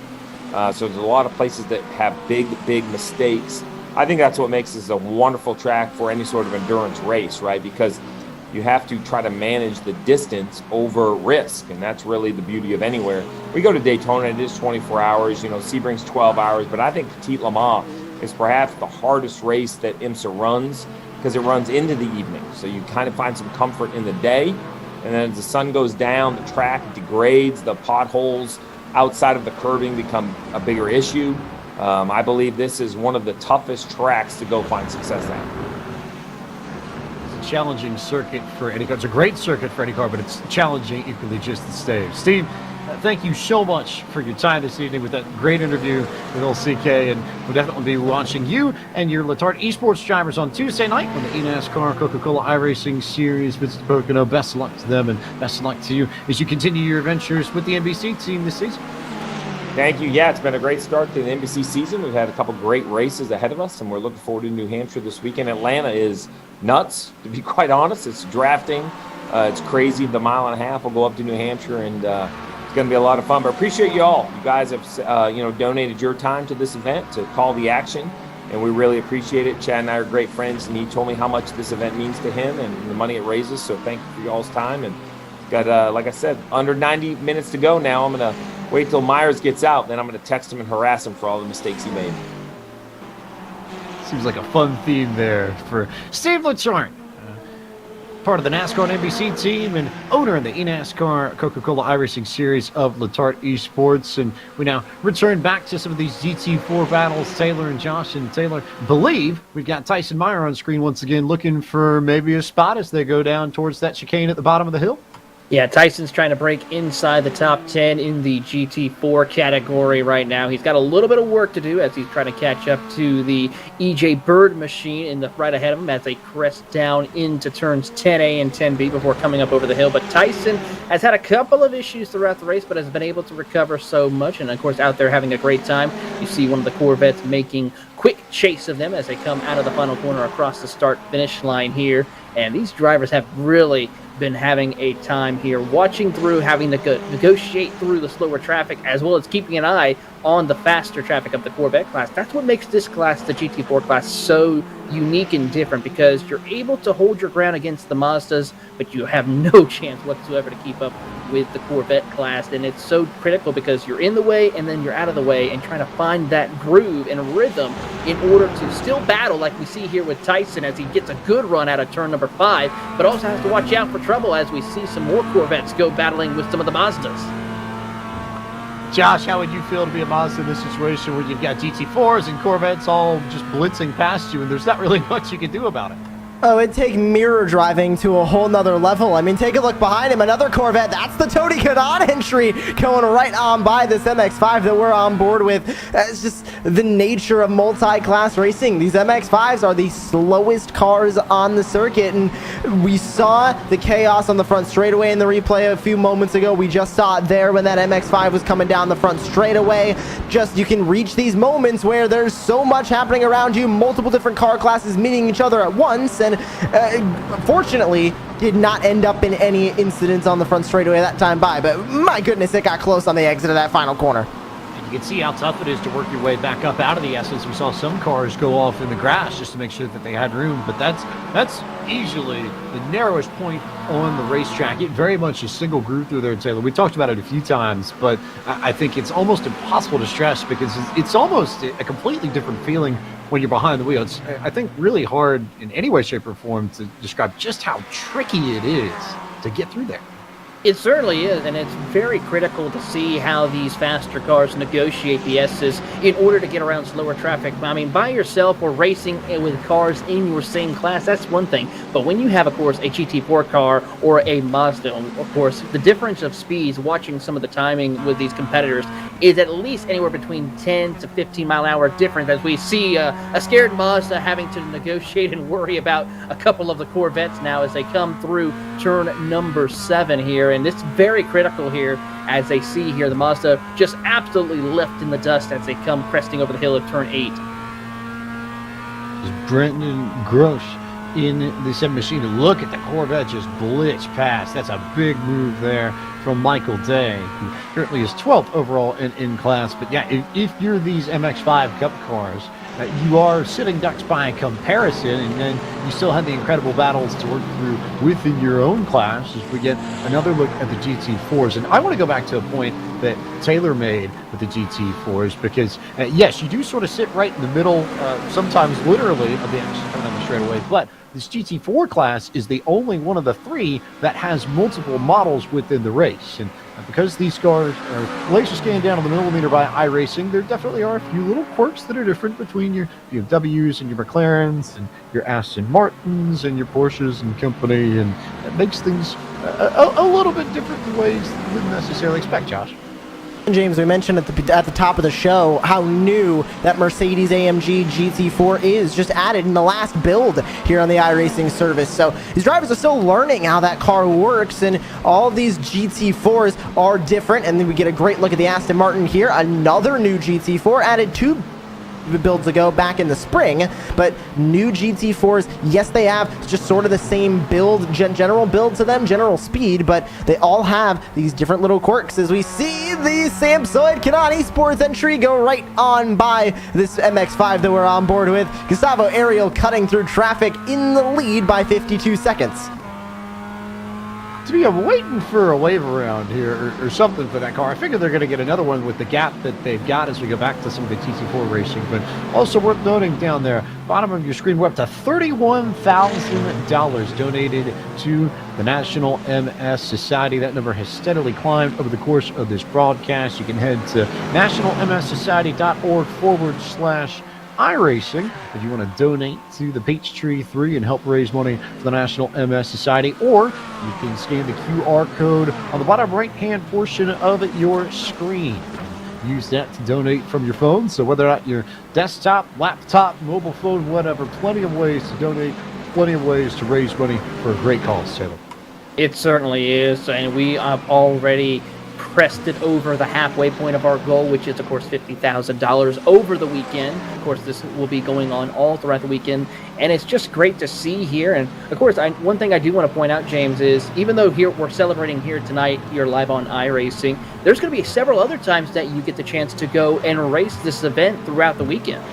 So there's a lot of places that have big mistakes. I think that's what makes this a wonderful track for any sort of endurance race, right? Because you have to try to manage the distance over risk, and that's really the beauty of anywhere. We go to Daytona, it is 24 hours. Sebring's 12 hours, but I think Petit Le Mans is perhaps the hardest race that IMSA runs because it runs into the evening. So you kind of find some comfort in the day, and then as the sun goes down, the track degrades, the potholes outside of the curbing become a bigger issue. I believe this is one of the toughest tracks to go find success at. Challenging circuit for any car. It's a great circuit for any car, but it's challenging equally just the stage. Steve, thank you so much for your time this evening with that great interview with old CK, and we'll definitely be watching you and your Letard Esports drivers on Tuesday night when the eNASCAR Coca-Cola iRacing Series visits Pocono. Best of luck to them, and best of luck to you as you continue your adventures with the NBC team this season. Thank you. Yeah, it's been a great start to the NBC season. We've had a couple great races ahead of us, and we're looking forward to New Hampshire this weekend. Atlanta is nuts, to be quite honest. It's drafting. It's crazy. The mile and a half will go up to New Hampshire, and it's going to be a lot of fun. But appreciate you all. You guys have, donated your time to this event to call the action, and we really appreciate it. Chad and I are great friends, and he told me how much this event means to him and the money it raises. So thank you for y'all's time. And got, like I said, under 90 minutes to go now. I'm going to wait till Myers gets out, then I'm going to text him and harass him for all the mistakes he made. Seems like a fun theme there for Steve Lechart, part of the NASCAR and NBC team and owner of the eNASCAR Coca-Cola iRacing series of Lechart Esports. And we now return back to some of these GT4 battles. Taylor and Josh, and Taylor, believe we've got Tyson Meyer on screen once again, looking for maybe a spot as they go down towards that chicane at the bottom of the hill. Yeah, Tyson's trying to break inside the top 10 in the GT4 category right now. He's got a little bit of work to do as he's trying to catch up to the EJ Bird machine in the right ahead of him as they crest down into turns 10A and 10B before coming up over the hill. But Tyson has had a couple of issues throughout the race, but has been able to recover so much, and of course out there having a great time. You see one of the Corvettes making quick chase of them as they come out of the final corner across the start-finish line here. And these drivers have really been having a time here, watching through, having to negotiate through the slower traffic, as well as keeping an eye on the faster traffic of the Corvette class. That's what makes this class, the GT4 class, so unique and different, because you're able to hold your ground against the Mazdas, but you have no chance whatsoever to keep up with the Corvette class. And it's so critical because you're in the way and then you're out of the way, and trying to find that groove and rhythm in order to still battle, like we see here with Tyson as he gets a good run out of turn number 5, but also has to watch out for trouble as we see some more Corvettes go battling with some of the Mazdas. Josh, how would you feel to be a Mazda in this situation where you've got GT4s and Corvettes all just blitzing past you and there's not really much you can do about it? Oh, it'd take mirror driving to a whole nother level. I mean, take a look behind him. Another Corvette. That's the Tony Kanaan entry going right on by this MX-5 that we're on board with. It's just the nature of multi-class racing. These MX-5s are the slowest cars on the circuit, and we saw the chaos on the front straightaway in the replay a few moments ago. We just saw it there when that MX-5 was coming down the front straightaway. Just, you can reach these moments where there's so much happening around you, multiple different car classes meeting each other at once, and fortunately did not end up in any incidents on the front straightaway that time by, but my goodness, it got close on the exit of that final corner. And you can see how tough it is to work your way back up out of the S's. We saw some cars go off in the grass just to make sure that they had room, but that's easily the narrowest point on the racetrack. It very much is single groove through there, Taylor. We talked about it a few times, but I think it's almost impossible to stress because it's almost a completely different feeling when you're behind the wheel. It's, I think, really hard in any way, shape, or form to describe just how tricky it is to get through there. It certainly is, and it's very critical to see how these faster cars negotiate the S's in order to get around slower traffic. I mean, by yourself or racing with cars in your same class, that's one thing. But when you have, of course, a GT4 car or a Mazda, of course, the difference of speeds, watching some of the timing with these competitors, is at least anywhere between 10 to 15 mile an hour difference, as we see a scared Mazda having to negotiate and worry about a couple of the Corvettes now as they come through turn number 7 here. And it's very critical here as they see here the Mazda just absolutely left in the dust as they come cresting over the hill of turn 8. Brendan Grosh in the 7 machine. Look at the Corvette just blitz past. That's a big move there from Michael Day, who currently is 12th overall in class. But yeah, if you're these MX-5 Cup cars, you are sitting ducks by comparison, and then you still have the incredible battles to work through within your own class as we get another look at the GT4s. And I want to go back to a point that Taylor made with the GT4s, because yes, you do sort of sit right in the middle, sometimes literally, of the action coming on the straightaway, but this GT4 class is the only one of the 3 that has multiple models within the race. And because these cars are laser scanned down on the millimeter by iRacing, there definitely are a few little quirks that are different between your BMWs and your McLarens and your Aston Martins and your Porsches and company, and that makes things a little bit different in ways you wouldn't necessarily expect, Josh. James, we mentioned at the top of the show how new that Mercedes-AMG GT4 is, just added in the last build here on the iRacing service. So these drivers are still learning how that car works, and all of these GT4s are different. And then we get a great look at the Aston Martin here, another new GT4 added 2 builds ago back in the spring, but new GT4s, yes, they have just sort of the same build, general build to them, general speed, but they all have these different little quirks as we see the Samsoid Canon Esports entry go right on by this MX-5 that we're on board with. Gustavo Ariel cutting through traffic in the lead by 52 seconds. To be waiting for a wave around here or something for that car. I figure they're going to get another one with the gap that they've got as we go back to some of the TC4 racing. But also worth noting down there, bottom of your screen, we're up to $31,000 donated to the National MS Society. That number has steadily climbed over the course of this broadcast. You can head to nationalmssociety.org/iRacing if you want to donate to the Peachtree 3 and help raise money for the National MS Society, or you can scan the QR code on the bottom right-hand portion of your screen. Use that to donate from your phone, so whether or not your desktop, laptop, mobile phone, whatever, plenty of ways to donate, plenty of ways to raise money for a great cause, Taylor. It certainly is, and we have already pressed it over the halfway point of our goal, which is, of course, $50,000 over the weekend. Of course, this will be going on all throughout the weekend, and it's just great to see here. And, of course, one thing I do want to point out, James, is even though here we're celebrating here tonight, you're live on iRacing, there's going to be several other times that you get the chance to go and race this event throughout the weekend.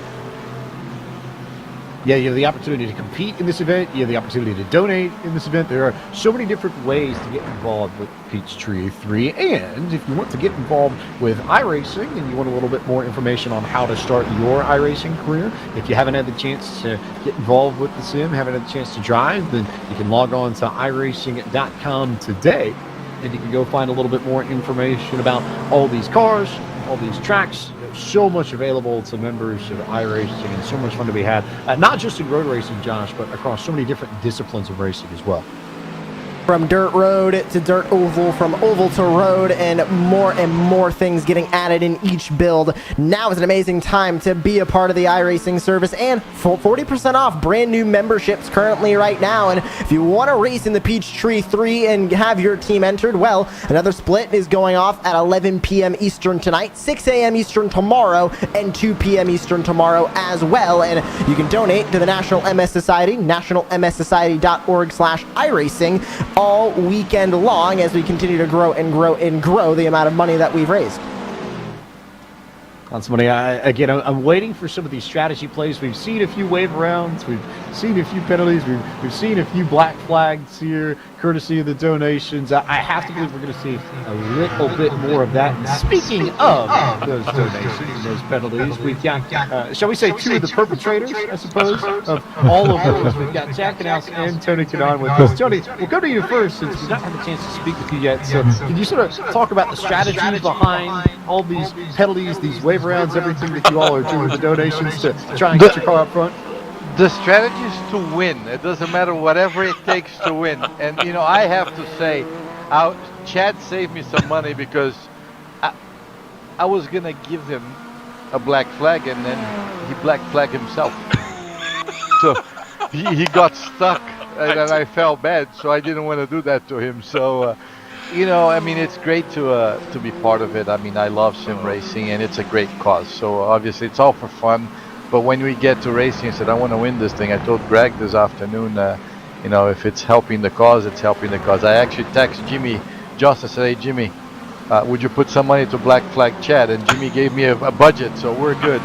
Yeah, you have the opportunity to compete in this event. You have the opportunity to donate in this event. There are so many different ways to get involved with Peachtree 3. And if you want to get involved with iRacing and you want a little bit more information on how to start your iRacing career, if you haven't had the chance to get involved with the sim, haven't had the chance to drive, then you can log on to iRacing.com today, and you can go find a little bit more information about all these cars, all these tracks. So much available to members of iRacing, and so much fun to be had, not just in road racing, Josh, but across so many different disciplines of racing as well. From dirt road to dirt oval, from oval to road, and more things getting added in each build. Now is an amazing time to be a part of the iRacing service, and 40% off brand new memberships currently right now. And if you want to race in the Peachtree 3 and have your team entered, well, another split is going off at 11 p.m. Eastern tonight, 6 a.m. Eastern tomorrow, and 2 p.m. Eastern tomorrow as well. And you can donate to the National MS Society, nationalmssociety.org/iRacing. all weekend long as we continue to grow and grow and grow the amount of money that we've raised. On somebody, again, I'm waiting for some of these strategy plays. We've seen a few wave rounds. We've seen a few penalties. We've seen a few black flags here, courtesy of the donations. I have to believe we're going to see a little bit more of that. And speaking of those donations and those penalties, we've got, shall we say, two of the perpetrators, I suppose, of all of those. We've got Jack Knaus and Tony Canon with us. Tony, we'll go to you first since we've not had the chance to speak with you yet. So can you sort of talk about the strategy behind all these penalties, these wave rounds, everything that you all are doing with the donations to try and get your car up front? The strategy is to win. It doesn't matter whatever it takes to win. And, you know, I have to say, Chad saved me some money because I was going to give him a black flag and then he black flagged himself. So he got stuck and I felt bad. So I didn't want to do that to him. So, you know, I mean, it's great to be part of it. I mean, I love sim racing and it's a great cause. So obviously it's all for fun. But when we get to racing, I said, I want to win this thing. I told Greg this afternoon, you know, if it's helping the cause, it's helping the cause. I actually texted Jimmy just to say, hey, Jimmy, would you put some money to Black Flag Chad? And Jimmy gave me a budget, so we're good.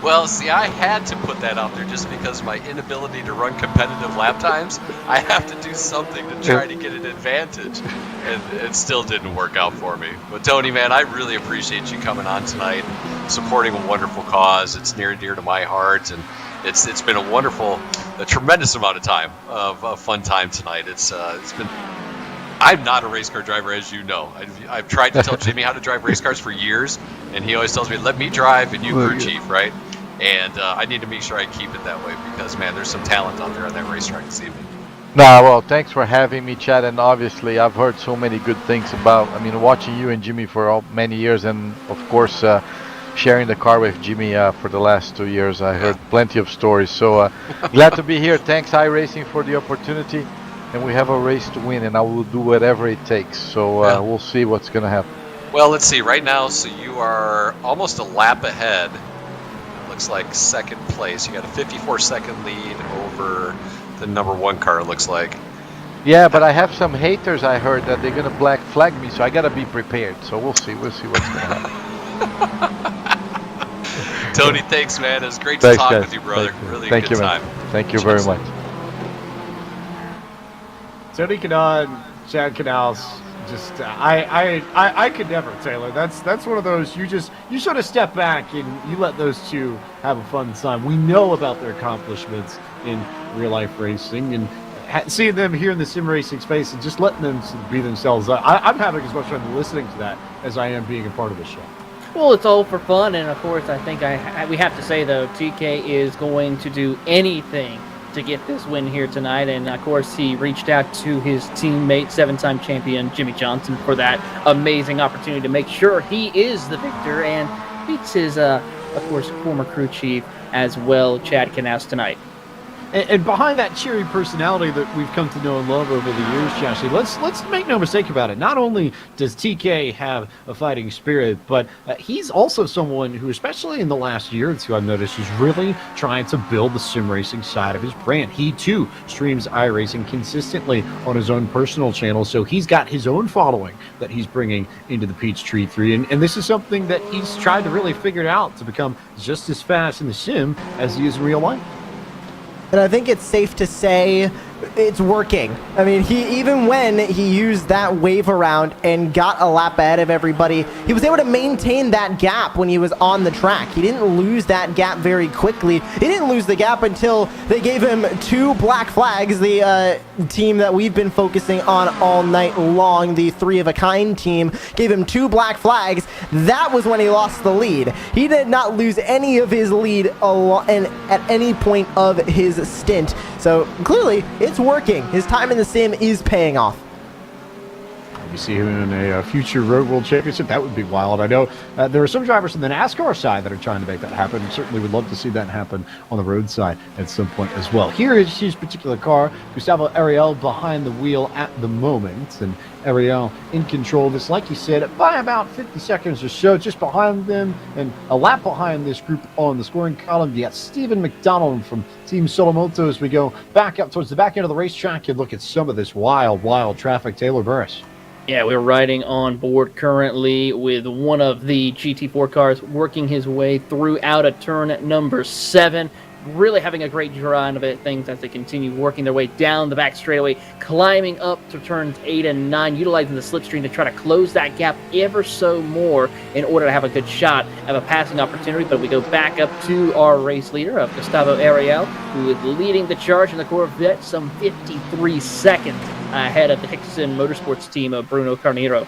Well, see, I had to put that out there just because of my inability to run competitive lap times. I have to do something to try to get an advantage, and it still didn't work out for me. But Tony, man, I really appreciate you coming on tonight, supporting a wonderful cause. It's near and dear to my heart, and it's been a tremendous amount of time of fun time tonight. It's been. I'm not a race car driver, as you know. I've tried to tell Jimmy how to drive race cars for years, and he always tells me, let me drive and you crew chief, right? And I need to make sure I keep it that way because, man, there's some talent out there on that racetrack this evening. Nah, well, thanks for having me, Chad. And obviously, I've heard so many good things about. I mean, watching you and Jimmy for many years, and of course, sharing the car with Jimmy for the last 2 years. I heard plenty of stories. So glad to be here. Thanks, iRacing, for the opportunity. And we have a race to win, and I will do whatever it takes. So we'll see what's going to happen. Well, let's see. Right now, so you are almost a lap ahead. It looks like second place. You got a 54-second lead over the number 1 car, it looks like. Yeah, but I have some haters, I heard, that they're going to black flag me, so I got to be prepared. So we'll see. We'll see what's going to happen. Tony, thanks, man. It was great to talk guys. with you, brother. Thank you. Really Thank good you, man. time. Thank you very much. Tony Kanaan, Chad Canals, just I could never, Taylor. That's one of those you sort of step back and you let those two have a fun time. We know about their accomplishments in real life racing and seeing them here in the sim racing space and just letting them be themselves. I'm having as much fun listening to that as I am being a part of the show. Well, it's all for fun, and of course, I think we have to say, though, TK is going to do anything to get this win here tonight, and of course, he reached out to his teammate, 7-time champion Jimmy Johnson, for that amazing opportunity to make sure he is the victor, and beats his, of course, former crew chief as well, Chad Knaus, tonight. And behind that cheery personality that we've come to know and love over the years, Joshie, let's make no mistake about it. Not only does TK have a fighting spirit, but he's also someone who, especially in the last year or two, I've noticed is really trying to build the sim racing side of his brand. He too streams iRacing consistently on his own personal channel, so he's got his own following that he's bringing into the Peachtree 3, and this is something that he's tried to really figure out to become just as fast in the sim as he is in real life. And I think it's safe to say it's working. I mean, even when he used that wave around and got a lap ahead of everybody, he was able to maintain that gap when he was on the track. He didn't lose that gap very quickly. He didn't lose the gap until they gave him 2 black flags, the team that we've been focusing on all night long, the 3-of-a-kind team, gave him 2 black flags. That was when he lost the lead. He did not lose any of his lead at any point of his stint. So clearly, it's working. His time in the sim is paying off. You see him in a future Road World Championship. That would be wild. I know there are some drivers on the NASCAR side that are trying to make that happen. Certainly would love to see that happen on the road side at some point as well. Here is his particular car. Gustavo Ariel behind the wheel at the moment. And Ariel in control of this, like you said, by about 50 seconds or so, just behind them and a lap behind this group on the scoring column. You got Stephen McDonald from Team Solomoto as we go back up towards the back end of the racetrack and look at some of this wild traffic. Taylor Burris. Yeah, we're riding on board currently with one of the GT4 cars working his way through out of turn number 7. Really having a great run of it, things as they continue working their way down the back straightaway, climbing up to turns 8 and 9, utilizing the slipstream to try to close that gap ever so more in order to have a good shot of a passing opportunity. But we go back up to our race leader of Gustavo Ariel, who is leading the charge in the Corvette, some 53 seconds ahead of the Hickson Motorsports team of Bruno Carneiro.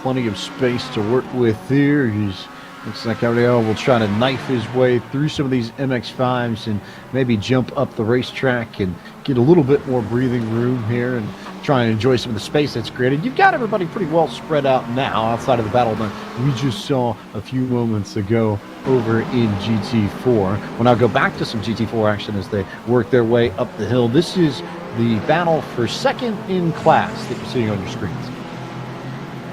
Plenty of space to work with here. Looks like Ariel will try to knife his way through some of these MX-5s and maybe jump up the racetrack and get a little bit more breathing room here and try and enjoy some of the space that's created. You've got everybody pretty well spread out now outside of the battle that we just saw a few moments ago over in GT4. We'll now go back to some GT4 action as they work their way up the hill. This is the battle for second in class that you're seeing on your screens.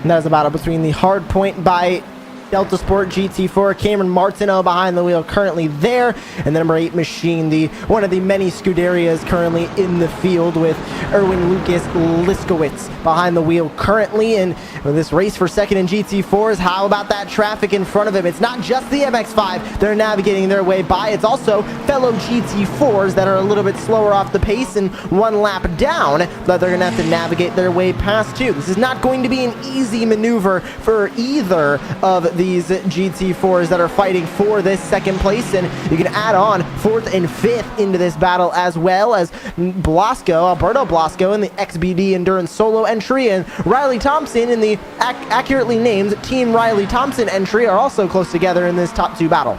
And that is a battle between the hard point by Delta Sport GT4, Cameron Martineau behind the wheel currently there, and the number 8 machine, one of the many Scuderias currently in the field, with Erwin Lucas Liskowitz behind the wheel currently. And this race for second in GT4s, how about that traffic in front of him? It's not just the MX-5 they're navigating their way by, it's also fellow GT4s that are a little bit slower off the pace and one lap down that they're going to have to navigate their way past too. This is not going to be an easy maneuver for either of these GT4s that are fighting for this second place, and you can add on 4th and 5th into this battle, as well as Alberto Blasco in the XBD Endurance solo entry, and Riley Thompson in the accurately named Team Riley Thompson entry are also close together in this top 2 battle.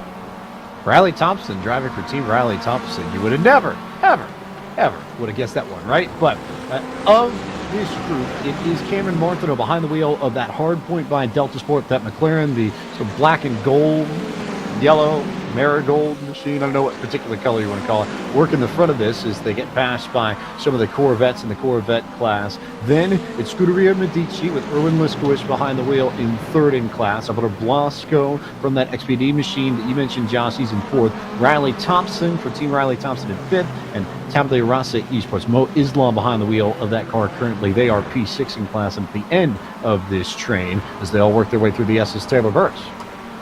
Riley Thompson driving for Team Riley Thompson. You would have never, ever ever would have guessed that one, right? But of this group, it is Cameron Martineau behind the wheel of that hard point by Delta Sport, that McLaren, the sort of black and gold, yellow, marigold machine, I don't know what particular color you want to call it, work in the front of this as they get passed by some of the Corvettes in the Corvette class. Then it's Scuderia Medici with Erwin Liskowicz behind the wheel in third in class. Alberto Blasco from that XPD machine that you mentioned, Josh, he's in fourth. Riley Thompson for Team Riley Thompson in fifth, and Tablet Rasa Esports. Mo Islam behind the wheel of that car currently. They are P6 in class, and at the end of this train as they all work their way through the SS Taylor Burst.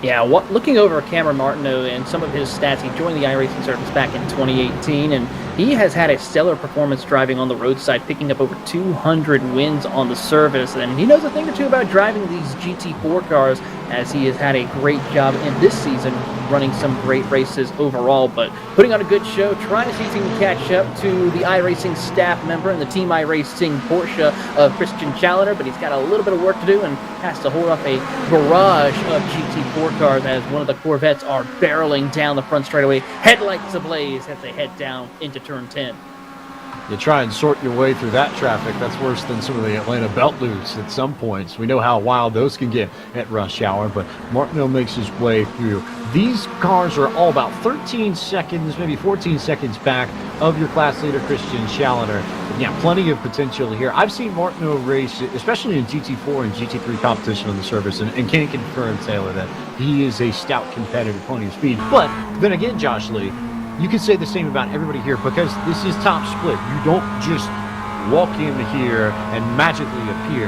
Yeah, looking over Cameron Martineau and some of his stats, he joined the iRacing service back in 2018, and he has had a stellar performance driving on the roadside, picking up over 200 wins on the service, and he knows a thing or two about driving these GT4 cars, as he has had a great job in this season running some great races overall, but putting on a good show, trying to see if he can catch up to the iRacing staff member and the Team iRacing Porsche of Christian Challenger, but he's got a little bit of work to do and has to hold off a barrage of GT4 cars as one of the Corvettes are barreling down the front straightaway, headlights ablaze as they head down into turn 10. You try and sort your way through that traffic, that's worse than some of the Atlanta belt loops at some points. We know how wild those can get at rush hour, but Martineau makes his way through. These cars are all about 13 seconds, maybe 14 seconds back of your class leader, Christian Challenger. Yeah, plenty of potential here. I've seen Martineau race, especially in GT4 and GT3 competition on the service, and can confirm, Taylor, that he is a stout competitor, plenty of speed. But then again, Josh Lee, you can say the same about everybody here because this is top split. You don't just walk in here and magically appear.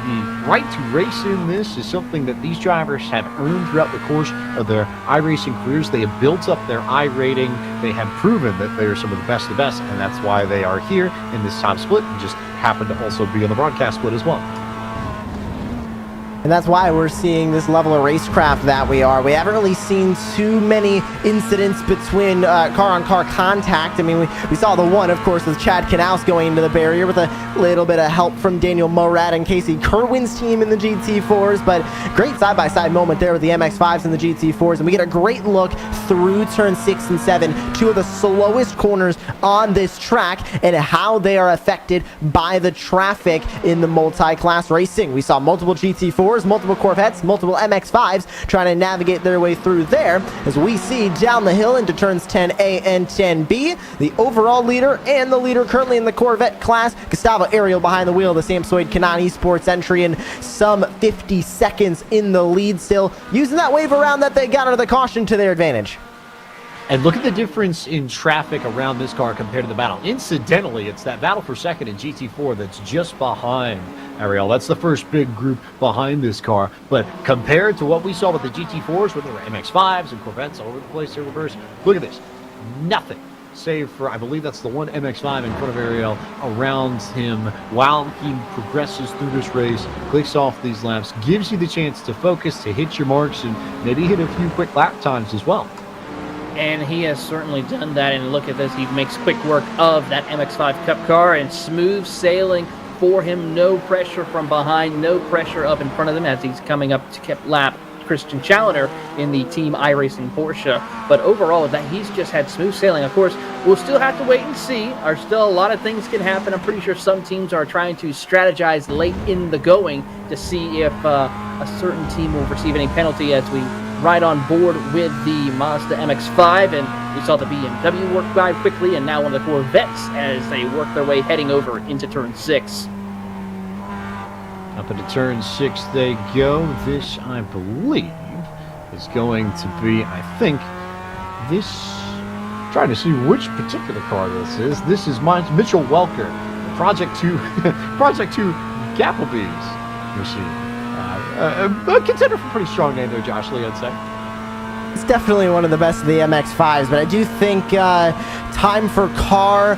The right to race in this is something that these drivers have earned throughout the course of their iRacing careers. They have built up their iRating. They have proven that they are some of the best, and that's why they are here in this top split and just happen to also be on the broadcast split as well. And that's why we're seeing this level of racecraft that we are. We haven't really seen too many incidents between car-on-car contact. I mean, we saw the one, of course, with Chad Knaus going into the barrier with a little bit of help from Daniel Morad and Casey Kerwin's team in the GT4s, but great side-by-side moment there with the MX-5s and the GT4s, and we get a great look through turn 6 and 7, two of the slowest corners on this track, and how they are affected by the traffic in the multi-class racing. We saw multiple GT4s, multiple Corvettes, multiple MX-5s trying to navigate their way through there as we see down the hill into turns 10A and 10B, the overall leader and the leader currently in the Corvette class, Gustavo Ariel behind the wheel of the Samsoid Canon Esports entry and some 50 seconds in the lead still, using that wave around that they got under the caution to their advantage. And look at the difference in traffic around this car compared to the battle. Incidentally, it's that battle for second in GT4 that's just behind Ariel. That's the first big group behind this car. But compared to what we saw with the GT4s, where there were MX-5s and Corvettes all over the place, they reversed. Look at this. Nothing. Save for, I believe that's the one MX-5 in front of Ariel around him while he progresses through this race, clicks off these laps, gives you the chance to focus, to hit your marks, and maybe hit a few quick lap times as well. And he has certainly done that, and look at this, he makes quick work of that MX-5 Cup car and smooth sailing for him, no pressure from behind, no pressure up in front of them as he's coming up to keep lap Christian Challenger in the Team iRacing Porsche. But overall, that he's just had smooth sailing. Of course, we'll still have to wait and see. There's still a lot of things can happen. I'm pretty sure some teams are trying to strategize late in the going to see if a certain team will receive any penalty as we ride on board with the Mazda MX-5, and we saw the BMW work by quickly, and now one of the Corvettes as they work their way heading over into turn 6. Up into turn 6 they go. This, I believe, is going to be, I think, this, trying to see which particular car this is. This is Mitchell Welker, Project 2, Project 2 Gapplebee's machine. A contender for a pretty strong name there, Josh Lee, I'd say. It's definitely one of the best of the MX-5s, but I do think time for car,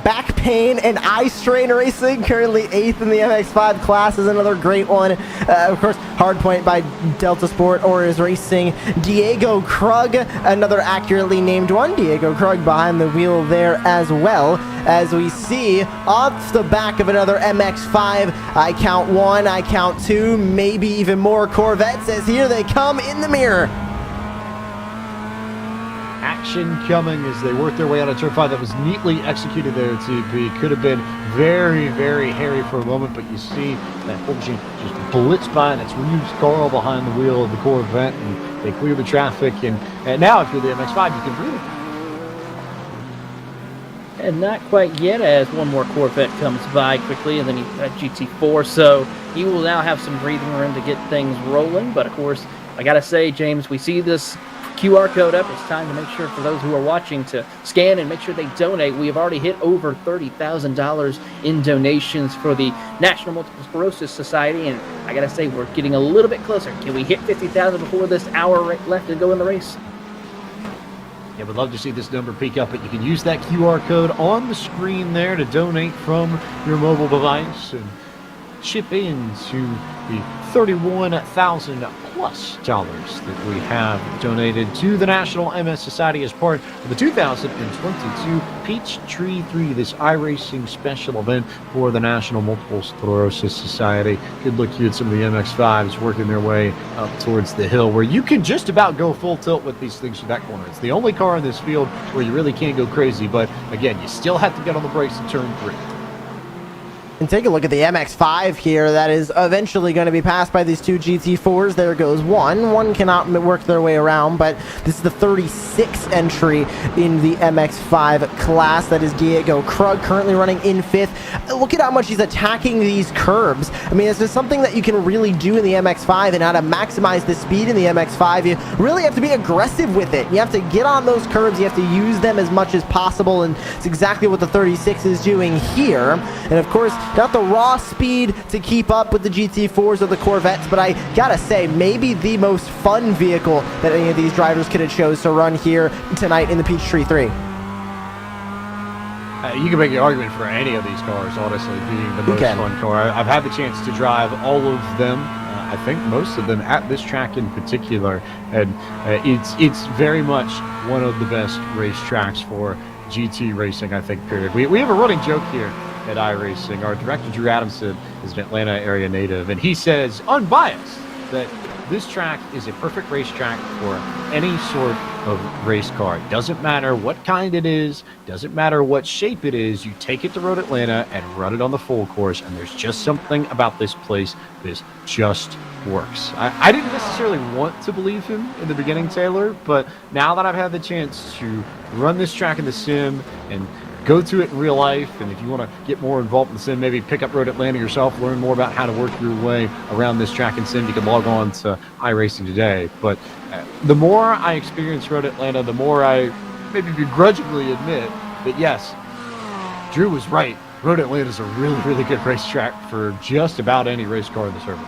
back pain, and eye strain racing, currently 8th in the MX-5 class, is another great one. Of course, hard point by Delta Sport or is racing Diego Krug, another accurately named one. Diego Krug behind the wheel there as well, as we see off the back of another MX-5. I count 1, I count 2, maybe even more Corvettes, as here they come in the mirror. action coming as they work their way out of turn 5. That was neatly executed there, TP. Could have been very, very hairy for a moment, but you see that full machine just blitz by, and it's Ryu's car behind the wheel of the Corvette, and they clear the traffic. And now, if you're the MX-5, you can really... And not quite yet, as one more Corvette comes by quickly, and then GT4, so he will now have some breathing room to get things rolling. But of course, I gotta say, James, we see this QR code up. It's time to make sure for those who are watching to scan and make sure they donate. We have already hit over $30,000 in donations for the National Multiple Sclerosis Society, and I gotta say, we're getting a little bit closer. Can we hit 50,000 before this hour left to go in the race? Yeah, we'd love to see this number peak up, but you can use that QR code on the screen there to donate from your mobile device and chip into the $31,000 plus that we have donated to the National MS Society as part of the 2022 Peachtree 3, this iRacing special event for the National Multiple Sclerosis Society. Good look here at some of the MX-5s working their way up towards the hill, where you can just about go full tilt with these things through that corner. It's the only car in this field where you really can't go crazy, but again, you still have to get on the brakes in turn 3. And take a look at the MX-5 here. That is eventually going to be passed by these two GT4s. There goes one. One cannot work their way around, but this is the 36th entry in the MX-5 class. That is Diego Krug, currently running in 5th. Look at how much he's attacking these curbs. I mean, this is something that you can really do in the MX-5, and how to maximize the speed in the MX-5. You really have to be aggressive with it. You have to get on those curbs. You have to use them as much as possible, and it's exactly what the 36 is doing here. And of course, not the raw speed to keep up with the GT4s or the Corvettes, but I gotta say, maybe the most fun vehicle that any of these drivers could have chose to run here tonight in the Peachtree 3. You can make the argument for any of these cars, honestly, being the most fun car. I've had the chance to drive all of them. I think most of them at this track in particular, and it's very much one of the best racetracks for GT racing, I think, period. We have a running joke here at iRacing. Our director, Drew Adamson, is an Atlanta area native, and he says, unbiased, that this track is a perfect racetrack for any sort of race car. It doesn't matter what kind it is, doesn't matter what shape it is, you take it to Road Atlanta and run it on the full course, and there's just something about this place that just works. I didn't necessarily want to believe him in the beginning, Taylor, but now that I've had the chance to run this track in the sim and go to it in real life, and if you want to get more involved in the sim, maybe pick up Road Atlanta yourself, learn more about how to work your way around this track in sim, you can log on to iRacing today. But the more I experience Road Atlanta, the more I maybe begrudgingly admit that yes, Drew was right. Road Atlanta is a really, really good racetrack for just about any race car in the service.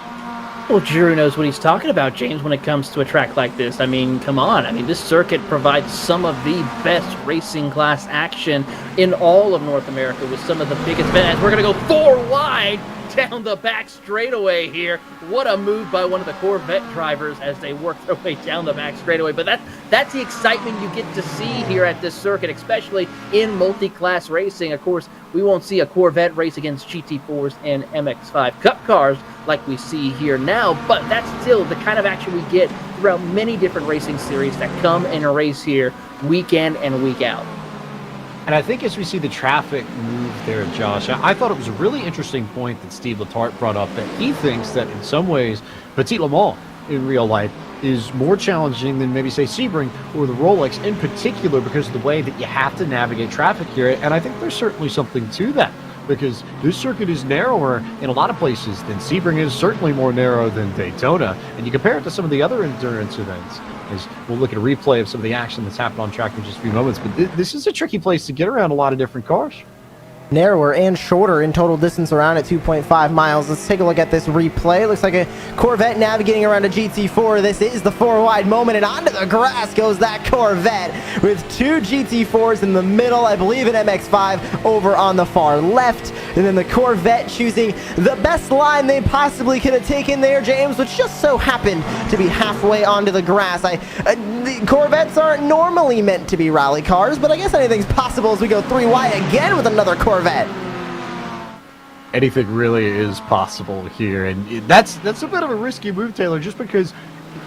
Well, Drew knows what he's talking about, James, when it comes to a track like this. I mean, come on. I mean, this circuit provides some of the best racing class action in all of North America with some of the biggest events. We're going to go 4 wide down the back straightaway here. What a move by one of the Corvette drivers as they work their way down the back straightaway. But that's the excitement you get to see here at this circuit, especially in multi-class racing. Of course, we won't see a Corvette race against GT4s and MX-5 Cup cars like we see here now, but that's still the kind of action we get throughout many different racing series that come and race here week in and week out. And I think as we see the traffic move there, Josh, I thought it was a really interesting point that Steve Letarte brought up, that he thinks that in some ways Petit Le Mans in real life is more challenging than maybe, say, Sebring or the Rolex in particular because of the way that you have to navigate traffic here. And I think there's certainly something to that, because this circuit is narrower in a lot of places than Sebring is, certainly more narrow than Daytona. And you compare it to some of the other endurance events, as we'll look at a replay of some of the action that's happened on track in just a few moments. But this is a tricky place to get around a lot of different cars. Narrower and shorter in total distance around at 2.5 miles. Let's take a look at this replay. It looks like a Corvette navigating around a GT4. This is the 4-wide moment, and onto the grass goes that Corvette with 2 GT4s in the middle. I believe an MX-5 over on the far left, and then the Corvette choosing the best line they possibly could have taken there, James, which just so happened to be halfway onto the grass. The Corvettes aren't normally meant to be rally cars, but I guess anything's possible as we go 3 wide again with another Corvette. Anything really is possible here, and that's a bit of a risky move, Taylor, just because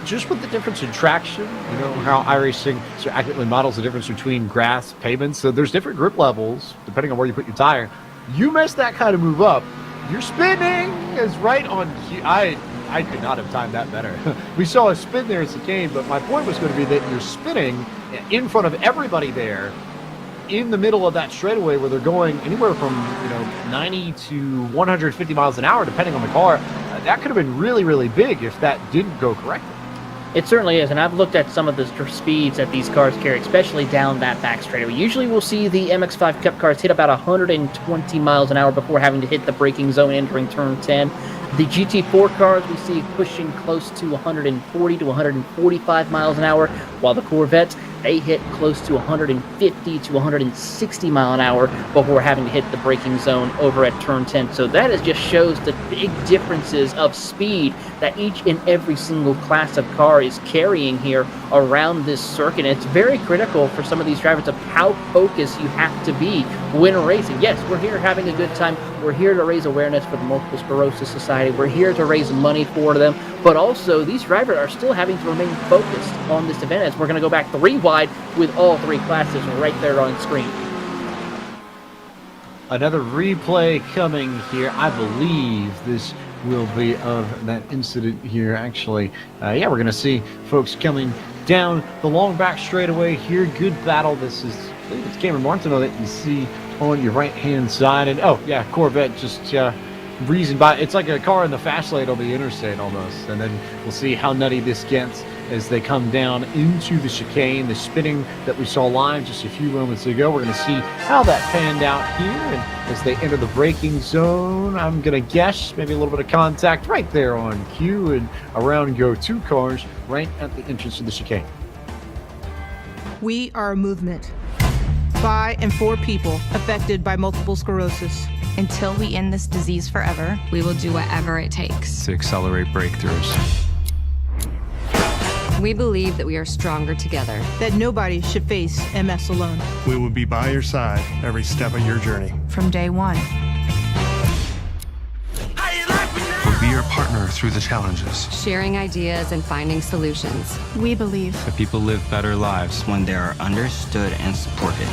just with the difference in traction, you know, how iRacing so accurately models the difference between grass, pavements. So there's different grip levels depending on where you put your tire. You mess that kind of move up, your spinning is right on cue. I could not have timed that better. We saw a spin there as it came, but my point was going to be that you're spinning in front of everybody there in the middle of that straightaway where they're going anywhere from 90 to 150 miles an hour depending on the car. That could have been really, really big if that didn't go correctly. It certainly is, and I've looked at some of the speeds that these cars carry, especially down that back straightaway. Usually we'll see the MX-5 Cup cars hit about 120 miles an hour before having to hit the braking zone entering turn 10. The GT4 cars we see pushing close to 140 to 145 miles an hour, while the Corvettes, they hit close to 150 to 160 mile an hour before having to hit the braking zone over at turn 10. So that just shows the big differences of speed that each and every single class of car is carrying here around this circuit. And it's very critical for some of these drivers of how focused you have to be when racing. Yes, we're here having a good time. We're here to raise awareness for the Multiple Sclerosis Society. We're here to raise money for them. But also, these drivers are still having to remain focused on this event as we're going to go back 3 wide with all 3 classes right there on screen. Another replay coming here. I believe this will be of that incident here, actually. Yeah, we're going to see folks coming down the long back straightaway here. Good battle. This is, I believe it's Cameron Martineau that you see on your right-hand side. And, oh, yeah, Corvette just breezing by. It's like a car in the fast lane on the interstate almost. And then we'll see how nutty this gets as they come down into the chicane. The spinning that we saw live just a few moments ago. We're going to see how that panned out here. And as they enter the braking zone, I'm going to guess maybe a little bit of contact right there on cue, and around go 2 cars right at the entrance to the chicane. We are a movement by and for people affected by multiple sclerosis. Until we end this disease forever, we will do whatever it takes to accelerate breakthroughs. We believe that we are stronger together. That nobody should face MS alone. We will be by your side every step of your journey. From day one. We'll be your partner through the challenges. Sharing ideas and finding solutions. We believe that people live better lives when they are understood and supported.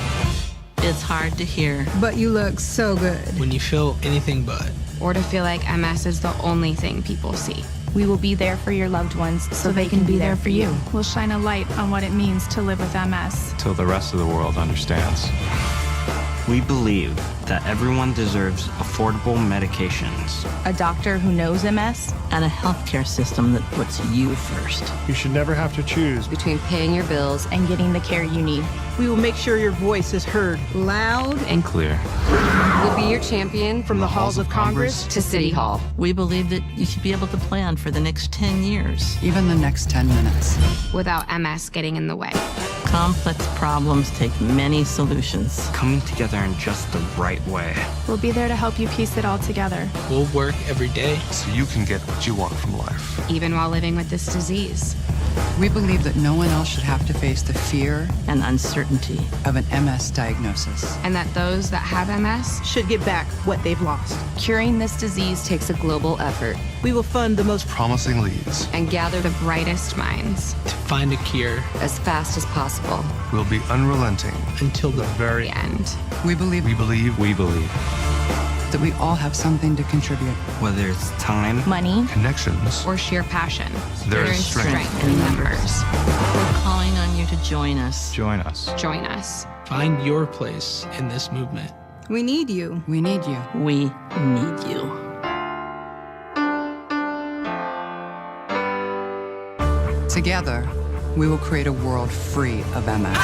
It's hard to hear. But you look so good. When you feel anything but. Or to feel like MS is the only thing people see. We will be there for your loved ones so they can be there for you. We'll shine a light on what it means to live with MS. Till the rest of the world understands. We believe that everyone deserves affordable medications. A doctor who knows MS. And a healthcare system that puts you first. You should never have to choose between paying your bills and getting the care you need. We will make sure your voice is heard loud and clear. We'll be your champion from the halls of Congress to City Hall. We believe that you should be able to plan for the next 10 years. Even the next 10 minutes. Without MS getting in the way. Complex problems take many solutions. Coming together in just the right way. We'll be there to help you piece it all together. We'll work every day so you can get what you want from life. Even while living with this disease. We believe that no one else should have to face the fear and uncertainty of an MS diagnosis. And that those that have MS should get back what they've lost. Curing this disease takes a global effort. We will fund the most promising leads and gather the brightest minds to find a cure as fast as possible. We'll be unrelenting until the very end. We believe that we all have something to contribute. Whether it's time, money, connections, or sheer passion, there is strength in numbers. We're calling on you to join us. Join us. Join us. Find your place in this movement. We need you. We need you. We need you. Together, we will create a world free of MS.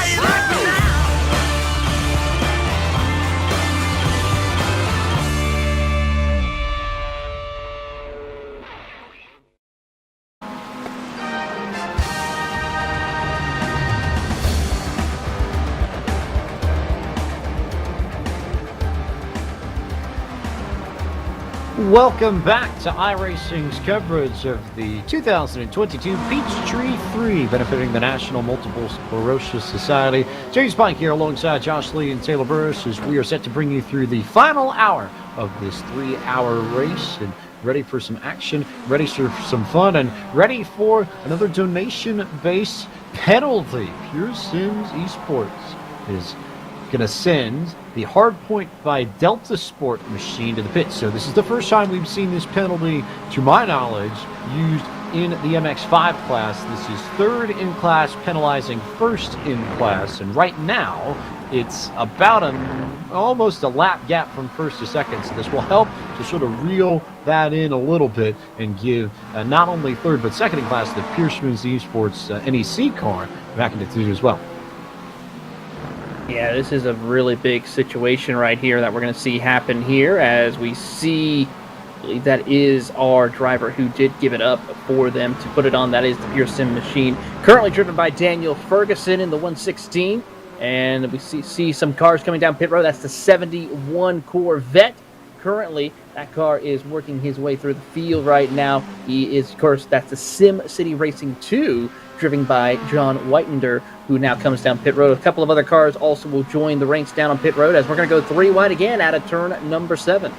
Welcome back to iRacing's coverage of the 2022 Peachtree 3, benefiting the National Multiple Sclerosis Society. James Pike here alongside Josh Lee and Taylor Burris as we are set to bring you through the final hour of this 3-hour race. And ready for some action, ready for some fun, and ready for another donation-based penalty. Pure Sims Esports is going to send the Hardpoint by Delta Sport machine to the pit. So this is the first time we've seen this penalty, to my knowledge, used in the MX5 class. This is third in class, penalizing first in class, and right now it's about almost a lap gap from first to second. So this will help to sort of reel that in a little bit and give not only third but second in class the Pure Sims Esports NEC car back into two as well. Yeah, this is a really big situation right here that we're going to see happen here as we see, I believe that is our driver who did give it up for them to put it on. That is the Pure Sim machine, currently driven by Daniel Ferguson in the 116. And we see some cars coming down pit road. That's the 71 Corvette. Currently, that car is working his way through the field right now. He is, of course, that's the Sim City Racing 2, driven by John Whitender, who now comes down pit road. A couple of other cars also will join the ranks down on pit road as we're going to go 3 wide again out of turn number 7.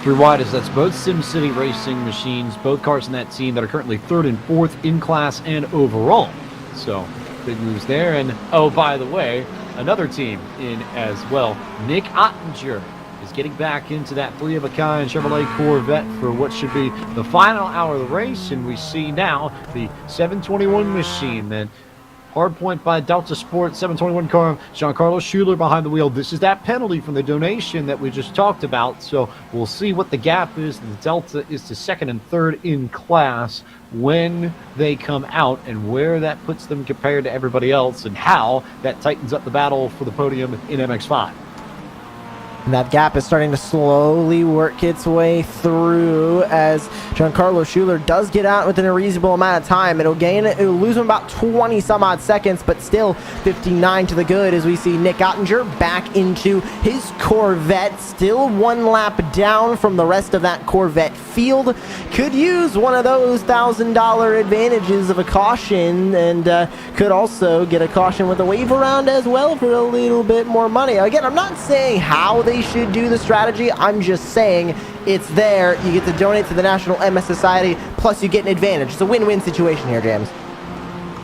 3 wide as that's both Sim City Racing machines, both cars in that team that are currently 3rd and 4th in class and overall. So big moves there. And oh, by the way, another team in as well. Nick Ottinger is getting back into that 3-of-a-kind Chevrolet Corvette for what should be the final hour of the race. And we see now the 721 machine that Hardpoint by Delta Sport, 721 car, Giancarlo Schuler behind the wheel. This is that penalty from the donation that we just talked about. So we'll see what the gap is. The Delta is to 2nd and 3rd in class when they come out, and where that puts them compared to everybody else, and how that tightens up the battle for the podium in MX5. And that gap is starting to slowly work its way through as Giancarlo Schuler does get out within a reasonable amount of time. It'll lose him about 20 some odd seconds, but still 59 to the good as we see Nick Ottinger back into his Corvette. Still 1 lap down from the rest of that Corvette field. Could use one of those $1,000 advantages of a caution, and could also get a caution with a wave around as well for a little bit more money. Again, I'm not saying how they should do the strategy. I'm just saying it's there. You get to donate to the National MS Society, plus you get an advantage. It's a win-win situation here, James.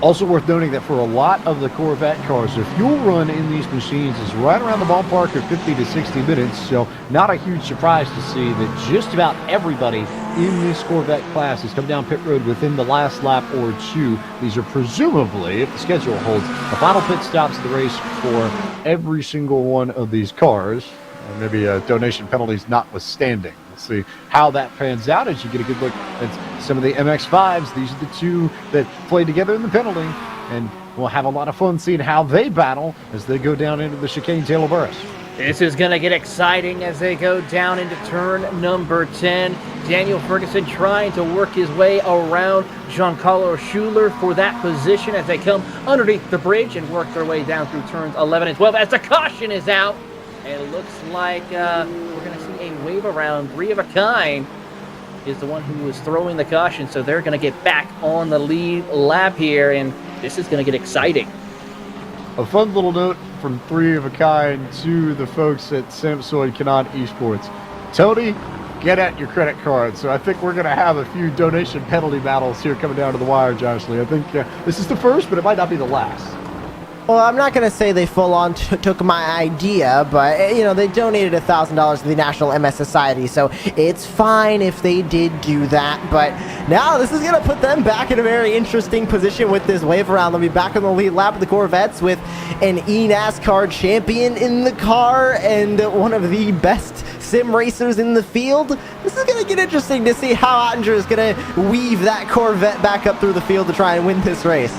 Also worth noting that for a lot of the Corvette cars, the fuel run in these machines is right around the ballpark of 50 to 60 minutes, so not a huge surprise to see that just about everybody in this Corvette class has come down pit road within the last lap or 2. These are presumably, if the schedule holds, the final pit stops of the race for every single one of these cars. Maybe donation penalties notwithstanding. We'll see how that pans out as you get a good look at some of the MX-5s. These are the 2 that play together in the penalty, and we'll have a lot of fun seeing how they battle as they go down into the chicane Taylor Burris. This is going to get exciting as they go down into turn number 10. Daniel Ferguson trying to work his way around Giancarlo Schuler for that position as they come underneath the bridge and work their way down through turns 11 and 12 as the caution is out. It looks like we're going to see a wave around. 3-of-a-kind is the one who was throwing the caution, so they're going to get back on the lead lap here, and this is going to get exciting. A fun little note from 3-of-a-kind to the folks at Samsung Canon Esports. Tony, get at your credit card. So I think we're going to have a few donation penalty battles here coming down to the wire, Josh Lee. I think this is the first, but it might not be the last. Well, I'm not going to say they full-on took my idea, but, you know, they donated $1,000 to the National MS Society, so it's fine if they did do that. But now this is going to put them back in a very interesting position with this wave around. They'll be back on the lead lap of the Corvettes with an eNASCAR champion in the car and one of the best sim racers in the field. This is going to get interesting to see how Ottinger is going to weave that Corvette back up through the field to try and win this race.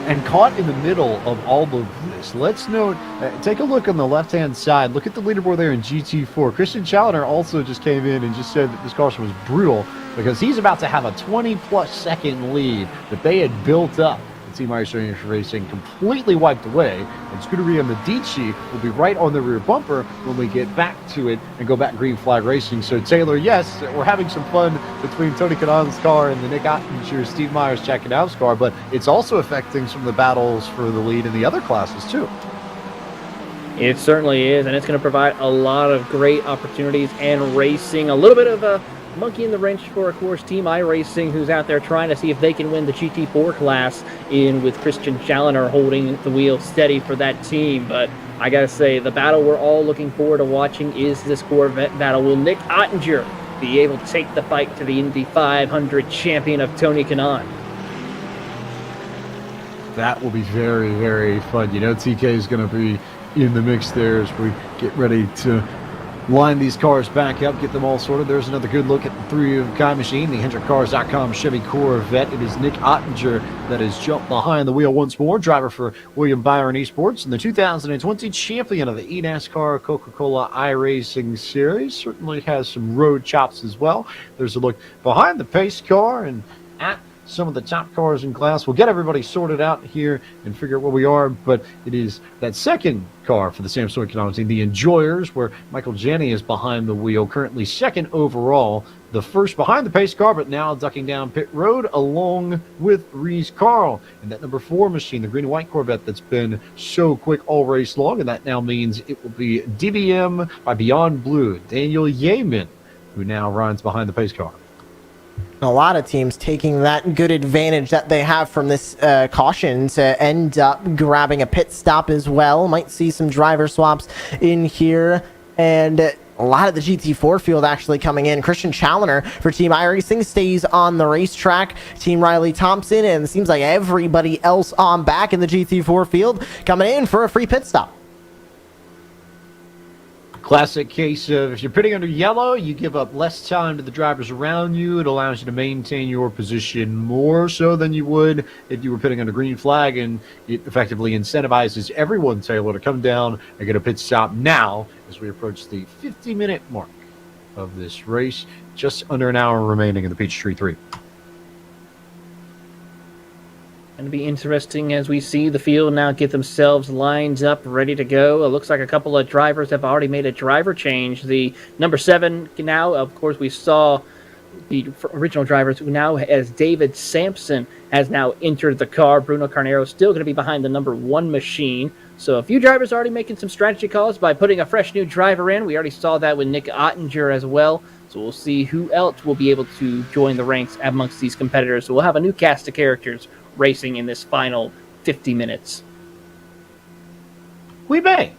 And caught in the middle of all of this, let's note, take a look on the left-hand side. Look at the leaderboard there in GT4. Christian Challoner also just came in and just said that this caution was brutal because he's about to have a 20-plus second lead that they had built up. Team iRacing completely wiped away, and Scuderia Medici will be right on the rear bumper when we get back to it and go back green flag racing. So Taylor, yes, we're having some fun between Tony Kanon's car and the Nick Ottinger, Steve Myers, Chackanow's car, but it's also affecting some of the battles for the lead in the other classes too. It certainly is, and it's going to provide a lot of great opportunities and racing. A little bit of a monkey in the wrench for, of course, Team iRacing, who's out there trying to see if they can win the GT4 class with Christian Challoner holding the wheel steady for that team. But I gotta say, the battle we're all looking forward to watching is this Corvette battle. Will Nick Ottinger be able to take the fight to the Indy 500 champion of Tony Kanaan? That will be very, very fun. You know, TK is going to be in the mix there as we get ready to line these cars back up, get them all sorted. There's another good look at the three-of-a-kind machine, the HendrickCars.com Chevy Corvette. It is Nick Ottinger that has jumped behind the wheel once more, driver for William Byron Esports and the 2020 champion of the eNASCAR Coca-Cola iRacing Series. Certainly has some road chops as well. There's a look behind the pace car and at some of the top cars in class. We'll get everybody sorted out here and figure out where we are, but it is that second car for the Samsung Kanaan team, the Enjoyers, where Michael Janney is behind the wheel, currently second overall, the first behind the pace car, but now ducking down pit road along with Reese Carl. And that number 4 machine, the green and white Corvette that's been so quick all race long, and that now means it will be DBM by Beyond Blue, Daniel Yeaman, who now rides behind the pace car. A lot of teams taking that good advantage that they have from this caution to end up grabbing a pit stop as well. Might see some driver swaps in here, and a lot of the GT4 field actually coming in. Christian Challoner for Team iRacing stays on the racetrack. Team Riley Thompson, and it seems like everybody else on back in the GT4 field coming in for a free pit stop. Classic case of if you're pitting under yellow, you give up less time to the drivers around you. It allows you to maintain your position more so than you would if you were pitting under green flag, and it effectively incentivizes everyone, Taylor, to come down and get a pit stop now as we approach the 50-minute mark of this race. Just under an hour remaining in the Peachtree 3. Going to be interesting as we see the field now get themselves lined up, ready to go. It looks like a couple of drivers have already made a driver change. The number 7 now, of course, we saw the original drivers who now, as David Sampson has now entered the car. Bruno Carnero still going to be behind the number 1 machine. So a few drivers already making some strategy calls by putting a fresh new driver in. We already saw that with Nick Ottinger as well. So we'll see who else will be able to join the ranks amongst these competitors. So we'll have a new cast of characters racing in this final 50 minutes. We may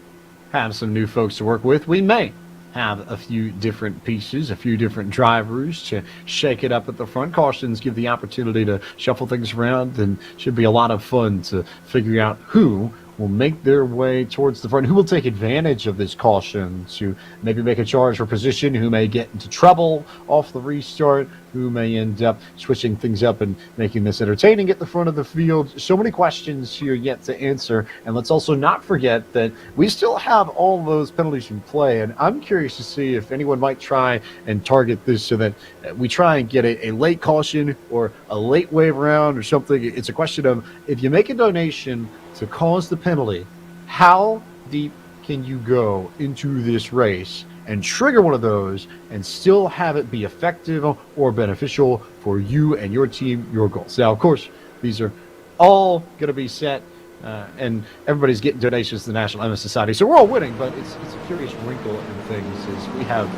have some new folks to work with. We may have a few different pieces, a few different drivers to shake it up at the front. Cautions give the opportunity to shuffle things around, and should be a lot of fun to figure out who will make their way towards the front, who will take advantage of this caution to maybe make a charge for position, who may get into trouble off the restart, who may end up switching things up and making this entertaining at the front of the field. So many questions here yet to answer. And let's also not forget that we still have all those penalties in play. And I'm curious to see if anyone might try and target this so that we try and get a late caution or a late wave round or something. It's a question of, if you make a donation to cause the penalty, how deep can you go into this race and trigger one of those and still have it be effective or beneficial for you and your team, your goals? Now, of course, these are all going to be set, and everybody's getting donations to the National MS Society, so we're all winning, but it's a curious wrinkle in things is we have,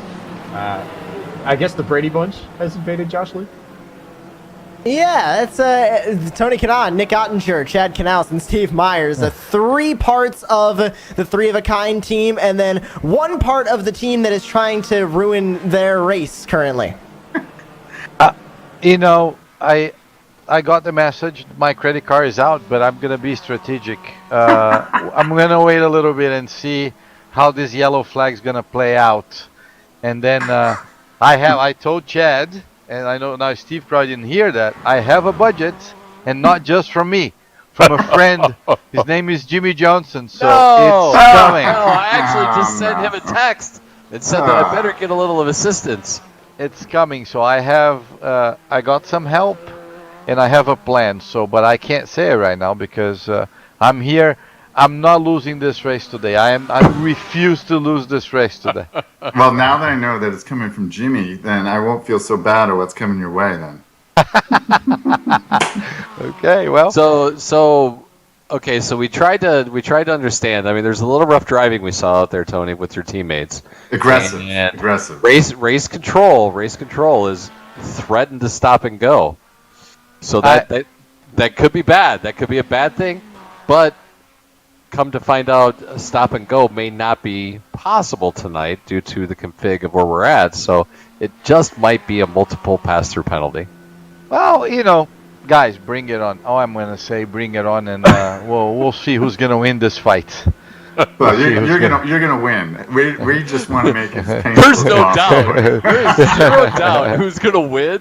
I guess the Brady Bunch has invaded Josh Lee. Yeah, that's Tony Kanaan, Nick Ottinger, Chad Canals, and Steve Myers. 3 parts of the three-of-a-kind team, and then 1 part of the team that is trying to ruin their race currently. You know, I got the message. My credit card is out, but I'm gonna be strategic. I'm gonna wait a little bit and see how this yellow flag is gonna play out, and then I told Chad. And I know now Steve probably didn't hear that. I have a budget, and not just from me, from a friend. His name is Jimmy Johnson, so it's coming. No, I actually just sent him a text and said that I better get a little of assistance. It's coming, so I have, I got some help, and I have a plan. So, but I can't say it right now because I'm here. I'm not losing this race today. I refuse to lose this race today. Well, now that I know that it's coming from Jimmy, then I won't feel so bad at what's coming your way then. Okay, well. So Okay, so we tried to understand. I mean, there's a little rough driving we saw out there, Tony, with your teammates. Aggressive. And Aggressive. Race control is threatened to stop and go. So that could be bad. That could be a bad thing. But come to find out, stop and go may not be possible tonight due to the config of where we're at. So it just might be a multiple pass-through penalty. Well, guys, bring it on. Oh, I'm going to say bring it on, and we'll see who's going to win this fight. Well, you're gonna win. We just want to make it painful. There's no doubt. There's zero doubt who's gonna win.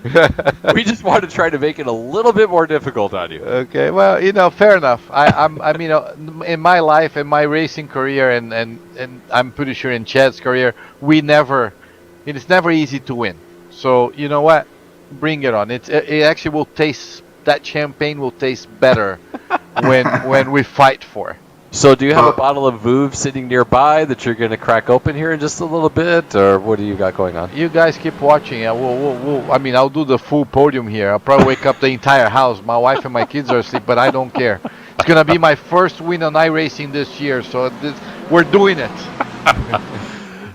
We just want to try to make it a little bit more difficult on you. Okay, well, fair enough. I'm in my life, in my racing career, and I'm pretty sure in Chad's career, it's never easy to win. So you know what? Bring it on. It actually will taste. That champagne will taste better when we fight for. So do you have a bottle of Vouv sitting nearby that you're going to crack open here in just a little bit, or what do you got going on? You guys keep watching. I'll do the full podium here. I'll probably wake up the entire house. My wife and my kids are asleep, but I don't care. It's going to be my first win on iRacing this year, so we're doing it.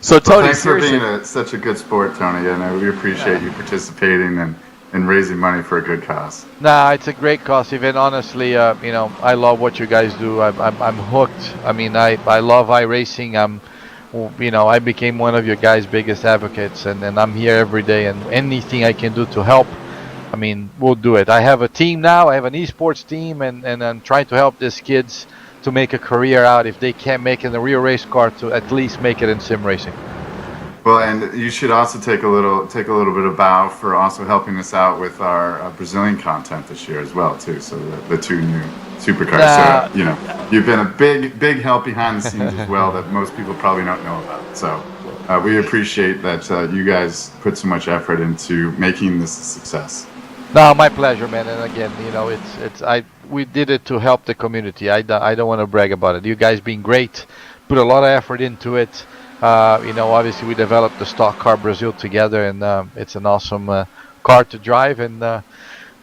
So Tony, thanks for being such a good sport, Tony, and we appreciate you participating and raising money for a good cause. Nah, it's a great cause. Even honestly, I love what you guys do. I'm hooked. I mean, I love iRacing. I became one of your guys' biggest advocates, and I'm here every day. And anything I can do to help, I mean, we'll do it. I have a team now. I have an esports team, and I'm trying to help these kids to make a career out. If they can't make it in a real race car, to at least make it in sim racing. Well, and you should also take a little bit of bow for also helping us out with our Brazilian content this year as well too. So the two new supercars. So you've been a big help behind the scenes as well that most people probably don't know about. So we appreciate that you guys put so much effort into making this a success. No, my pleasure, man. And again, we did it to help the community. I don't want to brag about it. You guys been great, put a lot of effort into it. Obviously we developed the stock car Brazil together, and it's an awesome car to drive, and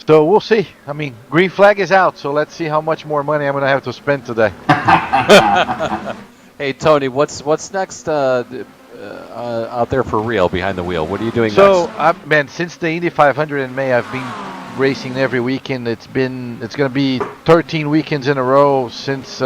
so we'll see. I mean, green flag is out, so let's see how much more money I'm going to have to spend today. Hey Tony, what's next out there for real behind the wheel? What are you doing next? Since the Indy 500 in May, I've been racing every weekend. It's going to be 13 weekends in a row since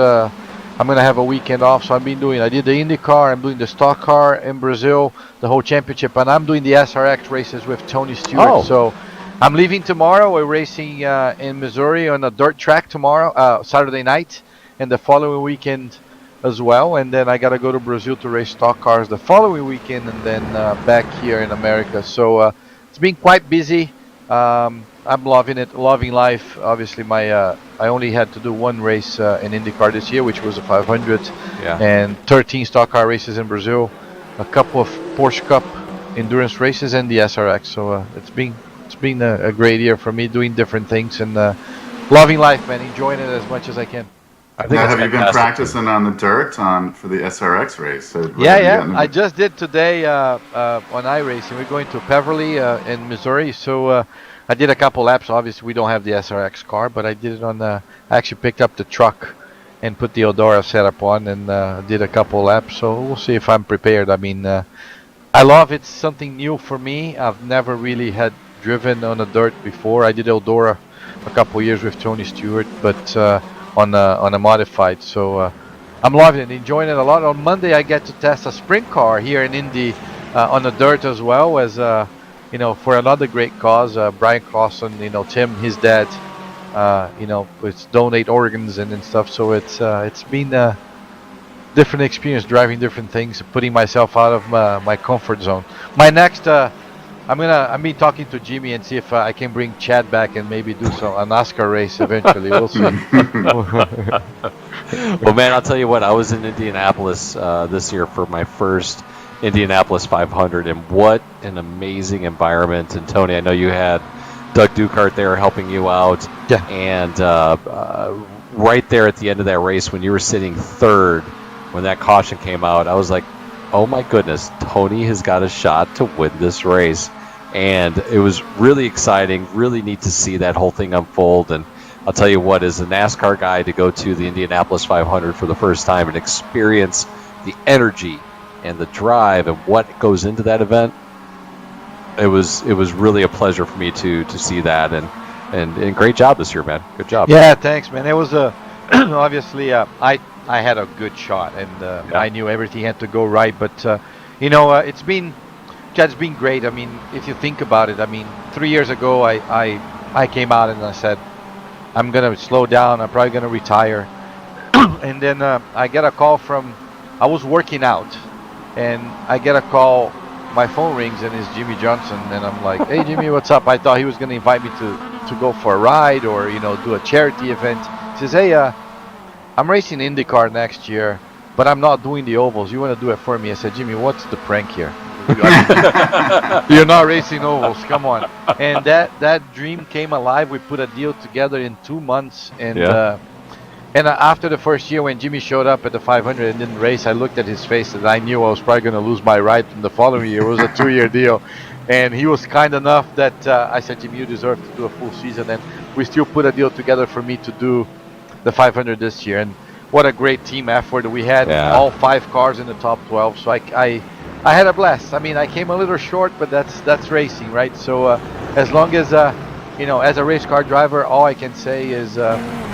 I'm going to have a weekend off, so I did the Indy car, I'm doing the stock car in Brazil, the whole championship, and I'm doing the SRX races with Tony Stewart. Oh. So I'm leaving tomorrow. We're racing in Missouri on a dirt track tomorrow, Saturday night, and the following weekend as well. And then I got to go to Brazil to race stock cars the following weekend, and then back here in America. So it's been quite busy. I'm loving it, loving life. Obviously, I only had to do one race in IndyCar this year, which was a 500, and 13 stock car races in Brazil, a couple of Porsche Cup endurance races, and the SRX. So it's been a great year for me, doing different things and loving life, man, enjoying it as much as I can. Now, have you been practicing on the dirt for the SRX race? I just did today on iRacing. We're going to Beverly in Missouri, so I did a couple laps. Obviously, we don't have the SRX car, but I did it I actually picked up the truck and put the Eldora setup on and did a couple laps. So we'll see if I'm prepared. I mean, I love it's something new for me. I've never really had driven on a dirt before. I did Eldora a couple years with Tony Stewart, but on a modified. So I'm loving it, enjoying it a lot. On Monday, I get to test a sprint car here in Indy on the dirt as well as for another great cause. Brian Clausen, Tim, his dad, it's donate organs and stuff. So it's been a different experience driving different things, putting myself out of my comfort zone. My next, I'm be talking to Jimmy and see if I can bring Chad back and maybe do a NASCAR race eventually. We'll see. Well, man, I'll tell you what. I was in Indianapolis this year for my first Indianapolis 500, and what an amazing environment. And Tony, I know you had Doug Ducart there helping you out. Yeah. And right there at the end of that race, when you were sitting third, when that caution came out, I was like, oh my goodness, Tony has got a shot to win this race. And it was really exciting, really neat to see that whole thing unfold. And I'll tell you what, as a NASCAR guy, to go to the Indianapolis 500 for the first time and experience the energy and the drive and what goes into that event, it was really a pleasure for me to see that, and great job this year, man. Good job. Yeah, thanks, man. It was obviously I had a good shot, and I knew everything had to go right. But it's been great. I mean, if you think about it, I mean, 3 years ago, I came out and I said, I'm gonna slow down. I'm probably gonna retire. And then I get a call from, I was working out, and I get a call. My phone rings and it's Jimmy Johnson, and I'm like, "Hey, Jimmy, what's up?" I thought he was gonna invite me to go for a ride or do a charity event. He says, "Hey, I'm racing IndyCar next year, but I'm not doing the ovals. You want to do it for me?" I said, "Jimmy, what's the prank here? You're not racing ovals. Come on." And that dream came alive. We put a deal together in 2 months, and after the first year, when Jimmy showed up at the 500 and didn't race, I looked at his face and I knew I was probably going to lose my ride from the following year. It was a 2-year deal. And he was kind enough that I said, "Jimmy, you deserve to do a full season." And we still put a deal together for me to do the 500 this year. And what a great team effort. We had all 5 cars in the top 12. So I had a blast. I mean, I came a little short, but that's racing, right? So as long as, as a race car driver, all I can say is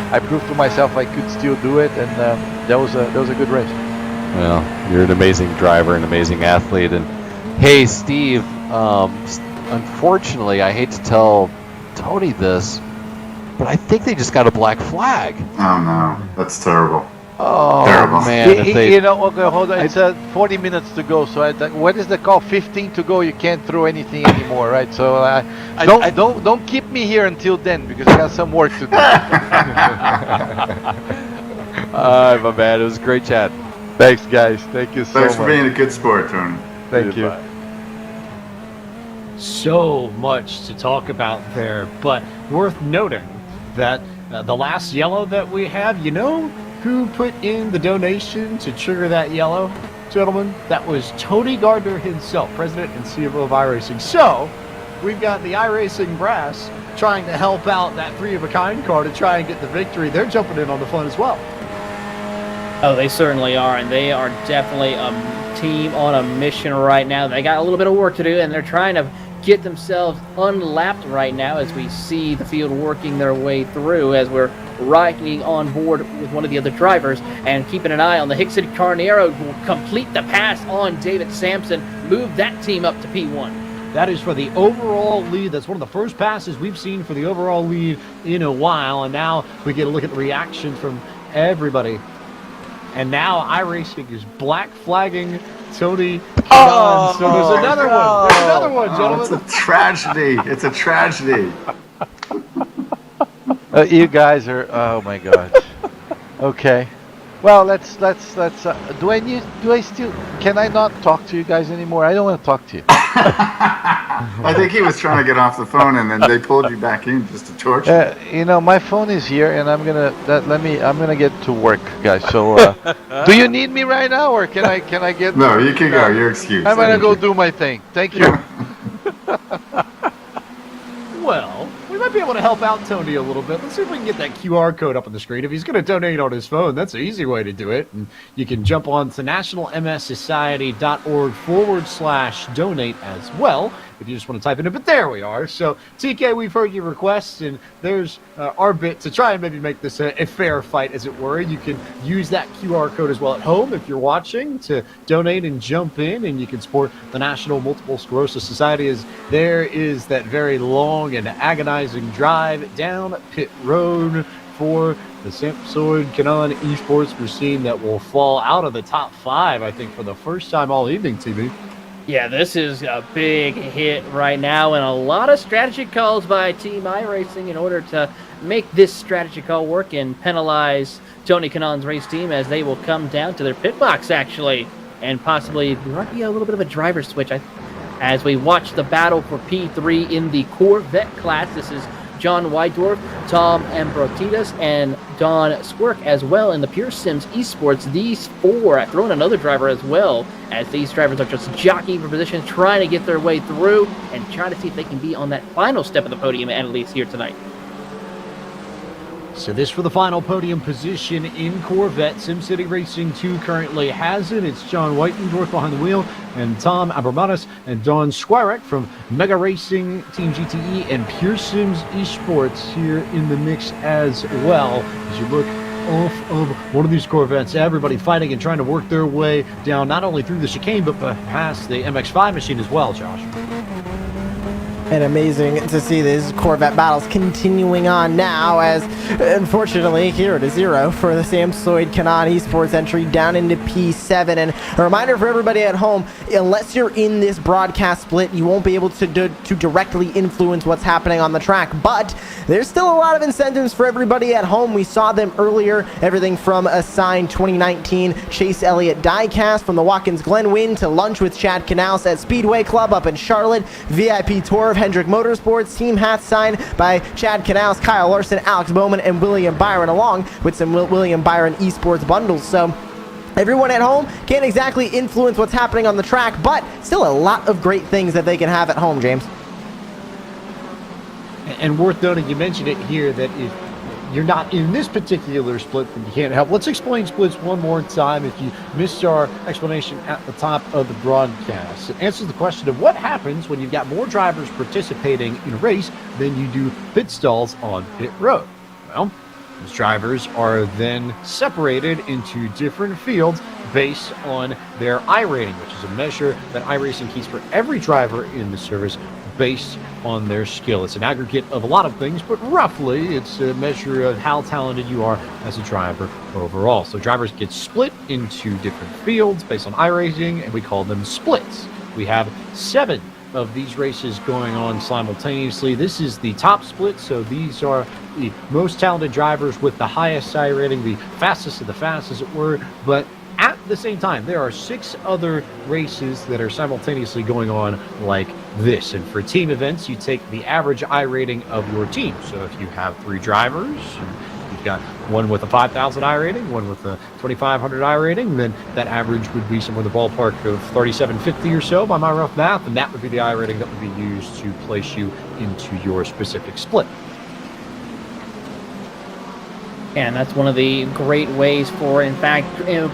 I proved to myself I could still do it, and that was a good race. Well, you're an amazing driver, an amazing athlete, and hey, Steve. Unfortunately, I hate to tell Tony this, but I think they just got a black flag. Oh no, that's terrible. Oh, terrible, man! Okay, hold on. It's 40 minutes to go. So what is the call? 15 to go. You can't throw anything anymore, right? So don't keep me here until then, because I got some work to do. My man, it was a great chat. Thanks, guys. Thank you so much. Thanks for being a good sport, Tony. Thank you. So much to talk about there, but worth noting that the last yellow that we have, who put in the donation to trigger that yellow, gentlemen? That was Tony Gardner himself, president and CFO of iRacing. So, we've got the iRacing brass trying to help out that 3-of-a-kind car to try and get the victory. They're jumping in on the fun as well. Oh, they certainly are, and they are definitely a team on a mission right now. They got a little bit of work to do, and they're trying to get themselves unlapped right now as we see the field working their way through, as we're riding on board with one of the other drivers and keeping an eye on the Hickson Carnero, who will complete the pass on David Sampson, move that team up to P1. That is for the overall lead. That's one of the first passes we've seen for the overall lead in a while, and now we get a look at the reaction from everybody. And now iRacing is black flagging Tony. So there's another one. There's another one, gentlemen. It's a tragedy. It's a tragedy. You guys are. Oh my God. Okay. Well, let's. Do I still? Can I not talk to you guys anymore? I don't want to talk to you. I think he was trying to get off the phone, and then they pulled you back in just to torture you. My phone is here, and I'm gonna get to work, guys. So, do you need me right now, or can I get? No, you can go. You're excused. I'm gonna go do my thing. Thank you. Well, we might be able to help out Tony a little bit. Let's see if we can get that QR code up on the screen. If he's going to donate on his phone, that's an easy way to do it. And you can jump on to nationalmssociety.org/donate as well, if you just want to type in it. But there we are. So, TK, we've heard your requests, and there's our bit to try and maybe make this a fair fight, as it were. You can use that QR code as well at home if you're watching to donate and jump in, and you can support the National Multiple Sclerosis Society, as there is that very long and agonizing drive down pit road for the Samsoid Canon Esports machine that will fall out of the top 5, I think, for the first time all evening, TV. Yeah, this is a big hit right now, and a lot of strategy calls by Team iRacing in order to make this strategy call work and penalize Tony Kanon's race team, as they will come down to their pit box, actually, and possibly there might be a little bit of a driver switch as we watch the battle for P3 in the Corvette class. This is John Wydorf, Tom Ambrotidas, and Don Squirk as well in the Pure Sims Esports. These 4 throwing another driver as well, as these drivers are just jockeying for position, trying to get their way through and trying to see if they can be on that final step of the podium at least here tonight. So this for the final podium position in Corvette. SimCity Racing 2 currently has it. It's John Whitendorf behind the wheel, and Tom Abramatis and Don Squirek from Mega Racing Team GTE and Pure Sims Esports here in the mix as well. As you look off of one of these Corvettes, everybody fighting and trying to work their way down not only through the chicane but past the MX-5 machine as well, Josh. And amazing to see these Corvette battles continuing on now, as unfortunately 0-0 for the Samsoid Canon Esports entry down into P7. And a reminder for everybody at home, unless you're in this broadcast split, you won't be able to directly influence what's happening on the track, but there's still a lot of incentives for everybody at home. We saw them earlier, everything from a signed 2019 Chase Elliott diecast from the Watkins Glen win to lunch with Chad Knaus at Speedway Club up in Charlotte, VIP tour of Hendrick Motorsports, team hats signed by Chad Knaus, Kyle Larson, Alex Bowman, and William Byron, along with some William Byron esports bundles. So everyone at home can't exactly influence what's happening on the track, but still a lot of great things that they can have at home, James. And worth noting, you mentioned it here, that if you're not in this particular split, then you can't help. Let's explain splits one more time if you missed our explanation at the top of the broadcast. It answers the question of what happens when you've got more drivers participating in a race than you do pit stalls on pit road. Well, those drivers are then separated into different fields based on their iRating, which is a measure that iRacing keeps for every driver in the service based on their skill. It's an aggregate of a lot of things, but roughly it's a measure of how talented you are as a driver overall. So drivers get split into different fields based on iRacing, and we call them splits. We have 7 of these races going on simultaneously. This is the top split, so these are the most talented drivers with the highest iRating, the fastest of the fast, as it were. But at the same time, there are 6 other races that are simultaneously going on like this. And for team events, you take the average iRating of your team. So if you have 3 drivers, you've got one with a 5,000 iRating, one with a 2,500 iRating, then that average would be somewhere in the ballpark of 3,750 or so by my rough math, and that would be the iRating that would be used to place you into your specific split. And that's one of the great ways for, in fact,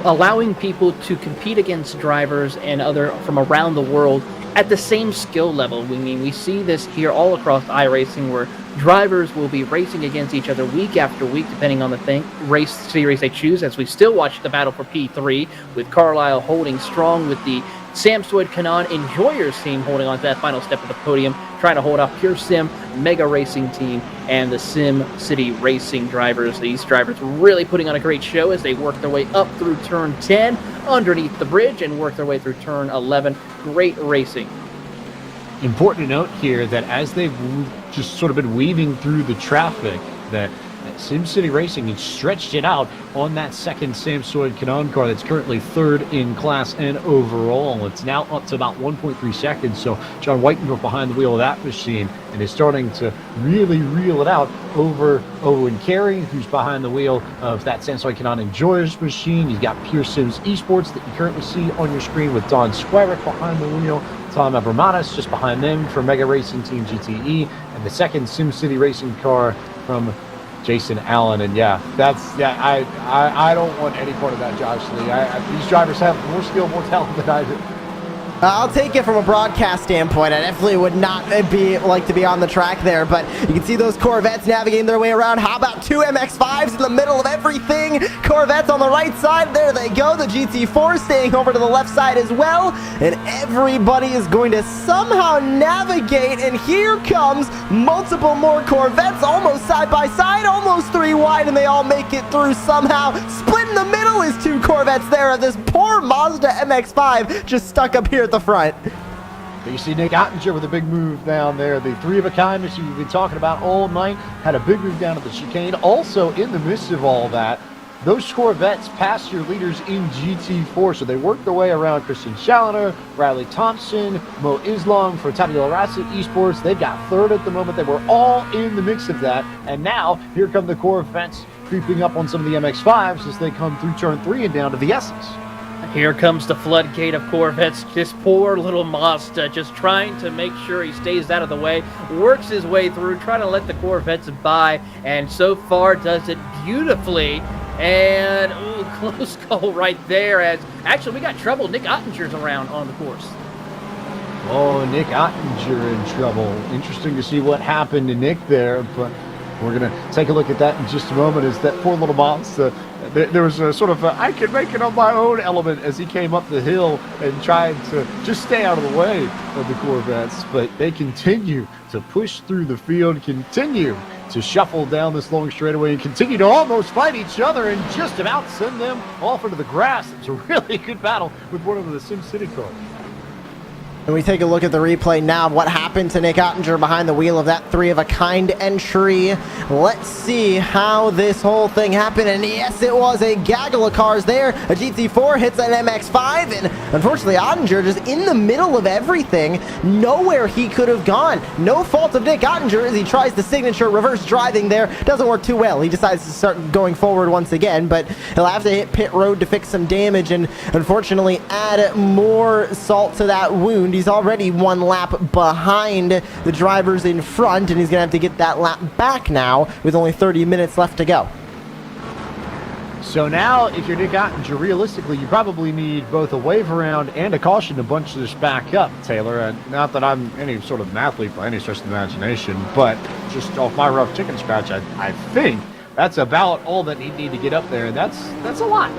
allowing people to compete against drivers and other from around the world at the same skill level. We see this here all across iRacing, where drivers will be racing against each other week after week, depending on the race series they choose, as we still watch the battle for P3, with Carlisle holding strong with the Samsoid Canon Enjoyers team holding on to that final step of the podium, trying to hold off Pure Sim, Mega Racing team, and the Sim City Racing drivers. These drivers really putting on a great show as they work their way up through turn 10, underneath the bridge, and work their way through turn 11. Great racing. Important to note here that as they've just sort of been weaving through the traffic, that SimCity Racing has stretched it out on that second Samsoid Canon car that's currently 3rd in class and overall. It's now up to about 1.3 seconds, so John Whitendorf behind the wheel of that machine and is starting to really reel it out over Owen Carey, who's behind the wheel of that Samsoid Canon Enjoyers machine. You've got Pure Sims Esports that you currently see on your screen with Don Squirek behind the wheel, Tom Abramatis just behind them for Mega Racing Team GTE, and the second SimCity Racing car from Jason Allen. And I don't want any part of that, Josh Lee. These drivers have more skill, more talent than I do. I'll take it from a broadcast standpoint. I definitely would not like to be on the track there, but you can see those Corvettes navigating their way around. How about 2 MX-5s in the middle of everything? Corvettes on the right side. There they go. The GT4 staying over to the left side as well. And everybody is going to somehow navigate. And here comes multiple more Corvettes, almost side by side, almost 3 wide, and they all make it through somehow. Split in the middle is 2 Corvettes there. This poor Mazda MX-5 just stuck up here at the front. You see Nick Ottinger with a big move down there. The 3-of-a-kind machine we've been talking about all night had a big move down at the chicane. Also, in the midst of all that, those Corvettes passed your leaders in GT4, so they worked their way around Christian Challoner, Riley Thompson, Mo Islam for Tabula Rasa Esports. They've got 3rd at the moment. They were all in the mix of that, and now here come the Corvettes creeping up on some of the MX-5s as they come through turn 3 and down to the S's. Here comes the floodgate of Corvettes. This poor little Mazda just trying to make sure he stays out of the way, works his way through, trying to let the Corvettes by, and so far does it beautifully. And, ooh, close call right there. As actually, we got trouble. Nick Ottinger's around on the course. Oh, Nick Ottinger in trouble. Interesting to see what happened to Nick there, but we're going to take a look at that in just a moment. As that poor little monster, there was a sort of I can make it on my own element as he came up the hill and tried to just stay out of the way of the Corvettes, but they continue to push through the field, continue to shuffle down this long straightaway, and continue to almost fight each other and just about send them off into the grass. It was a really good battle with one of the SimCity cars. And we take a look at the replay now of what happened to Nick Ottinger behind the wheel of that three-of-a-kind entry. Let's see how this whole thing happened. And yes, it was a gaggle of cars there. A GT4 hits an MX-5, and unfortunately Ottinger just in the middle of everything, nowhere he could have gone. No fault of Nick Ottinger as he tries the signature reverse driving there. Doesn't work too well. He decides to start going forward once again, but he'll have to hit pit road to fix some damage and unfortunately add more salt to that wound. He's already one lap behind the drivers in front, and he's going to have to get that lap back now with only 30 minutes left to go. So now, if you're Nick Ottinger, realistically, you probably need both a wave around and a caution to bunch this back up, Taylor. Not that I'm any sort of an athlete by any stretch of the imagination, but just off my rough chicken scratch, I think that's about all that he'd need to get up there, and that's a lot.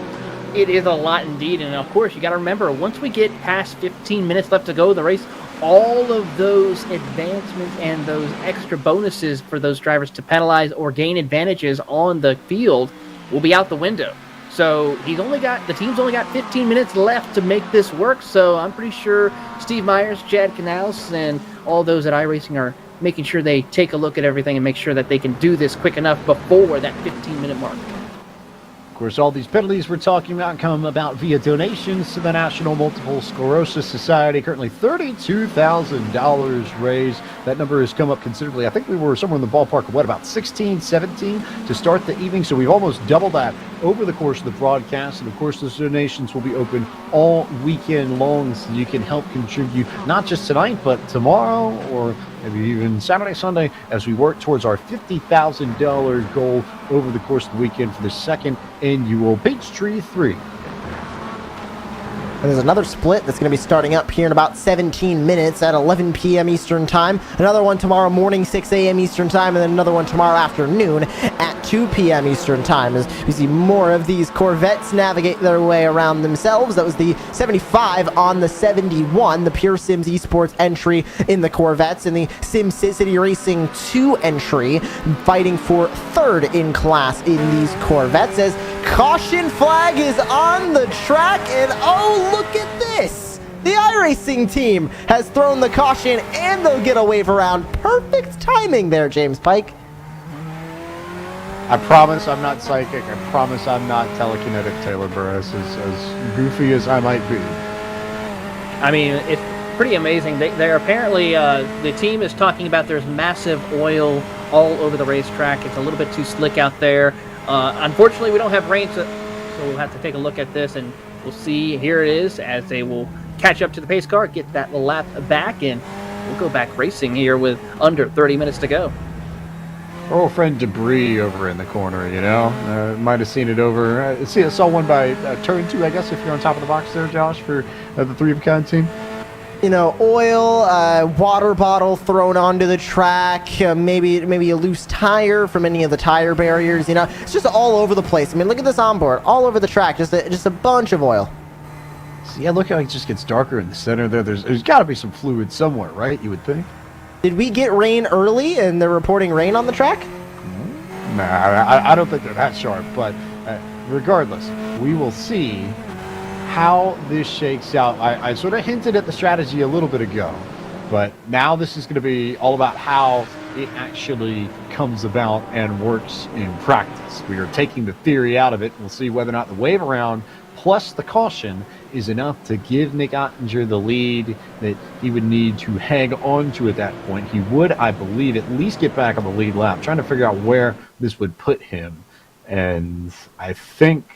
It is a lot indeed, and of course, you got to remember, once we get past 15 minutes left to go in the race, all of those advancements and those extra bonuses for those drivers to penalize or gain advantages on the field will be out the window. So the team's only got 15 minutes left to make this work, so I'm pretty sure Steve Myers, Chad Canals, and all those at iRacing are making sure they take a look at everything and make sure that they can do this quick enough before that 15-minute mark. Of course, all these penalties we're talking about come about via donations to the National Multiple Sclerosis Society. Currently $32,000 raised. That number has come up considerably. I think we were somewhere in the ballpark of, about 16, 17 to start the evening. So we've almost doubled that over the course of the broadcast. And, of course, those donations will be open all weekend long, so you can help contribute not just tonight, but tomorrow or maybe even Saturday, Sunday, as we work towards our $50,000 goal over the course of the weekend for the second annual Peachtree 3. And there's another split that's going to be starting up here in about 17 minutes at 11 p.m. Eastern Time. Another one tomorrow morning, 6 a.m. Eastern Time, and then another one tomorrow afternoon at 2 p.m. Eastern Time. As we see more of these Corvettes navigate their way around themselves. That was the 75 on the 71, the Pure Sims Esports entry in the Corvettes, and the SimCity Racing 2 entry fighting for third in class in these Corvettes. As caution flag is on the track, and oh, look at this! The iRacing team has thrown the caution, and they'll get a wave around. Perfect timing there, James Pike. I promise I'm not psychic. I promise I'm not telekinetic, Taylor Burris, as goofy as I might be. I mean, it's pretty amazing. They're apparently, the team is talking about there's massive oil all over the racetrack. It's a little bit too slick out there. Unfortunately, we don't have rain, so we'll have to take a look at this, and we'll see. Here it is as they will catch up to the pace car, get that lap back, and we'll go back racing here with under 30 minutes to go. Our old friend Debris over in the corner, might have seen it over. I saw one by turn 2, I guess, if you're on top of the box there, Josh, for the three-of-a-kind team. Oil, water bottle thrown onto the track, maybe a loose tire from any of the tire barriers. It's just all over the place. I mean, look at this onboard, all over the track, just a bunch of oil. Yeah, look how it just gets darker in the center there. There's got to be some fluid somewhere, right? You would think. Did we get rain early, and they're reporting rain on the track? Nah, I don't think they're that sharp. But regardless, we will see how this shakes out. I sort of hinted at the strategy a little bit ago, but now this is going to be all about how it actually comes about and works in practice. We are taking the theory out of it. We'll see whether or not the wave around plus the caution is enough to give Nick Ottinger the lead that he would need to hang on to at that point. He would, I believe, at least get back on the lead lap. I'm trying to figure out where this would put him. And I think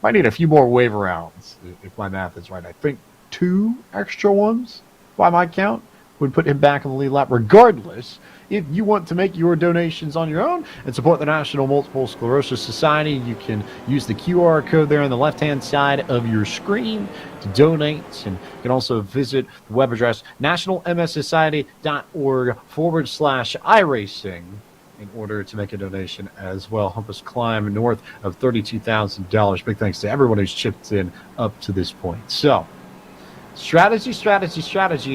might need a few more wave rounds, if my math is right. I think 2 extra ones, by my count, would put him back on the lead lap. Regardless, if you want to make your donations on your own and support the National Multiple Sclerosis Society, you can use the QR code there on the left-hand side of your screen to donate. And you can also visit the web address nationalmssociety.org/iRacing in order to make a donation as well. Help us climb north of $32,000. Big thanks to everyone who's chipped in up to this point. So, strategy.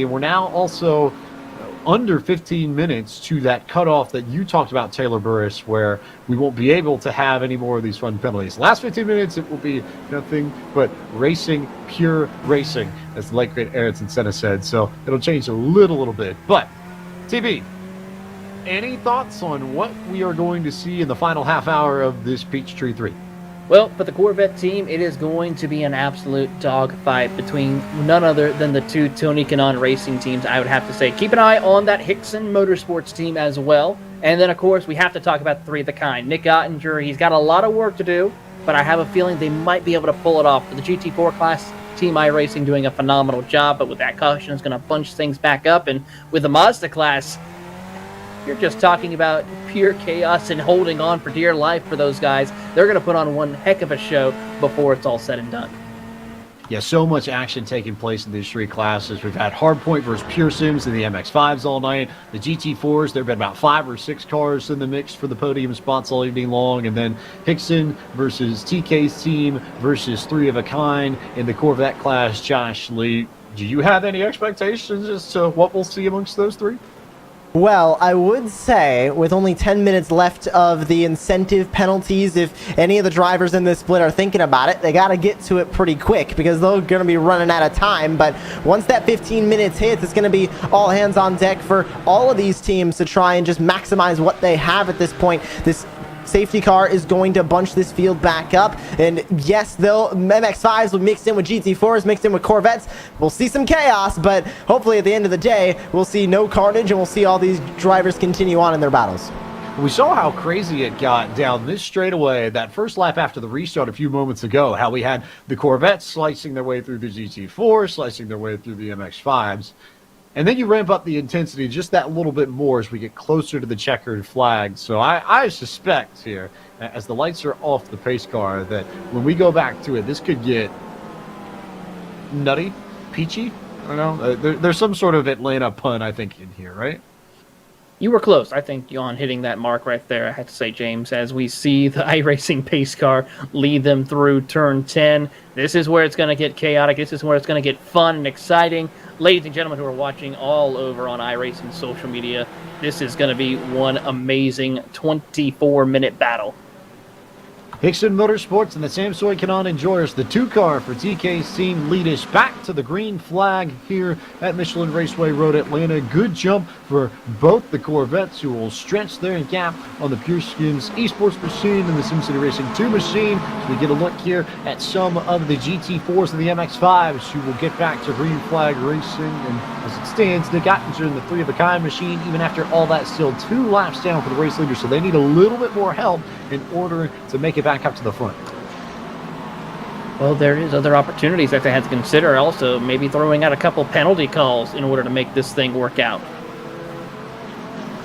And we're now also under 15 minutes to that cutoff that you talked about, Taylor Burris, where we won't be able to have any more of these fun penalties. Last 15 minutes, it will be nothing but racing, pure racing, as the late great Ayrton Senna said. So it'll change a little bit. But, TB, any thoughts on what we are going to see in the final half hour of this Peachtree 3? Well, for the Corvette team, it is going to be an absolute dogfight between none other than the 2 Tony Kanaan racing teams, I would have to say. Keep an eye on that Hickson Motorsports team as well. And then, of course, we have to talk about the 3 of the kind. Nick Ottinger, he's got a lot of work to do, but I have a feeling they might be able to pull it off. For the GT4 class, Team iRacing doing a phenomenal job, but with that caution, it's going to bunch things back up. And with the Mazda class, you're just talking about pure chaos and holding on for dear life for those guys. They're going to put on one heck of a show before it's all said and done. Yeah, so much action taking place in these 3 classes. We've had Hardpoint versus Pearsons in the MX-5s all night. The GT4s, there have been about 5 or 6 cars in the mix for the podium spots all evening long. And then Hickson versus TK's team versus 3 of a kind in the Corvette class. Josh Lee, do you have any expectations as to what we'll see amongst those 3? Well, I would say, with only 10 minutes left of the incentive penalties, if any of the drivers in this split are thinking about it, they got to get to it pretty quick because they're going to be running out of time. But once that 15 minutes hits, it's going to be all hands on deck for all of these teams to try and just maximize what they have at this point. This safety car is going to bunch this field back up, and yes, MX-5s will mix in with GT4s, mixed in with Corvettes. We'll see some chaos, but hopefully at the end of the day, we'll see no carnage, and we'll see all these drivers continue on in their battles. We saw how crazy it got down this straightaway, that first lap after the restart a few moments ago, how we had the Corvettes slicing their way through the GT4, slicing their way through the MX-5s. And then you ramp up the intensity just that little bit more as we get closer to the checkered flag. So I suspect here, as the lights are off the pace car, that when we go back to it, this could get nutty, peachy. I don't know. There's some sort of Atlanta pun, I think, in here, right? You were close, I think, on hitting that mark right there, I have to say, James, as we see the iRacing pace car lead them through turn 10. This is where it's going to get chaotic. This is where it's going to get fun and exciting. Ladies and gentlemen who are watching all over on iRacing social media, this is going to be one amazing 24-minute battle. Hickson Motorsports and the Samsoy Kanaan Enjoyers, the 2-car for TK's team, lead us back to the green flag here at Michelin Raceway Road, Atlanta. Good jump for both the Corvettes, who will stretch their gap on the Pearsons Esports machine and the SimCity Racing 2 machine. So we get a look here at some of the GT4s and the MX-5s, who will get back to green flag racing. And as it stands, Nick Ottinger in the 3 of a kind machine, even after all that, still 2 laps down for the race leader. So they need a little bit more help in order to make it back up to the front. Well, there is other opportunities that they had to consider. Also, maybe throwing out a couple penalty calls in order to make this thing work out.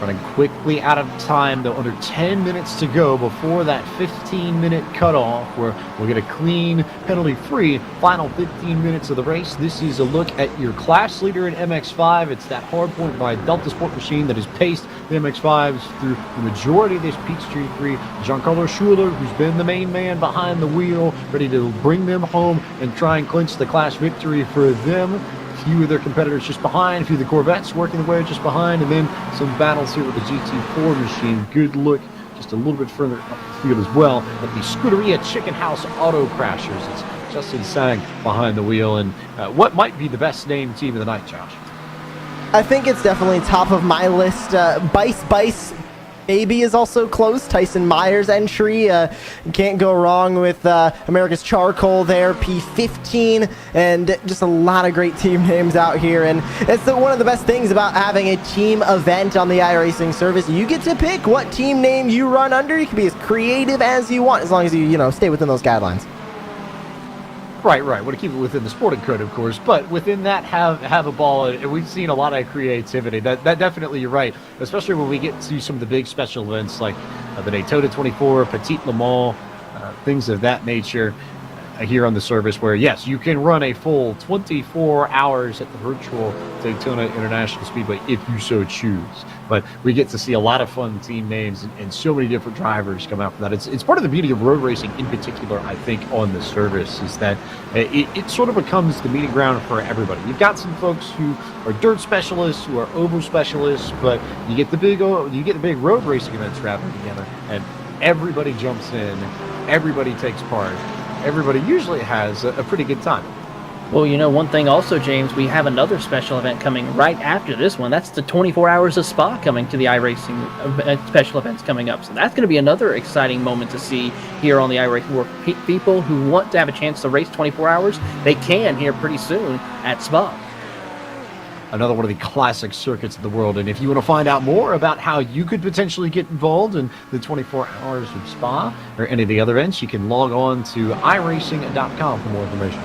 Running quickly out of time, though, under 10 minutes to go before that 15-minute cutoff, where we'll get a clean, penalty-free final 15 minutes of the race. This is a look at your class leader in MX-5. It's that hard point by Delta Sport machine that has paced the MX-5s through the majority of this Peachtree 3. Giancarlo Schuler, who's been the main man behind the wheel, ready to bring them home and try and clinch the class victory for them. Few of their competitors just behind, a few of the Corvettes working their way just behind, and then some battles here with the GT4 machine. Good look just a little bit further up the field as well at the Scuderia Chicken House Auto Crashers. It's Justin Sang behind the wheel, and what might be the best named team of the night, Josh? I think it's definitely top of my list. Bice Baby is also close. Tyson Meyer's entry. Can't go wrong with America's Charcoal there. P15, and just a lot of great team names out here. And it's one of the best things about having a team event on the iRacing service. You get to pick what team name you run under. You can be as creative as you want, as long as you stay within those guidelines. Right. Want to keep it within the sporting code, of course, but within that, have a ball. And we've seen a lot of creativity. That definitely, you're right. Especially when we get to some of the big special events like the Daytona 24, Petit Le Mans, things of that nature. Here on the service, where yes, you can run a full 24 hours at the virtual Daytona International Speedway if you so choose. But we get to see a lot of fun team names and so many different drivers come out from that. It's part of the beauty of road racing in particular, I think, on the service, is that it sort of becomes the meeting ground for everybody. You've got some folks who are dirt specialists, who are oval specialists, but you get the big road racing events wrapping together, and everybody jumps in, everybody takes part. Everybody usually has a pretty good time. Well, one thing also, James, we have another special event coming right after this one. That's the 24 Hours of Spa coming to the iRacing special events coming up. So that's going to be another exciting moment to see here on the iRacing World. People who want to have a chance to race 24 hours, they can here pretty soon at Spa. Another one of the classic circuits of the world. And if you want to find out more about how you could potentially get involved in the 24 Hours of Spa or any of the other events, you can log on to iRacing.com for more information.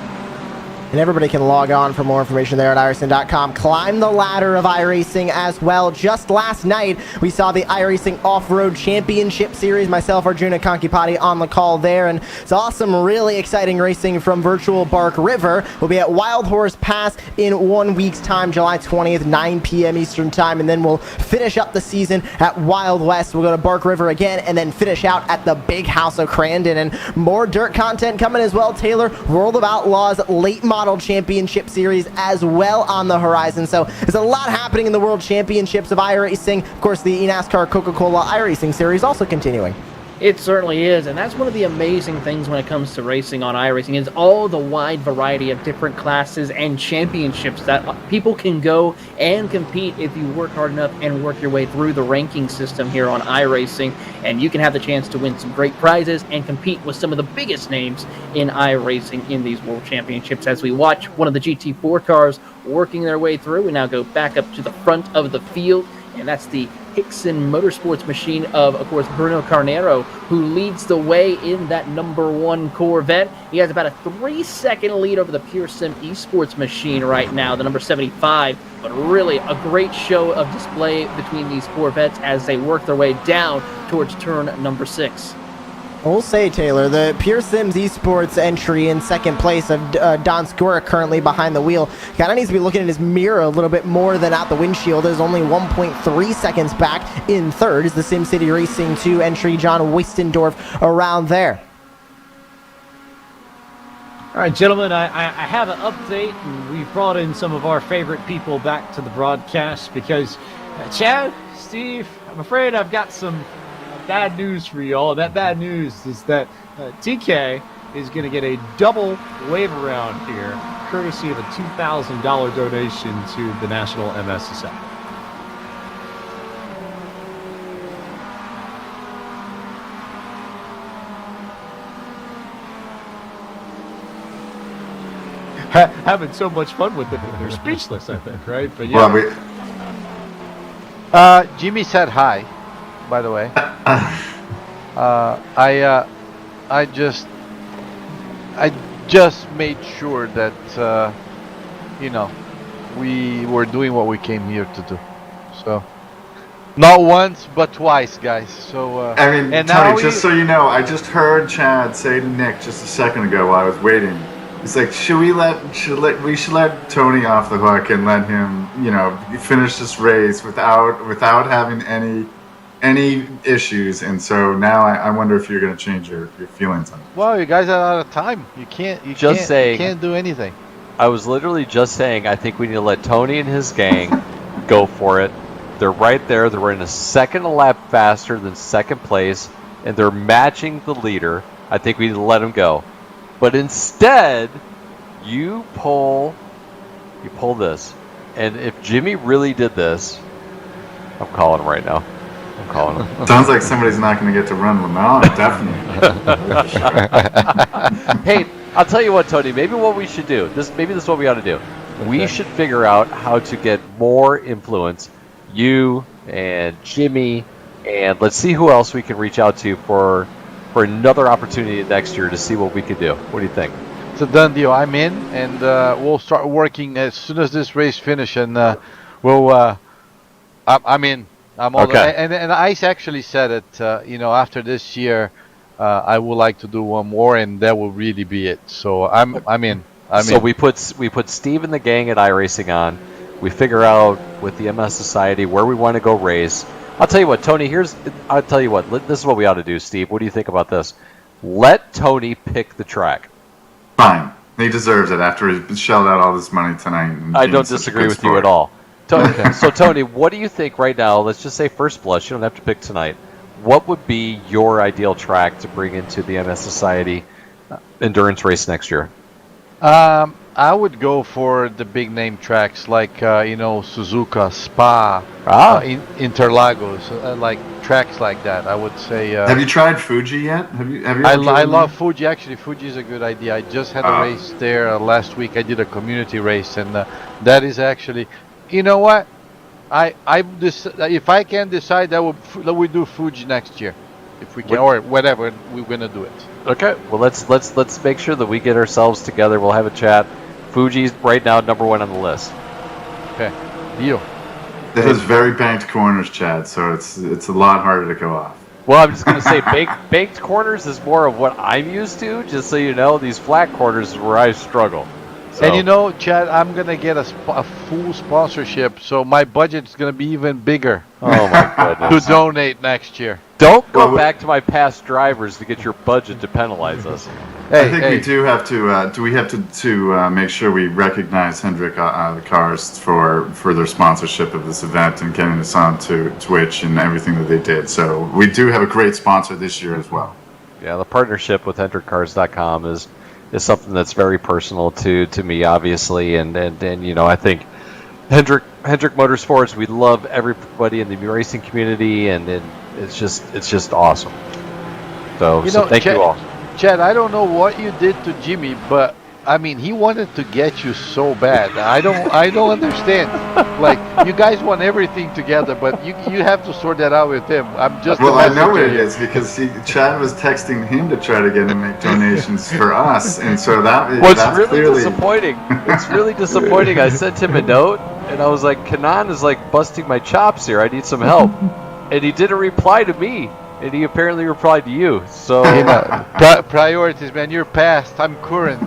And everybody can log on for more information there at iRacing.com. Climb the ladder of iRacing as well. Just last night, we saw the iRacing Off-Road Championship Series. Myself, Arjuna Kankipati, on the call there. And saw some really exciting racing from virtual Bark River. We'll be at Wild Horse Pass in 1 week's time, July 20th, 9 p.m. Eastern Time. And then we'll finish up the season at Wild West. We'll go to Bark River again and then finish out at the Big House of Crandon. And more dirt content coming as well, Taylor. World of Outlaws late model championship series as well on the horizon. So there's a lot happening in the world championships of iRacing. Of course, the NASCAR Coca-Cola iRacing series also continuing. It certainly is, and that's one of the amazing things when it comes to racing on iRacing is all the wide variety of different classes and championships that people can go and compete if you work hard enough and work your way through the ranking system here on iRacing, and you can have the chance to win some great prizes and compete with some of the biggest names in iRacing in these World Championships. As we watch one of the GT4 cars working their way through, we now go back up to the front of the field, and that's the Hickson Motorsports machine of course, Bruno Carnero, who leads the way in that #1 Corvette. He has about a 3-second lead over the Pure Sim Esports machine right now, the number 75. But really a great show of display between these Corvettes as they work their way down towards turn number 6. We'll say, Taylor, the Pure Sims Esports entry in second place of Don Skora currently behind the wheel kind of needs to be looking at his mirror a little bit more than out the windshield. There's only 1.3 seconds back. In third is the SimCity Racing 2 entry, John Wistendorf, around there. All right, gentlemen, I have an update, and we've brought in some of our favorite people back to the broadcast because, Chad, Steve, I'm afraid I've got some bad news for you all. That bad news is that TK is going to get a double wave around here, courtesy of a $2,000 donation to the National MS Society. Having so much fun with it, they're speechless, I think, right? But yeah. Well, Jimmy said hi, by the way. I just made sure that we were doing what we came here to do. So not once but twice, guys. So I mean, and Tony, just so you know, I just heard Chad say to Nick just a second ago while I was waiting. It's like, we should let Tony off the hook and let him, finish this race without having any issues. And so now I wonder if you're going to change your feelings on it. Well, you guys are out of time. You can't do anything. I was literally just saying I think we need to let Tony and his gang go for it. They're right there. They're running a second a lap faster than second place, and they're matching the leader. I think we need to let them go. But instead, you pull this. And if Jimmy really did this, I'm calling him right now. I'm calling him. Sounds like somebody's not going to get to run Lamar, definitely. Hey, I'll tell you what, Tony, maybe what we should do, this is what we ought to do. Okay. We should figure out how to get more influence, you and Jimmy, and let's see who else we can reach out to for another opportunity next year to see what we could do. What do you think? it's a done deal. I'm in, and we'll start working as soon as this race finishes, and I'm in. I'm all Okay. and Ice actually said it. After this year, I would like to do one more, and that will really be it. So I'm in. So we put Steve and the gang at iRacing on. We figure out with the MS Society where we want to go race. I'll tell you what, Tony. I'll tell you what. This is what we ought to do, Steve. What do you think about this? Let Tony pick the track. Fine. He deserves it after he shelled out all this money tonight. I don't disagree with you at all. Tony, so, Tony, what do you think right now? Let's just say first blush. You don't have to pick tonight. What would be your ideal track to bring into the MS Society endurance race next year? I would go for the big name tracks like Suzuka, Spa, Interlagos, like tracks like that. I would say. Have you tried Fuji yet? Have you? I love Fuji. Actually, Fuji is a good idea. I just had a race there last week. I did a community race, and that is actually. You know what? If I can decide, that we do Fuji next year, if we can, or whatever we're gonna do it. Okay. Well, let's make sure that we get ourselves together. We'll have a chat. Fuji's right now #1 on the list. Okay. Deal. It has very banked corners, Chad, so it's a lot harder to go off. Well, I'm just going to say baked corners is more of what I'm used to. Just so you know, these flat corners is where I struggle. So. And Chad, I'm going to get a full sponsorship, so my budget is going to be even bigger. Oh, my goodness. To donate next year. Don't go back to my past drivers to get your budget to penalize us. I think we do have to. Do we have to make sure we recognize Hendrick Cars for their sponsorship of this event and getting us on to Twitch and everything that they did? So we do have a great sponsor this year as well. Yeah, the partnership with HendrickCars.com is something that's very personal to me, obviously, and I think Hendrick Motorsports. We love everybody in the racing community, and it's just awesome. So thank you all. Chad, I don't know what you did to Jimmy, but I mean, he wanted to get you so bad. I don't understand. Like, you guys want everything together, but you have to sort that out with him. I'm just. Well, I know it is because Chad was texting him to try to get him to make donations for us, and so that's really clearly disappointing. It's really disappointing. I sent him a note, and I was like, Kanan is like busting my chops here. I need some help, and he didn't reply to me. And he apparently replied to you. So priorities, man. You're past. I'm current.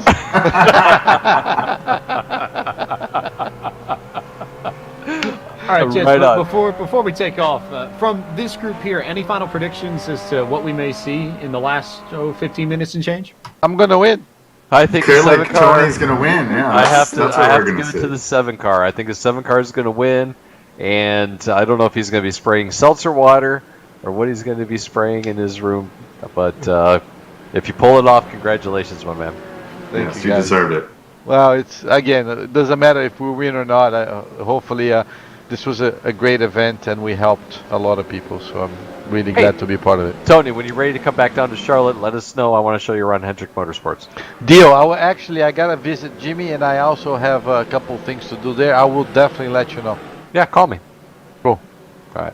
All right, Jess, before we take off, from this group here, any final predictions as to what we may see in the last 15 minutes and change? I'm gonna win. I think the 7 car. Tony's gonna win. Yeah, I have to give it to the 7 car. I think the 7 car is gonna win, and I don't know if he's gonna be spraying seltzer water or what he's going to be spraying in his room. But if you pull it off, congratulations, my man. Yes, you deserved it. Well, it doesn't matter if we win or not. Hopefully, this was a great event, and we helped a lot of people. So I'm really glad to be part of it. Tony, when you're ready to come back down to Charlotte, let us know. I want to show you around Hendrick Motorsports. Deal. I got to visit Jimmy, and I also have a couple things to do there. I will definitely let you know. Yeah, call me. Cool. All right.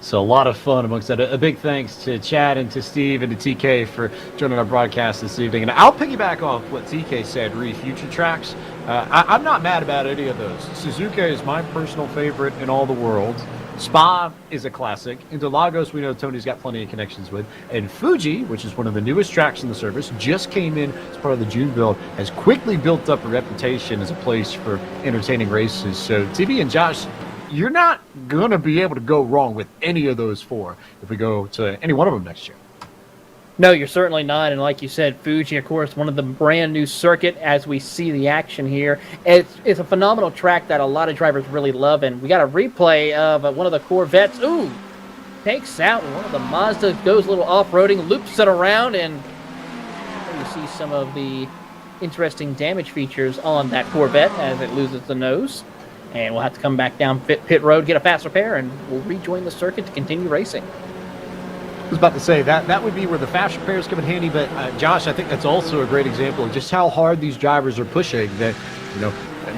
So a lot of fun amongst that. A big thanks to Chad and to Steve and to TK for joining our broadcast this evening. And I'll piggyback off what TK said, future tracks. I'm not mad about any of those. Suzuka is my personal favorite in all the world. Spa is a classic. Interlagos, we know Tony's got plenty of connections with. And Fuji, which is one of the newest tracks in the service, just came in as part of the June build, has quickly built up a reputation as a place for entertaining races. So TV and Josh, you're not going to be able to go wrong with any of those 4 if we go to any one of them next year. No, you're certainly not. And like you said, Fuji, of course, one of the brand new circuit as we see the action here. It's a phenomenal track that a lot of drivers really love. And we got a replay of one of the Corvettes. Ooh, takes out one of the Mazda, goes a little off-roading, loops it around, and you see some of the interesting damage features on that Corvette as it loses the nose. And we'll have to come back down pit road, get a fast repair, and we'll rejoin the circuit to continue racing. I was about to say, that would be where the fast repairs come in handy, but Josh, I think that's also a great example of just how hard these drivers are pushing that,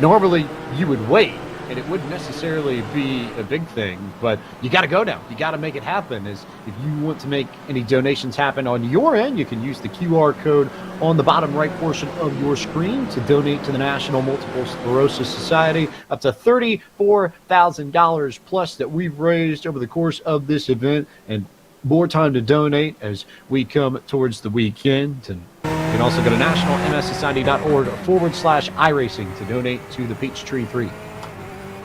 normally you would wait and it wouldn't necessarily be a big thing, but you got to go now. You got to make it happen. If you want to make any donations happen on your end, you can use the QR code on the bottom right portion of your screen to donate to the National Multiple Sclerosis Society. Up to $34,000 plus that we've raised over the course of this event, and more time to donate as we come towards the weekend. And you can also go to nationalmssociety.org/iRacing to donate to the Peachtree 3.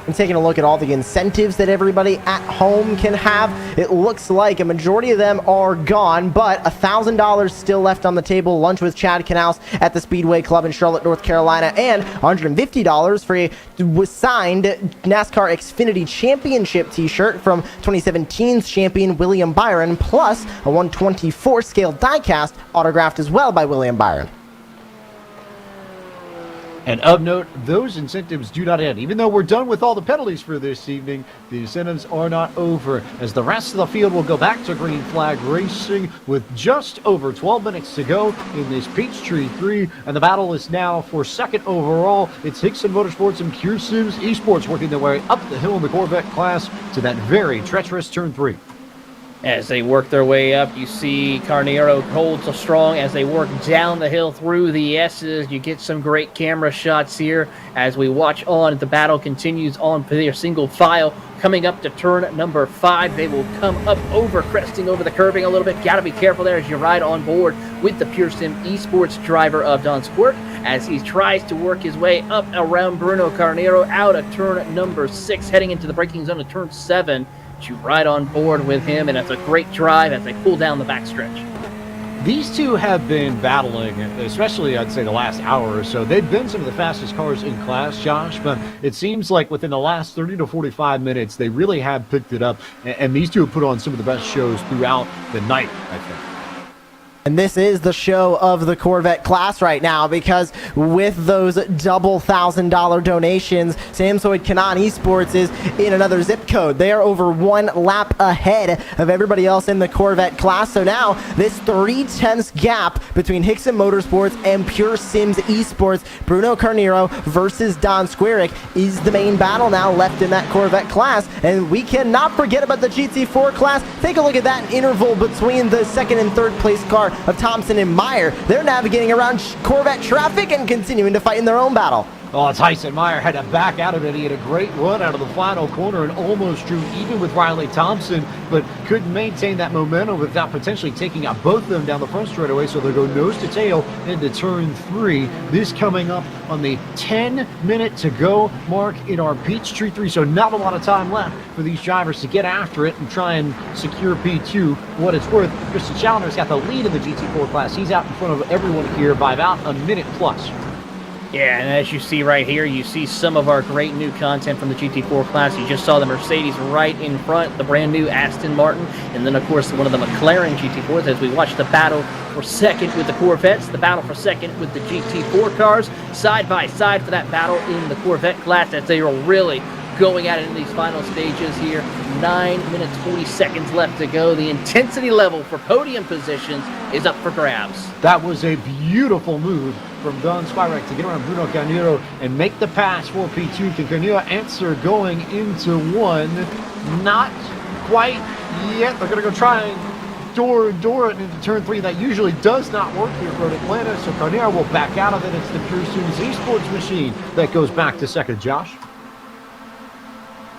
And taking a look at all the incentives that everybody at home can have, it looks like a majority of them are gone, but $1,000 still left on the table. Lunch with Chad Knaus at the Speedway Club in Charlotte, North Carolina, and $150 for a signed NASCAR Xfinity Championship t-shirt from 2017's champion William Byron, plus a 124 scale diecast autographed as well by William Byron. And of note, those incentives do not end. Even though we're done with all the penalties for this evening, the incentives are not over, as the rest of the field will go back to green flag racing with just over 12 minutes to go in this Peachtree 3. And the battle is now for second overall. It's Hickson Motorsports and Pure Sims Esports working their way up the hill in the Corvette class to that very treacherous turn 3. As they work their way up, you see Carnero holds so strong as they work down the hill through the S's. You get some great camera shots here as we watch on. The battle continues on for their single file. Coming up to turn number 5, they will come up over, cresting over the curbing a little bit. Got to be careful there as you ride on board with the Pure Sim Esports driver of Don Squirt as he tries to work his way up around Bruno Carnero out of turn number 6, heading into the braking zone of turn 7. You ride on board with him, and it's a great drive as they pull down the backstretch. These two have been battling, especially I'd say the last hour or so. They've been some of the fastest cars in class, Josh, but it seems like within the last 30 to 45 minutes, they really have picked it up, and these two have put on some of the best shows throughout the night, I think. And this is the show of the Corvette class right now, because with those double $1,000 donations, Samsoid Kanan Esports is in another zip code. They are over 1 lap ahead of everybody else in the Corvette class. So now this 3/10 gap between Hickson Motorsports and Pure Sims Esports, Bruno Carnero versus Don Squarick, is the main battle now left in that Corvette class. And we cannot forget about the GT4 class. Take a look at that interval between the second and third place car of Thompson and Meyer. They're navigating around Corvette traffic and continuing to fight in their own battle. Oh, Tyson Meyer had to back out of it. He had a great run out of the final corner and almost drew even with Riley Thompson, but couldn't maintain that momentum without potentially taking out both of them down the front straightaway, so they'll go nose to tail into turn 3. This coming up on the 10-minute to go mark in our Peachtree 3, so not a lot of time left for these drivers to get after it and try and secure P2. For what it's worth, Christian Challenger's got the lead in the GT4 class. He's out in front of everyone here by about a minute plus. Yeah, and as you see right here, you see some of our great new content from the GT4 class. You just saw the Mercedes right in front, the brand new Aston Martin, and then, of course, one of the McLaren GT4s as we watch the battle for second with the Corvettes, the battle for second with the GT4 cars, side by side for that battle in the Corvette class as they are really going at it in these final stages here. 9 minutes, 40 seconds left to go. The intensity level for podium positions is up for grabs. That was a beautiful move from Don Squarick to get around Bruno Carnero and make the pass for P2. Can Carnero answer going into 1? Not quite yet. They're going to go try and door it into turn 3. That usually does not work here for Atlanta, so Carnero will back out of it. It's the Pure Sims Esports machine that goes back to second, Josh.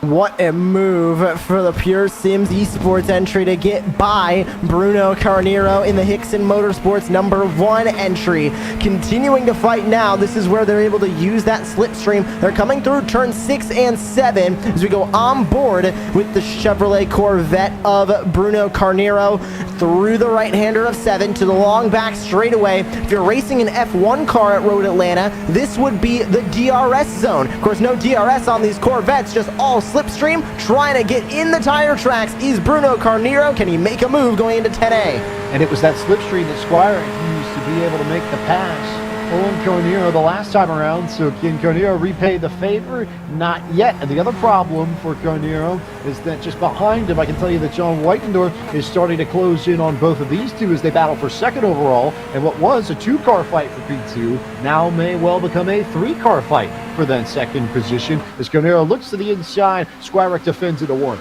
What a move for the Pure Sims Esports entry to get by Bruno Carnero in the Hickson Motorsports number 1 entry. Continuing to fight now. This is where they're able to use that slipstream. They're coming through turn 6 and 7 as we go on board with the Chevrolet Corvette of Bruno Carnero through the right-hander of 7 to the long back straightaway. If you're racing an F1 car at Road Atlanta, this would be the DRS zone. Of course, no DRS on these Corvettes, just all slipstream. Trying to get in the tire tracks is Bruno Carnero. Can he make a move going into 10A? And it was that slipstream that Squire used to be able to make the pass on Carnero the last time around, so can Carnero repay the favor? Not yet. And the other problem for Carnero is that just behind him, I can tell you that John Whitendorf is starting to close in on both of these two as they battle for second overall. And what was a 2-car fight for P2 now may well become a 3-car fight for that second position as Carnero looks to the inside. Squirek defends it a 1.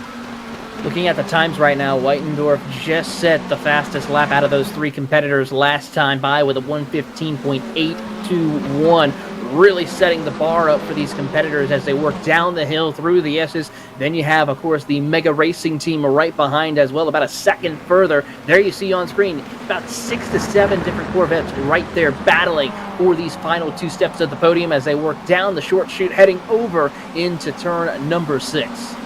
Looking at the times right now, Whitendorf just set the fastest lap out of those 3 competitors last time by with a 1:15.821. Really setting the bar up for these competitors as they work down the hill through the S's. Then you have, of course, the Mega Racing team right behind as well, about a second further. There you see on screen about 6 to 7 different Corvettes right there battling for these final 2 steps of the podium as they work down the short chute heading over into turn number 6.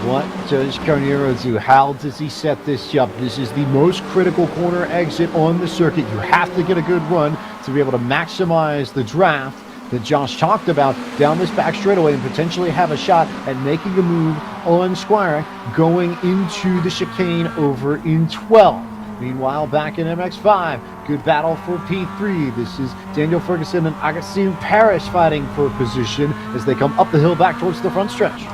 What does Carnero do? How does he set this up? This is the most critical corner exit on the circuit. You have to get a good run to be able to maximize the draft that Josh talked about down this back straightaway and potentially have a shot at making a move on Squirek going into the chicane over in 12. Meanwhile, back in MX5, good battle for P3. This is Daniel Ferguson and Augustine Parrish fighting for position as they come up the hill back towards the front stretch.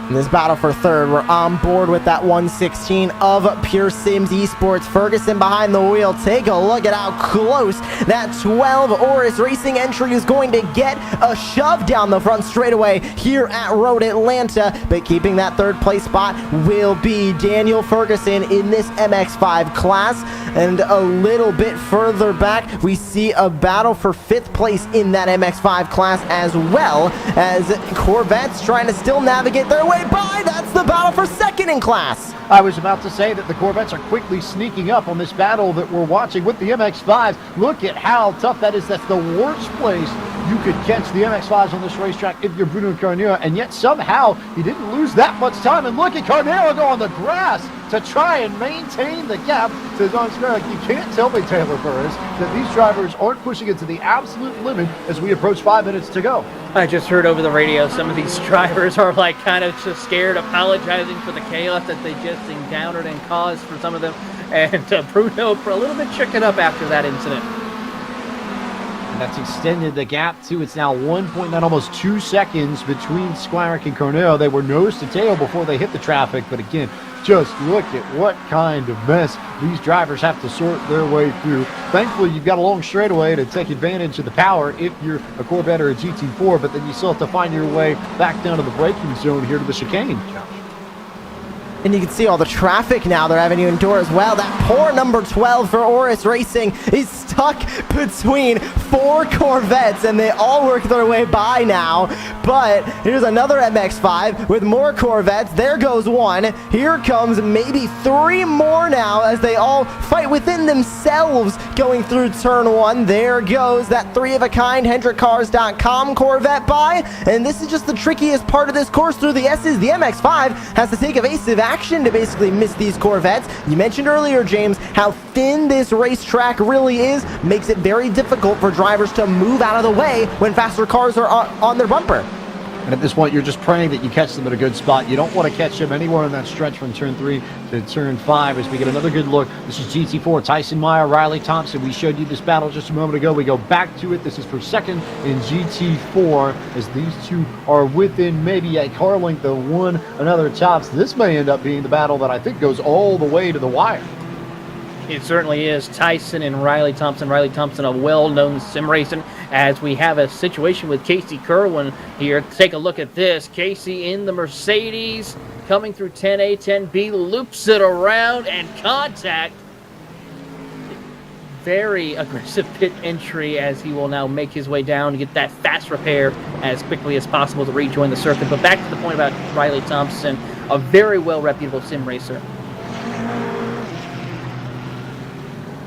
In this battle for third, we're on board with that 116 of Pure Sims Esports. Ferguson behind the wheel. Take a look at how close that 12 Oris Racing entry is going to get a shove down the front straightaway here at Road Atlanta. But keeping that third place spot will be Daniel Ferguson in this MX5 class. And a little bit further back, we see a battle for 5th place in that MX5 class as well as Corvettes trying to still navigate their way by. That's the battle for second in class. I was about to say that the Corvettes are quickly sneaking up on this battle that we're watching with the MX-5s. Look at how tough that is. That's the worst place you could catch the MX-5s on this racetrack if you're Bruno Carnero, and yet somehow he didn't lose that much time. And look at Carnero go on the grass to try and maintain the gap to Don Squirek. You can't tell me, Taylor Burris, that these drivers aren't pushing it to the absolute limit as we approach 5 minutes to go. I just heard over the radio some of these drivers are like kind of just scared, apologizing for the chaos that they just encountered and caused for some of them. And Bruno for a little bit chicken up after that incident. And that's extended the gap too. It's now 1.9, almost 2 seconds between Squirek and Carnero. They were nose to tail before they hit the traffic, but again, just look at what kind of mess these drivers have to sort their way through. Thankfully, you've got a long straightaway to take advantage of the power if you're a Corvette or a GT4, but then you still have to find your way back down to the braking zone here to the chicane. And you can see all the traffic now they're having to endure as well. That poor number 12 for Oris Racing is stuck between 4 Corvettes, and they all work their way by now. But here's another MX-5 with more Corvettes. There goes one. Here comes maybe 3 more now as they all fight within themselves going through turn 1. There goes that 3-of-a-kind HendrickCars.com Corvette by. And this is just the trickiest part of this course through the S's. The MX-5 has to take evasive action to basically miss these Corvettes. You mentioned earlier, James, how thin this racetrack really is. Makes it very difficult for drivers to move out of the way when faster cars are on their bumper. And at this point, you're just praying that you catch them at a good spot. You don't want to catch them anywhere in that stretch from turn 3 to turn 5 as we get another good look. This is GT4, Tyson Meyer, Riley Thompson. We showed you this battle just a moment ago. We go back to it. This is for second in GT4 as these two are within maybe a car length of one another tops. This may end up being the battle that I think goes all the way to the wire. It certainly is. Tyson and Riley Thompson. Riley Thompson, a well-known sim racer, as we have a situation with Casey Kerwin here. Take a look at this. Casey in the Mercedes, coming through 10A, 10B, loops it around, and contact. Very aggressive pit entry as he will now make his way down to get that fast repair as quickly as possible to rejoin the circuit. But back to the point about Riley Thompson, a very well-reputable sim racer.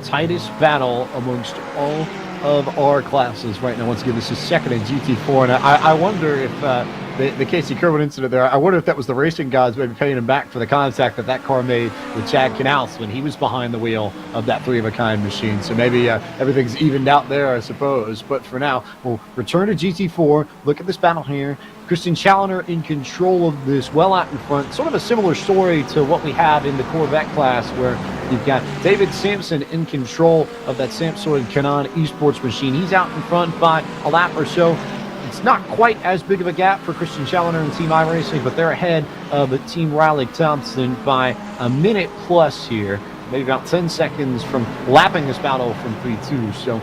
Tightest battle amongst all of our classes right now. Once again, this is second in GT4, and I wonder if the Casey Kerwin incident there, I wonder if that was the racing gods maybe paying him back for the contact that car made with Chad Canals when he was behind the wheel of that 3-of-a-kind machine. So maybe everything's evened out there, I suppose. But for now, we'll return to GT4. Look at this battle here. Christian Challoner in control of this, well out in front. Sort of a similar story to what we have in the Corvette class, where You've got David Sampson in control of that Samsung Canon esports machine. He's out in front by a lap or so. It's not quite as big of a gap for Christian Challoner and Team iRacing, but they're ahead of Team Riley Thompson by a minute plus here. Maybe about 10 seconds from lapping this battle from P2. So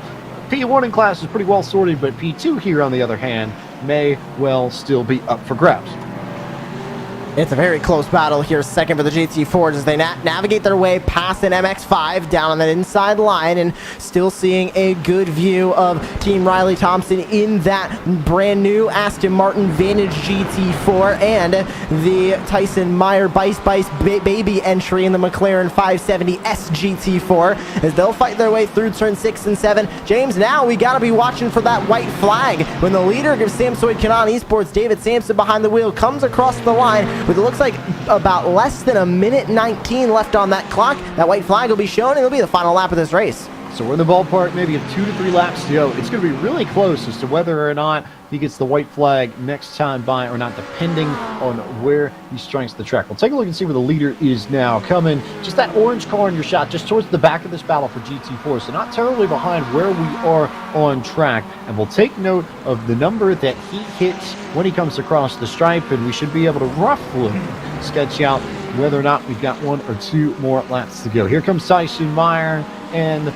P1 in class is pretty well sorted, but P2 here, on the other hand, may well still be up for grabs. It's a very close battle here, second for the GT4s as they navigate their way past an MX-5 down on that inside line, and still seeing a good view of Team Riley Thompson in that brand new Aston Martin Vantage GT4 and the Tyson Meyer Bice baby entry in the McLaren 570S GT4 as they'll fight their way through turn 6 and 7. James, now we got to be watching for that white flag when the leader of Samsung Canon Esports, David Sampson, behind the wheel, comes across the line with it looks like about less than a minute 19 left on that clock. That white flag will be shown, and it'll be the final lap of this race. So we're in the ballpark, maybe of 2 to 3 laps to go. It's going to be really close as to whether or not he gets the white flag next time by or not, depending on where he strikes the track. We'll take a look and see where the leader is now. Coming, just that orange car in your shot, just towards the back of this battle for GT4, so not terribly behind where we are on track. And we'll take note of the number that he hits when he comes across the stripe, and we should be able to roughly sketch out whether or not we've got 1 or 2 more laps to go. Here comes Tyson Meyer and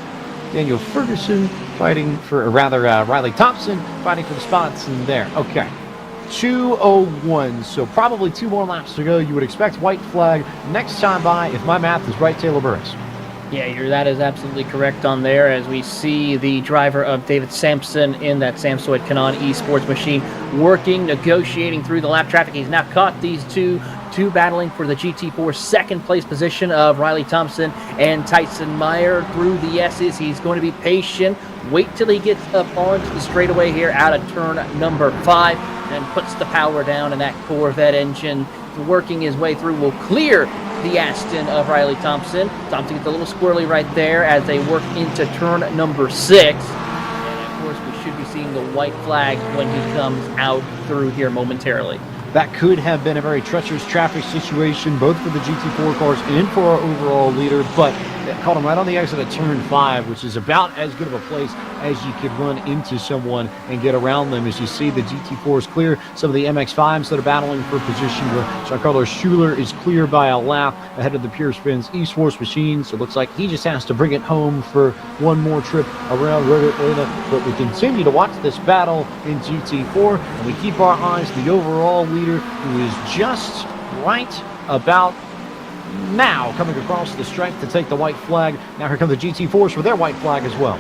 Daniel Ferguson fighting for, or rather, Riley Thompson fighting for the spots in there. Okay, 2:01, so probably 2 more laps to go. You would expect white flag next time by, if my math is right, Taylor Burris. Yeah, that is absolutely correct on there, as we see the driver of David Sampson in that Samsung Canon esports machine working, negotiating through the lap traffic. He's now caught these two battling for the GT4 second place position of Riley Thompson and Tyson Meyer through the S's. He's going to be patient, wait till he gets up onto the straightaway here out of turn number 5, and puts the power down, and that Corvette engine working his way through will clear the Aston of Riley Thompson. Thompson gets a little squirrely right there as they work into turn number 6. And of course, we should be seeing the white flag when he comes out through here momentarily. That could have been a very treacherous traffic situation, both for the GT4 cars and for our overall leader, but it caught him right on the exit of turn 5, which is about as good of a place as you could run into someone and get around them. As you see, the GT4s clear some of the MX-5s that are battling for position, where Giancarlo Schuler is clear by a lap ahead of the Pure Spins esports machine, so it looks like he just has to bring it home for one more trip around Road Atlanta. But we continue to watch this battle in GT4, and we keep our eyes on the overall leader, who is just right about now coming across the stripe to take the white flag. Now here come the GT4s for their white flag as well.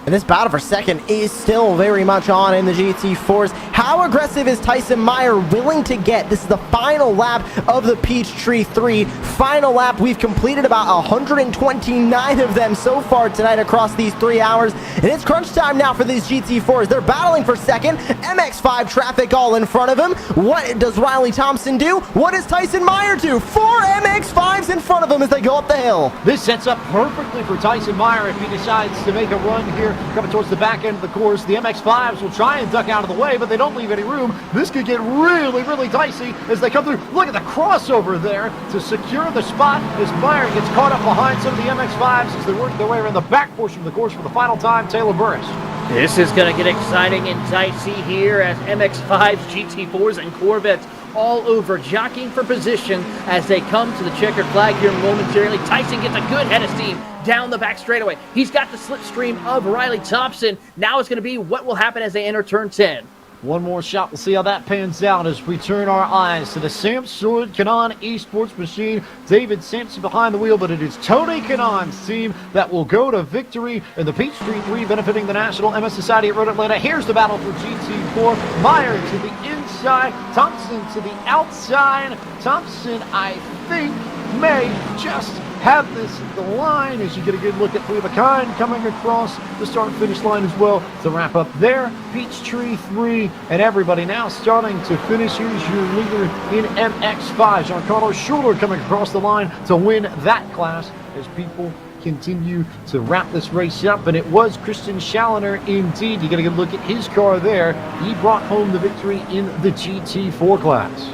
And this battle for second is still very much on in the GT4s. How aggressive is Tyson Meyer willing to get? This is the final lap of the Peachtree 3. Final lap. We've completed about 129 of them so far tonight across these 3 hours. And it's crunch time now for these GT4s. They're battling for second. MX-5 traffic all in front of him. What does Riley Thompson do? What does Tyson Meyer do? 4 MX-5s in front of him as they go up the hill. This sets up perfectly for Tyson Meyer if he decides to make a run here. Coming towards the back end of the course, the MX-5s will try and duck out of the way, but they don't leave any room. This could get really, really dicey as they come through. Look at the crossover there to secure the spot as Meyer gets caught up behind some of the MX-5s as they work their way around the back portion of the course for the final time. Taylor Burris. This is going to get exciting and dicey here as MX-5s, GT4s, and Corvettes all over, jockeying for position as they come to the checkered flag here momentarily. Tyson gets a good head of steam down the back straightaway. He's got the slipstream of Riley Thompson. Now it's going to be what will happen as they enter turn 10. One more shot. We'll see how that pans out as we turn our eyes to the Samsung Canon esports machine. David Sampson behind the wheel, but it is Tony Kanon's team that will go to victory in the Peachtree 3, benefiting the National MS Society at Road Atlanta. Here's the battle for GT4. Meyer to the inside, Thompson to the outside. Thompson, I think, may just have this at the line as you get a good look at three of a kind coming across the start and finish line as well to wrap up there. Peachtree 3 and everybody now starting to finish. Here's your leader in MX-5, Giancarlo Schuler, coming across the line to win that class as people continue to wrap this race up. And it was Christian Challoner indeed. You get a good look at his car there. He brought home the victory in the GT4 class.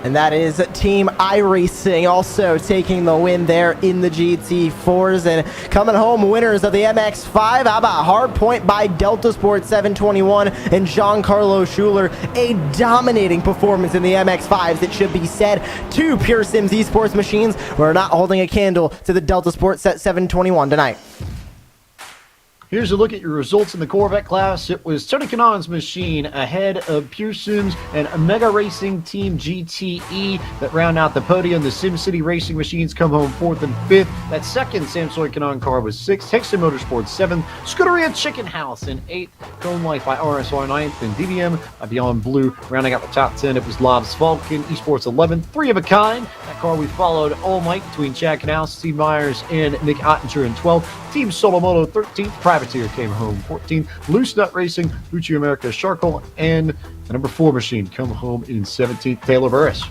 And that is Team iRacing also taking the win there in the GT4s. And coming home winners of the MX5, how about hard point by Delta Sport 721 and Giancarlo Schuler. A dominating performance in the MX5s, it should be said. Two Pure Sims esports machines were not holding a candle to the Delta Sport Set 721 tonight. Here's a look at your results in the Corvette class. It was Tony Kanaan's machine ahead of Pearson's and Mega Racing Team GTE that round out the podium. The SimCity Racing machines come home 4th and 5th. That second Samsung Kanaan car was 6th. Hickson Motorsports 7th. Scuderia Chicken House in 8th. Cone Life by RSY 9th. And DDM by Beyond Blue rounding out the top 10. It was Lobs Falcon Esports 11th. 3 of a kind. That car we followed all night between Chad Knaus, Steve Myers, and Nick Ottinger in 12th. Team Solomoto 13th. Privateer came home 14th. Loose Nut Racing, Lucci America, Sharkle, and the number 4 machine come home in 17th. Taylor Burris.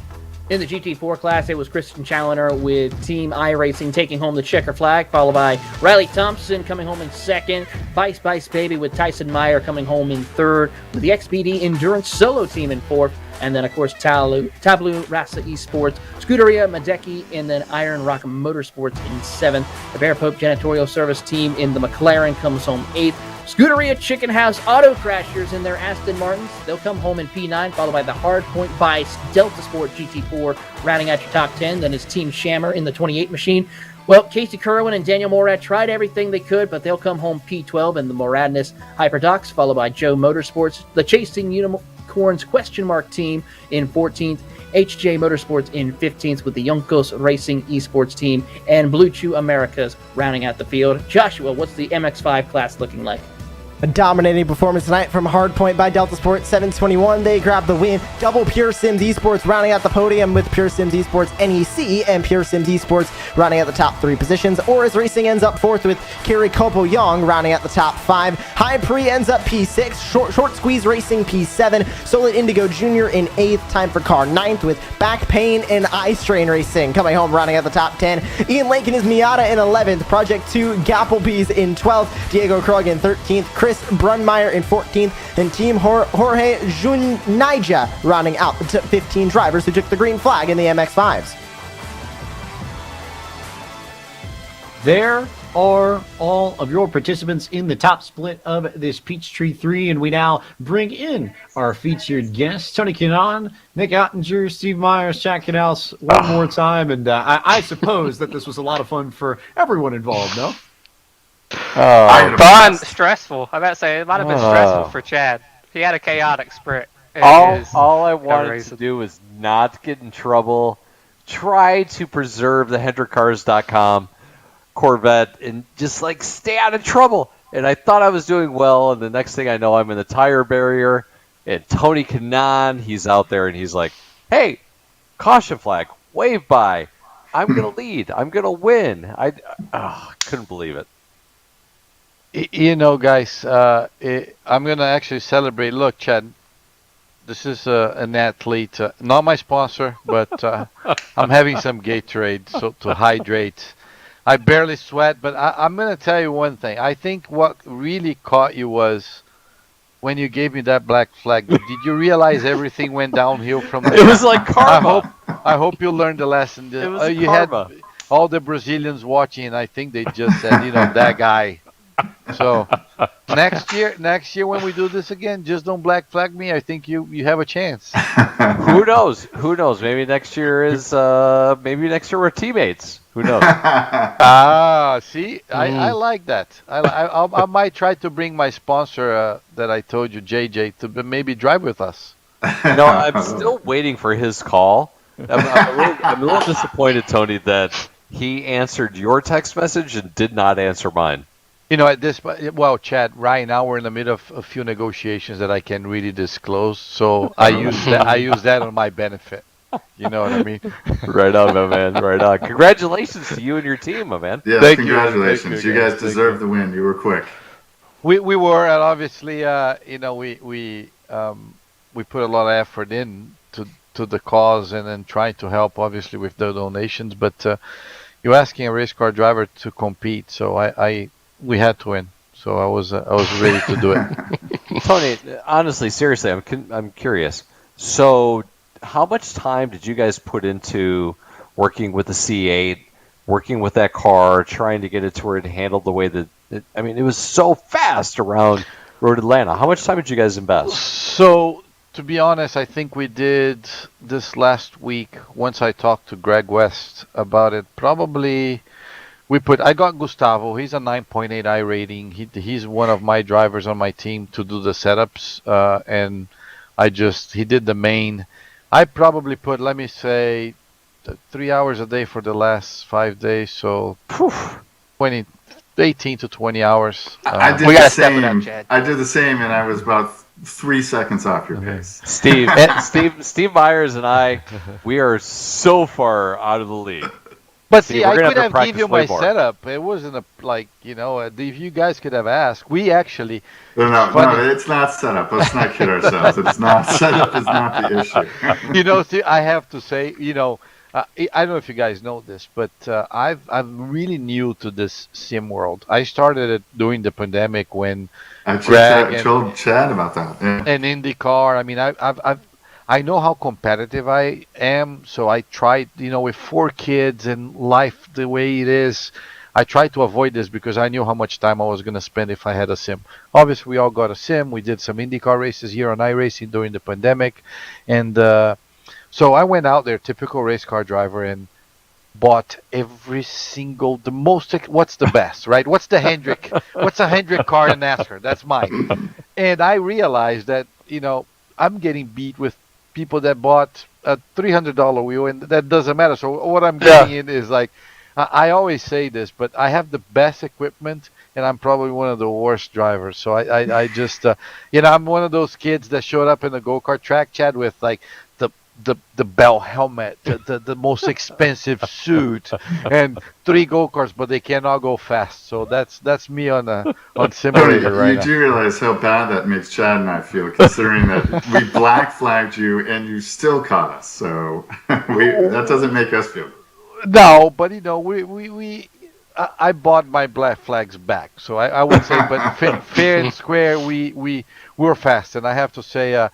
In the GT4 class, it was Christian Challoner with Team iRacing taking home the checker flag, followed by Riley Thompson coming home in 2nd. Vice Baby with Tyson Meyer coming home in 3rd, with the XPD Endurance Solo Team in 4th. And then, of course, Tableau Rasa Esports, Scuderia Madeki, and then Iron Rock Motorsports in 7th. The Bear Pope Janitorial Service Team in the McLaren comes home 8th. Scuderia Chicken House Auto Crashers in their Aston Martins. They'll come home in P9, followed by the Hard Point Vice Delta Sport GT4, rounding out your top 10. Then is Team Shammer in the 28 machine. Well, Casey Kerwin and Daniel Morad tried everything they could, but they'll come home P12 in the Moradness Hyperdox, followed by Joe Motorsports. The Chasing Unicorns question mark team in 14th. HJ Motorsports in 15th with the Yonkos Racing Esports team, and Blue Chew Americas rounding out the field. Joshua, what's the MX5 class looking like? A dominating performance tonight from Hardpoint by Delta Sport 721. They grab the win. Double Pure Sims Esports rounding out the podium with Pure Sims Esports NEC and Pure Sims Esports rounding out the top 3 positions. Oris Racing ends up 4th with Kiri Kopo Young rounding out the top 5. High Pre ends up P6. Short Squeeze Racing P7. Solid Indigo Jr. in 8th. Time for Car 9th with Back Pain and Eye Strain Racing coming home rounding out the top 10. Ian Lake and his Miata in 11th. Project 2 Gapplebees in 12th. Diego Krug in 13th. Chris Brunmeyer in 14th, and Team Jorge Junnaija rounding out the 15 drivers who took the green flag in the MX5s. There are all of your participants in the top split of this Peachtree 3, and we now bring in our featured guests, Tony Kanaan, Nick Ottinger, Steve Myers, Chad Knaus, one more time, and I suppose that this was a lot of fun for everyone involved, no? Fun, stressful. I about to say it might have been stressful for Chad. He had a chaotic sprint. All I wanted to do was not get in trouble, try to preserve the HendrickCars.com Corvette, and just like stay out of trouble. And I thought I was doing well, and the next thing I know, I'm in the tire barrier, and Tony Kanaan, he's out there, and he's like, "Hey, caution flag, wave by. I'm gonna lead. I'm gonna win." I couldn't believe it. You know, guys, I'm going to actually celebrate. Look, Chad, this is an athlete, not my sponsor, but I'm having some Gatorade to hydrate. I barely sweat, but I'm going to tell you one thing. I think what really caught you was when you gave me that black flag. Did you realize everything went downhill from there? It was like karma. I hope you learned the lesson. It was you karma. Had all the Brazilians watching, and I think they just said, that guy. So next year when we do this again, just don't black flag me. I think you have a chance. Who knows? Maybe next year we're teammates. Who knows? See, I like that. I might try to bring my sponsor that I told you, JJ, to maybe drive with us. No, I'm still waiting for his call. I'm a little disappointed, Tony, that he answered your text message and did not answer mine. Chad, right now we're in the middle of a few negotiations that I can really disclose, so I use that on my benefit. You know what I mean? Right on, my man. Right on. Congratulations to you and your team, my man. Yeah, Thank congratulations. You guys deserve the win. You were quick. We were, and obviously, we put a lot of effort in to the cause and then trying to help, obviously, with the donations. But you're asking a race car driver to compete, so we had to win, so I was ready to do it. Tony, honestly, seriously, I'm curious. So, how much time did you guys put into working with the C8, working with that car, trying to get it to where it handled the way that it was so fast around Road Atlanta. How much time did you guys invest? So, to be honest, I think we did this last week. Once I talked to Greg West about it, probably I got Gustavo. He's a 9.8 I rating. He's one of my drivers on my team to do the setups, and he did the main. I probably put, let me say, 3 hours a day for the last 5 days. So, 18 to 20 hours. I did the same. I did the same, and I was about 3 seconds off your pace. Steve Myers and I, we are so far out of the league. But see, I could have given you my setup. It wasn't if you guys could have asked. We actually. No, it's not setup. Let's not kid ourselves. It's not setup. Is not the issue. See, I have to say, I don't know if you guys know this, but I'm really new to this sim world. I started it during the pandemic when Greg told Chad about that. Yeah. And IndyCar. I know how competitive I am, so I tried, with 4 kids and life the way it is, I tried to avoid this because I knew how much time I was going to spend if I had a sim. Obviously, we all got a sim. We did some IndyCar races here on iRacing during the pandemic. And so I went out there, typical race car driver, and bought every single, what's the best, right? What's the Hendrick? What's a Hendrick car in NASCAR? That's mine. And I realized that, I'm getting beat with people that bought a $300 wheel, and that doesn't matter. So what I'm getting in is I always say this, but I have the best equipment, and I'm probably one of the worst drivers. So I just, I'm one of those kids that showed up in the go-kart track, Chad, with the bell helmet, the most expensive suit, and 3 go-karts, but they cannot go fast. So that's me on simulator right now. You do realize how bad that makes Chad and I feel, considering that we black flagged you and you still caught us. So that doesn't make us feel good. No, but I bought my black flags back, so I would say, but fair and square, we were fast, and I have to say,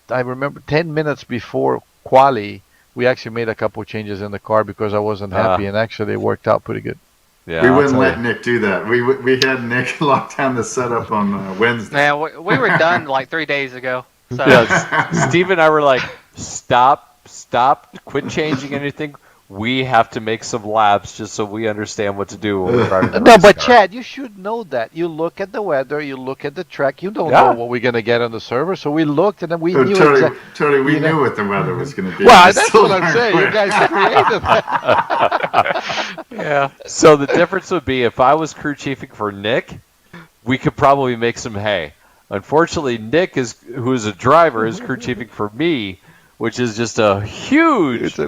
I remember 10 minutes before quali, we actually made a couple changes in the car because I wasn't happy, and actually it worked out pretty good. Yeah, we wouldn't let Nick do that. We had Nick lock down the setup on Wednesday. Man, we were done 3 days ago. So. Yeah, Steve and I were like, stop, quit changing anything. We have to make some laps just so we understand what to do when we're driving the race car. Chad, you should know that. You look at the weather, you look at the track. You don't know what we're going to get on the server. So we looked, and then we knew Tony, we knew what the weather was going to be. Well, that's what I'm saying. You guys created that. Yeah. So the difference would be if I was crew chiefing for Nick, we could probably make some hay. Unfortunately, Nick, who is a driver, is crew chiefing for me, which is just a huge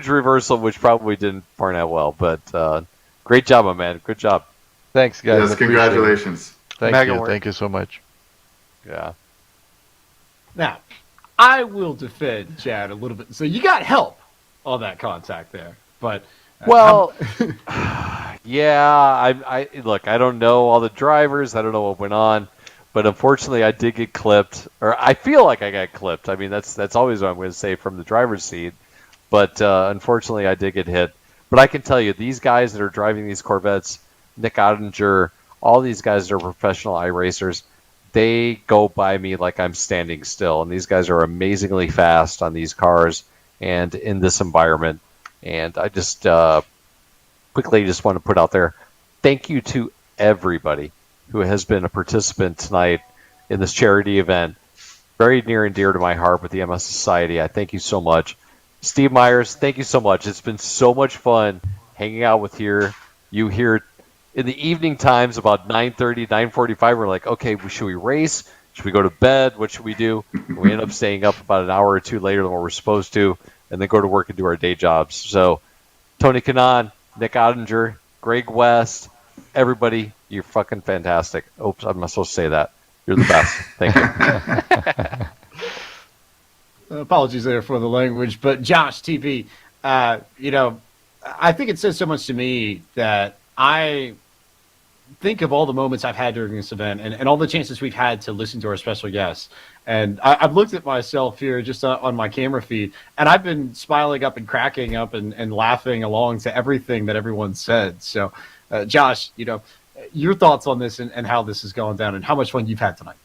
reversal, which probably didn't turn out well. But great job, my man. Good job. Thanks, guys. Yes, congratulations. Thank you so much. Yeah. Now, I will defend Chad a little bit. So you got help on that contact there, but yeah. I look. I don't know all the drivers. I don't know what went on. But unfortunately, I did get clipped, or I feel like I got clipped. I mean, that's always what I'm going to say from the driver's seat. But unfortunately, I did get hit. But I can tell you, these guys that are driving these Corvettes, Nick Ottinger, all these guys that are professional iRacers, they go by me like I'm standing still. And these guys are amazingly fast on these cars and in this environment. And I just quickly just want to put out there, thank you to everybody who has been a participant tonight in this charity event. Very near and dear to my heart with the MS Society. I thank you so much. Steve Myers, thank you so much. It's been so much fun hanging out with you here in the evening times about 9:30, 9:45. We're like, okay, should we race? Should we go to bed? What should we do? We end up staying up about an hour or two later than what we're supposed to, and then go to work and do our day jobs. So, Tony Kanaan, Nick Ottinger, Greg West, everybody, you're fucking fantastic. Oops, I'm not supposed to say that. You're the best. Thank you. Apologies there for the language, but Josh TP, I think it says so much to me that I think of all the moments I've had during this event and all the chances we've had to listen to our special guests. And I've looked at myself here just on my camera feed, and I've been smiling up and cracking up and laughing along to everything that everyone said. So, Josh, your thoughts on this and how this is going down and how much fun you've had tonight.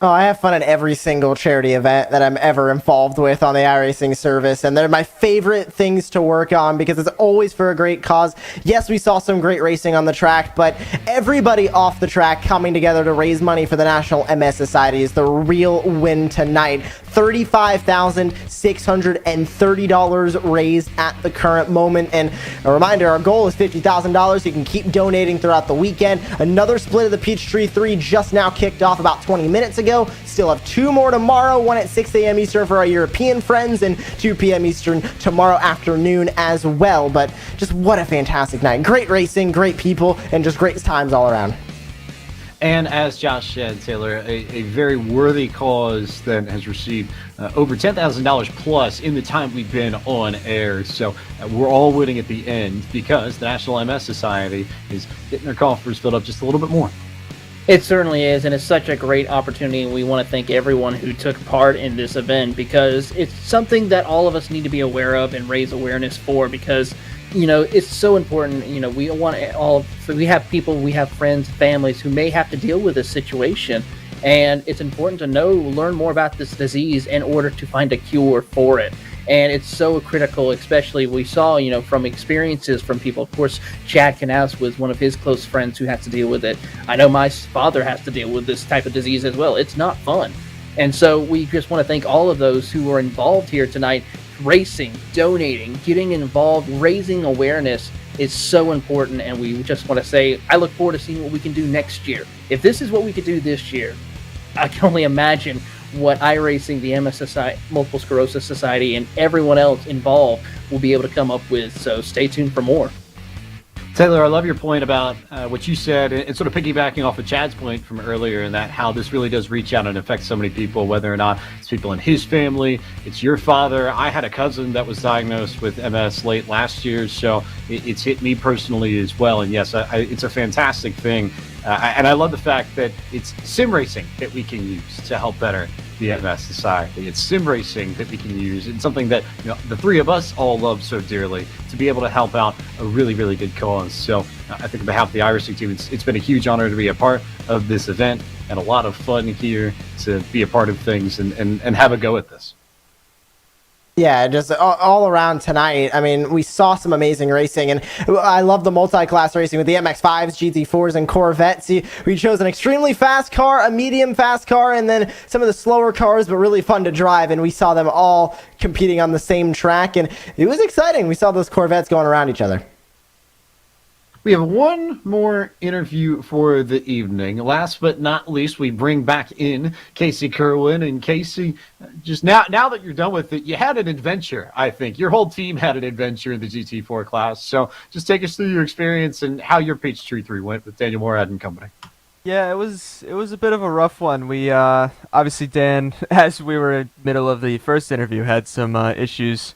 Oh, I have fun at every single charity event that I'm ever involved with on the iRacing service, and they're my favorite things to work on because it's always for a great cause. Yes, we saw some great racing on the track, but everybody off the track coming together to raise money for the National MS Society is the real win tonight. $35,630 raised at the current moment, and a reminder, our goal is $50,000. You can keep donating throughout the weekend. Another split of the Peachtree 3 just now kicked off about 20 minutes ago. Still have 2 more tomorrow, one at 6 a.m. Eastern for our European friends and 2 p.m. Eastern tomorrow afternoon as well. But just what a fantastic night. Great racing, great people, and just great times all around. And as Josh said, Taylor, a very worthy cause that has received over $10,000 plus in the time we've been on air. So we're all winning at the end because the National MS Society is getting their coffers filled up just a little bit more. It certainly is, and it's such a great opportunity, and we want to thank everyone who took part in this event because it's something that all of us need to be aware of and raise awareness for because, it's so important. We have people, we have friends, families who may have to deal with this situation, and it's important to learn more about this disease in order to find a cure for it. And it's so critical, especially we saw, from experiences from people. Of course, Chad Knaus was one of his close friends who has to deal with it. I know my father has to deal with this type of disease as well. It's not fun. And so we just want to thank all of those who were involved here tonight. Racing, donating, getting involved, raising awareness is so important. And we just want to say, I look forward to seeing what we can do next year. If this is what we could do this year, I can only imagine what iRacing, the MS Society, Multiple Sclerosis Society, and everyone else involved will be able to come up with. So stay tuned for more. Taylor, I love your point about what you said, and sort of piggybacking off of Chad's point from earlier, and that how this really does reach out and affect so many people, whether or not it's people in his family, it's your father. I had a cousin that was diagnosed with MS late last year, so it's hit me personally as well. And yes, it's a fantastic thing. And I love the fact that it's sim racing that we can use to help better the MS Society. It's sim racing that we can use, and something that the three of us all love so dearly, to be able to help out a really, really good cause. So I think on behalf of the iRacing team, it's been a huge honor to be a part of this event and a lot of fun here to be a part of things and have a go at this. Yeah, just all around tonight. I mean, we saw some amazing racing, and I love the multi-class racing with the MX-5s, GT4s, and Corvettes. We chose an extremely fast car, a medium fast car, and then some of the slower cars, but really fun to drive, and we saw them all competing on the same track, and it was exciting. We saw those Corvettes going around each other. We have one more interview for the evening. Last but not least, we bring back in Casey Kerwin. And Casey, just now that you're done with it, you had an adventure, I think. Your whole team had an adventure in the GT4 class. So just take us through your experience and how your Peachtree 3 went with Daniel Morad and company. Yeah, it was a bit of a rough one. We obviously, Dan, as we were in the middle of the first interview, had some issues.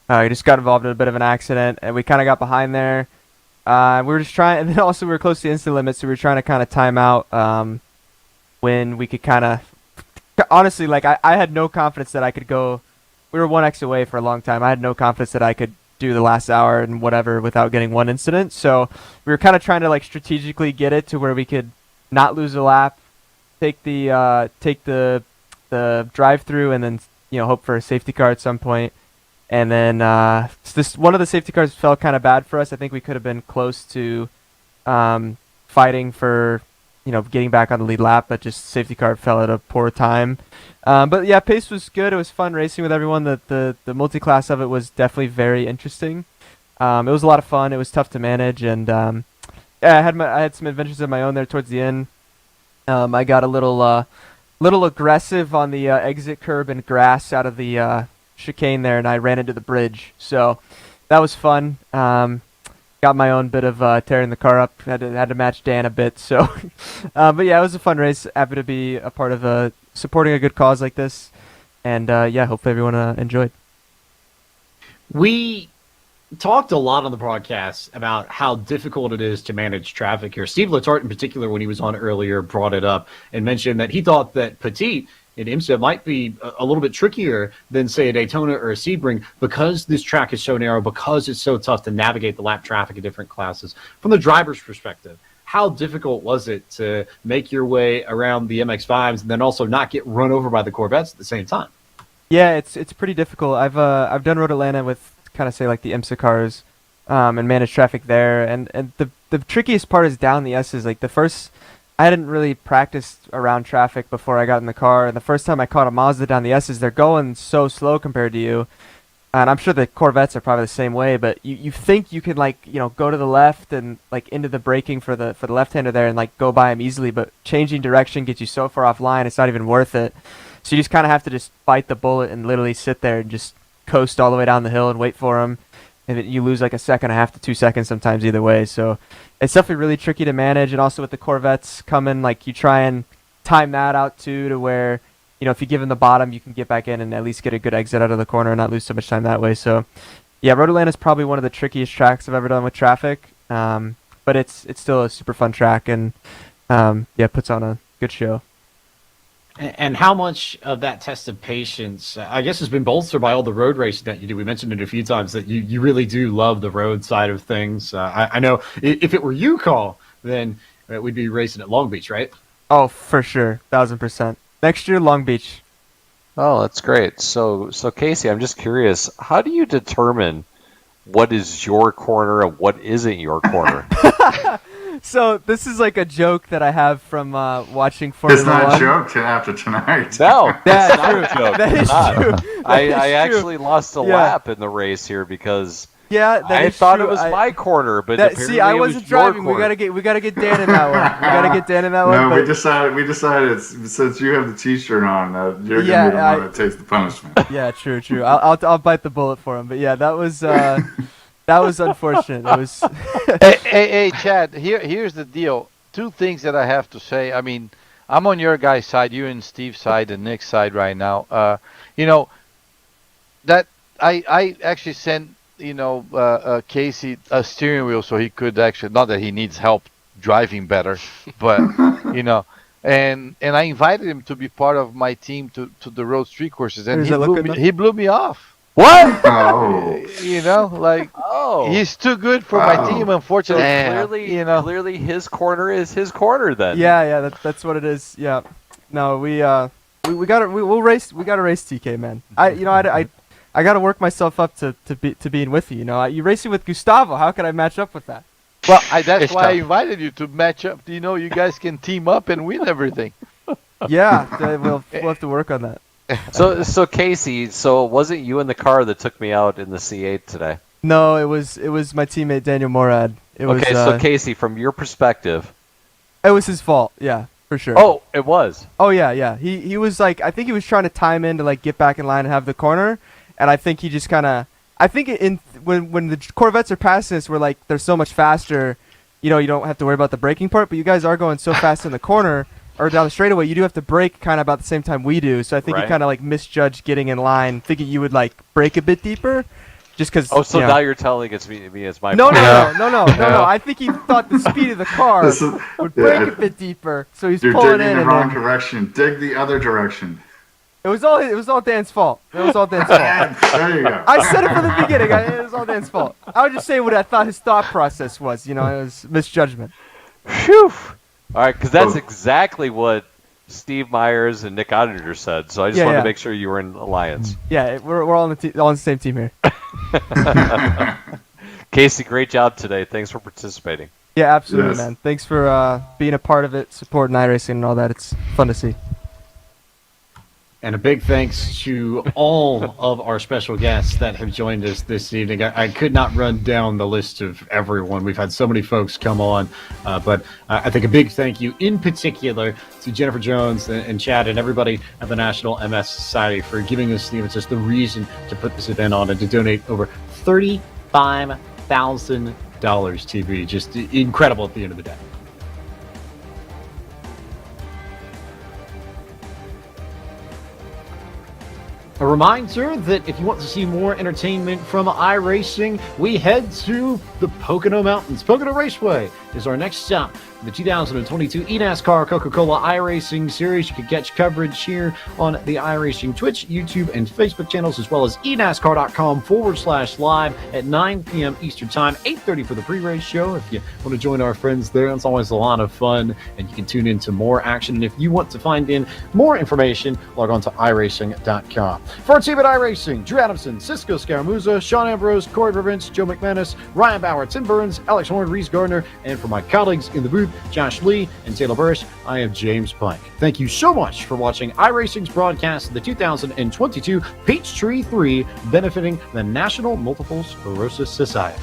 He just got involved in a bit of an accident, and we kind of got behind there. We were just trying, and then also we were close to the instant limit, so we were trying to kind of time out when we could kind of, honestly, like I had no confidence that I could go. We were 1x away for a long time. I had no confidence that I could do the last hour and whatever without getting one incident. So we were kind of trying to like strategically get it to where we could not lose a lap, take the drive through, and then hope for a safety car at some point. And then one of the safety cars felt kind of bad for us. I think we could have been close to fighting for, getting back on the lead lap, but just safety car fell at a poor time. But yeah, pace was good. It was fun racing with everyone. The multi-class of it was definitely very interesting. It was a lot of fun. It was tough to manage, and yeah, I had some adventures of my own there towards the end. I got a little aggressive on the exit curb and grass out of the chicane there, and I ran into the bridge, so that was fun. Got my own bit of tearing the car up. Had to match Dan a bit, so but yeah, it was a fun race. Happy to be a part of supporting a good cause like this, and yeah, hopefully everyone enjoyed. We talked a lot on the broadcast about how difficult it is to manage traffic here. Steve Letarte, in particular, when he was on earlier, brought it up and mentioned that he thought that Petit in IMSA might be a little bit trickier than, say, a Daytona or a Sebring because this track is so narrow, because it's so tough to navigate the lap traffic in different classes. From the driver's perspective, how difficult was it to make your way around the MX-5s and then also not get run over by the Corvettes at the same time? Yeah, it's pretty difficult. I've done Road Atlanta with kind of say like the IMSA cars, and manage traffic there. And the trickiest part is down the S's. Like I hadn't really practiced around traffic before I got in the car. And the first time I caught a Mazda down the S's, they're going so slow compared to you. And I'm sure the Corvettes are probably the same way, but you think you can go to the left and like into the braking for the left-hander there and like go by him easily, but changing direction gets you so far offline, it's not even worth it. So you just kind of have to just bite the bullet and literally sit there and just coast all the way down the hill and wait for him. And you lose like a second and a half to 2 seconds sometimes either way. So it's definitely really tricky to manage. And also with the Corvettes coming, like you try and time that out too to where, if you give him the bottom, you can get back in and at least get a good exit out of the corner and not lose so much time that way. So yeah, Road Atlanta is probably one of the trickiest tracks I've ever done with traffic. But it's still a super fun track and puts on a good show. And how much of that test of patience, I guess, has been bolstered by all the road racing that you do? We mentioned it a few times that you really do love the road side of things. I know if it were you, Call, then we'd be racing at Long Beach, right? Oh, for sure. 1,000%. Next year, Long Beach. Oh, that's great. So Casey, I'm just curious, how do you determine what is your corner and what isn't your corner? So this is like a joke that I have from watching Formula One. It's not a joke after tonight. No, that's not a joke. That is true. I actually lost a lap in the race here because I thought it was my corner, but apparently I wasn't driving. We gotta get Dan in that one. No, we decided since you have the T-shirt on, you're gonna be the one that takes the punishment. Yeah, true. I'll bite the bullet for him. But yeah, that was unfortunate. It was. hey, Chad. Here's the deal. Two things that I have to say. I mean, I'm on your guy's side, you and Steve's side, and Nick's side right now. That I actually sent Casey a steering wheel so he could actually, not that he needs help driving better, but and I invited him to be part of my team to the road street courses, and he blew me off. What? Oh. He's too good for my team, unfortunately. Clearly his corner is his corner then. Yeah, that's what it is. Yeah. No, we'll race. We gotta race TK, man. I gotta work myself up to being with you. You're racing with Gustavo. How can I match up with that? Well, that's why I invited you to match up. You guys can team up and win everything. Yeah, we'll have to work on that. So Casey, it wasn't you in the car that took me out in the C8 today? No, it was my teammate Daniel Morad. So Casey, from your perspective, it was his fault. Yeah, for sure. Oh, it was. Oh yeah. He was like, I think he was trying to time in to like get back in line and have the corner, and I think he just kind of. I think when the Corvettes are passing us, we're like they're so much faster. You don't have to worry about the braking part, but you guys are going so fast in the corner. Or down the straightaway, you do have to brake kind of about the same time we do. So I think you kind of like misjudged getting in line, thinking you would like brake a bit deeper, just because. Oh, so now you're telling it's me it's my fault. No. I think he thought the speed of the car would brake a bit deeper, so he's pulling in. You're digging the wrong direction. Dig the other direction. It was all Dan's fault. There you go. I said it from the beginning. It was all Dan's fault. I was just saying what I thought his thought process was. It was misjudgment. Phew. All right, because that's exactly what Steve Myers and Nick Auditor said. So I just wanted to make sure you were in alliance. Yeah, we're all on the same team here. Casey, great job today. Thanks for participating. Yeah, absolutely, man. Thanks for being a part of it, supporting iRacing and all that. It's fun to see. And a big thanks to all of our special guests that have joined us this evening. I could not run down the list of everyone. We've had so many folks come on, but I think a big thank you in particular to Jennifer Jones and Chad and everybody at the National MS Society for giving us just the reason to put this event on and to donate over $35,000 to be just incredible at the end of the day. A reminder that if you want to see more entertainment from iRacing, we head to the Pocono Mountains. Pocono Raceway is our next stop. The 2022 eNASCAR Coca-Cola iRacing Series. You can catch coverage here on the iRacing Twitch, YouTube, and Facebook channels, as well as enascar.com/live at 9 p.m. Eastern Time, 8:30 for the pre-race show. If you want to join our friends there, it's always a lot of fun, and you can tune into more action. And if you want to find in more information, log on to iRacing.com. For our team at iRacing, Drew Adamson, Cisco Scaramuza, Sean Ambrose, Corey Vervins, Joe McManus, Ryan Bauer, Tim Burns, Alex Horn, Reese Gardner, and for my colleagues in the booth, Josh Lee and Taylor Burris, I am James Pike. Thank you so much for watching iRacing's broadcast of the 2022 Peachtree 3 benefiting the National Multiple Sclerosis Society.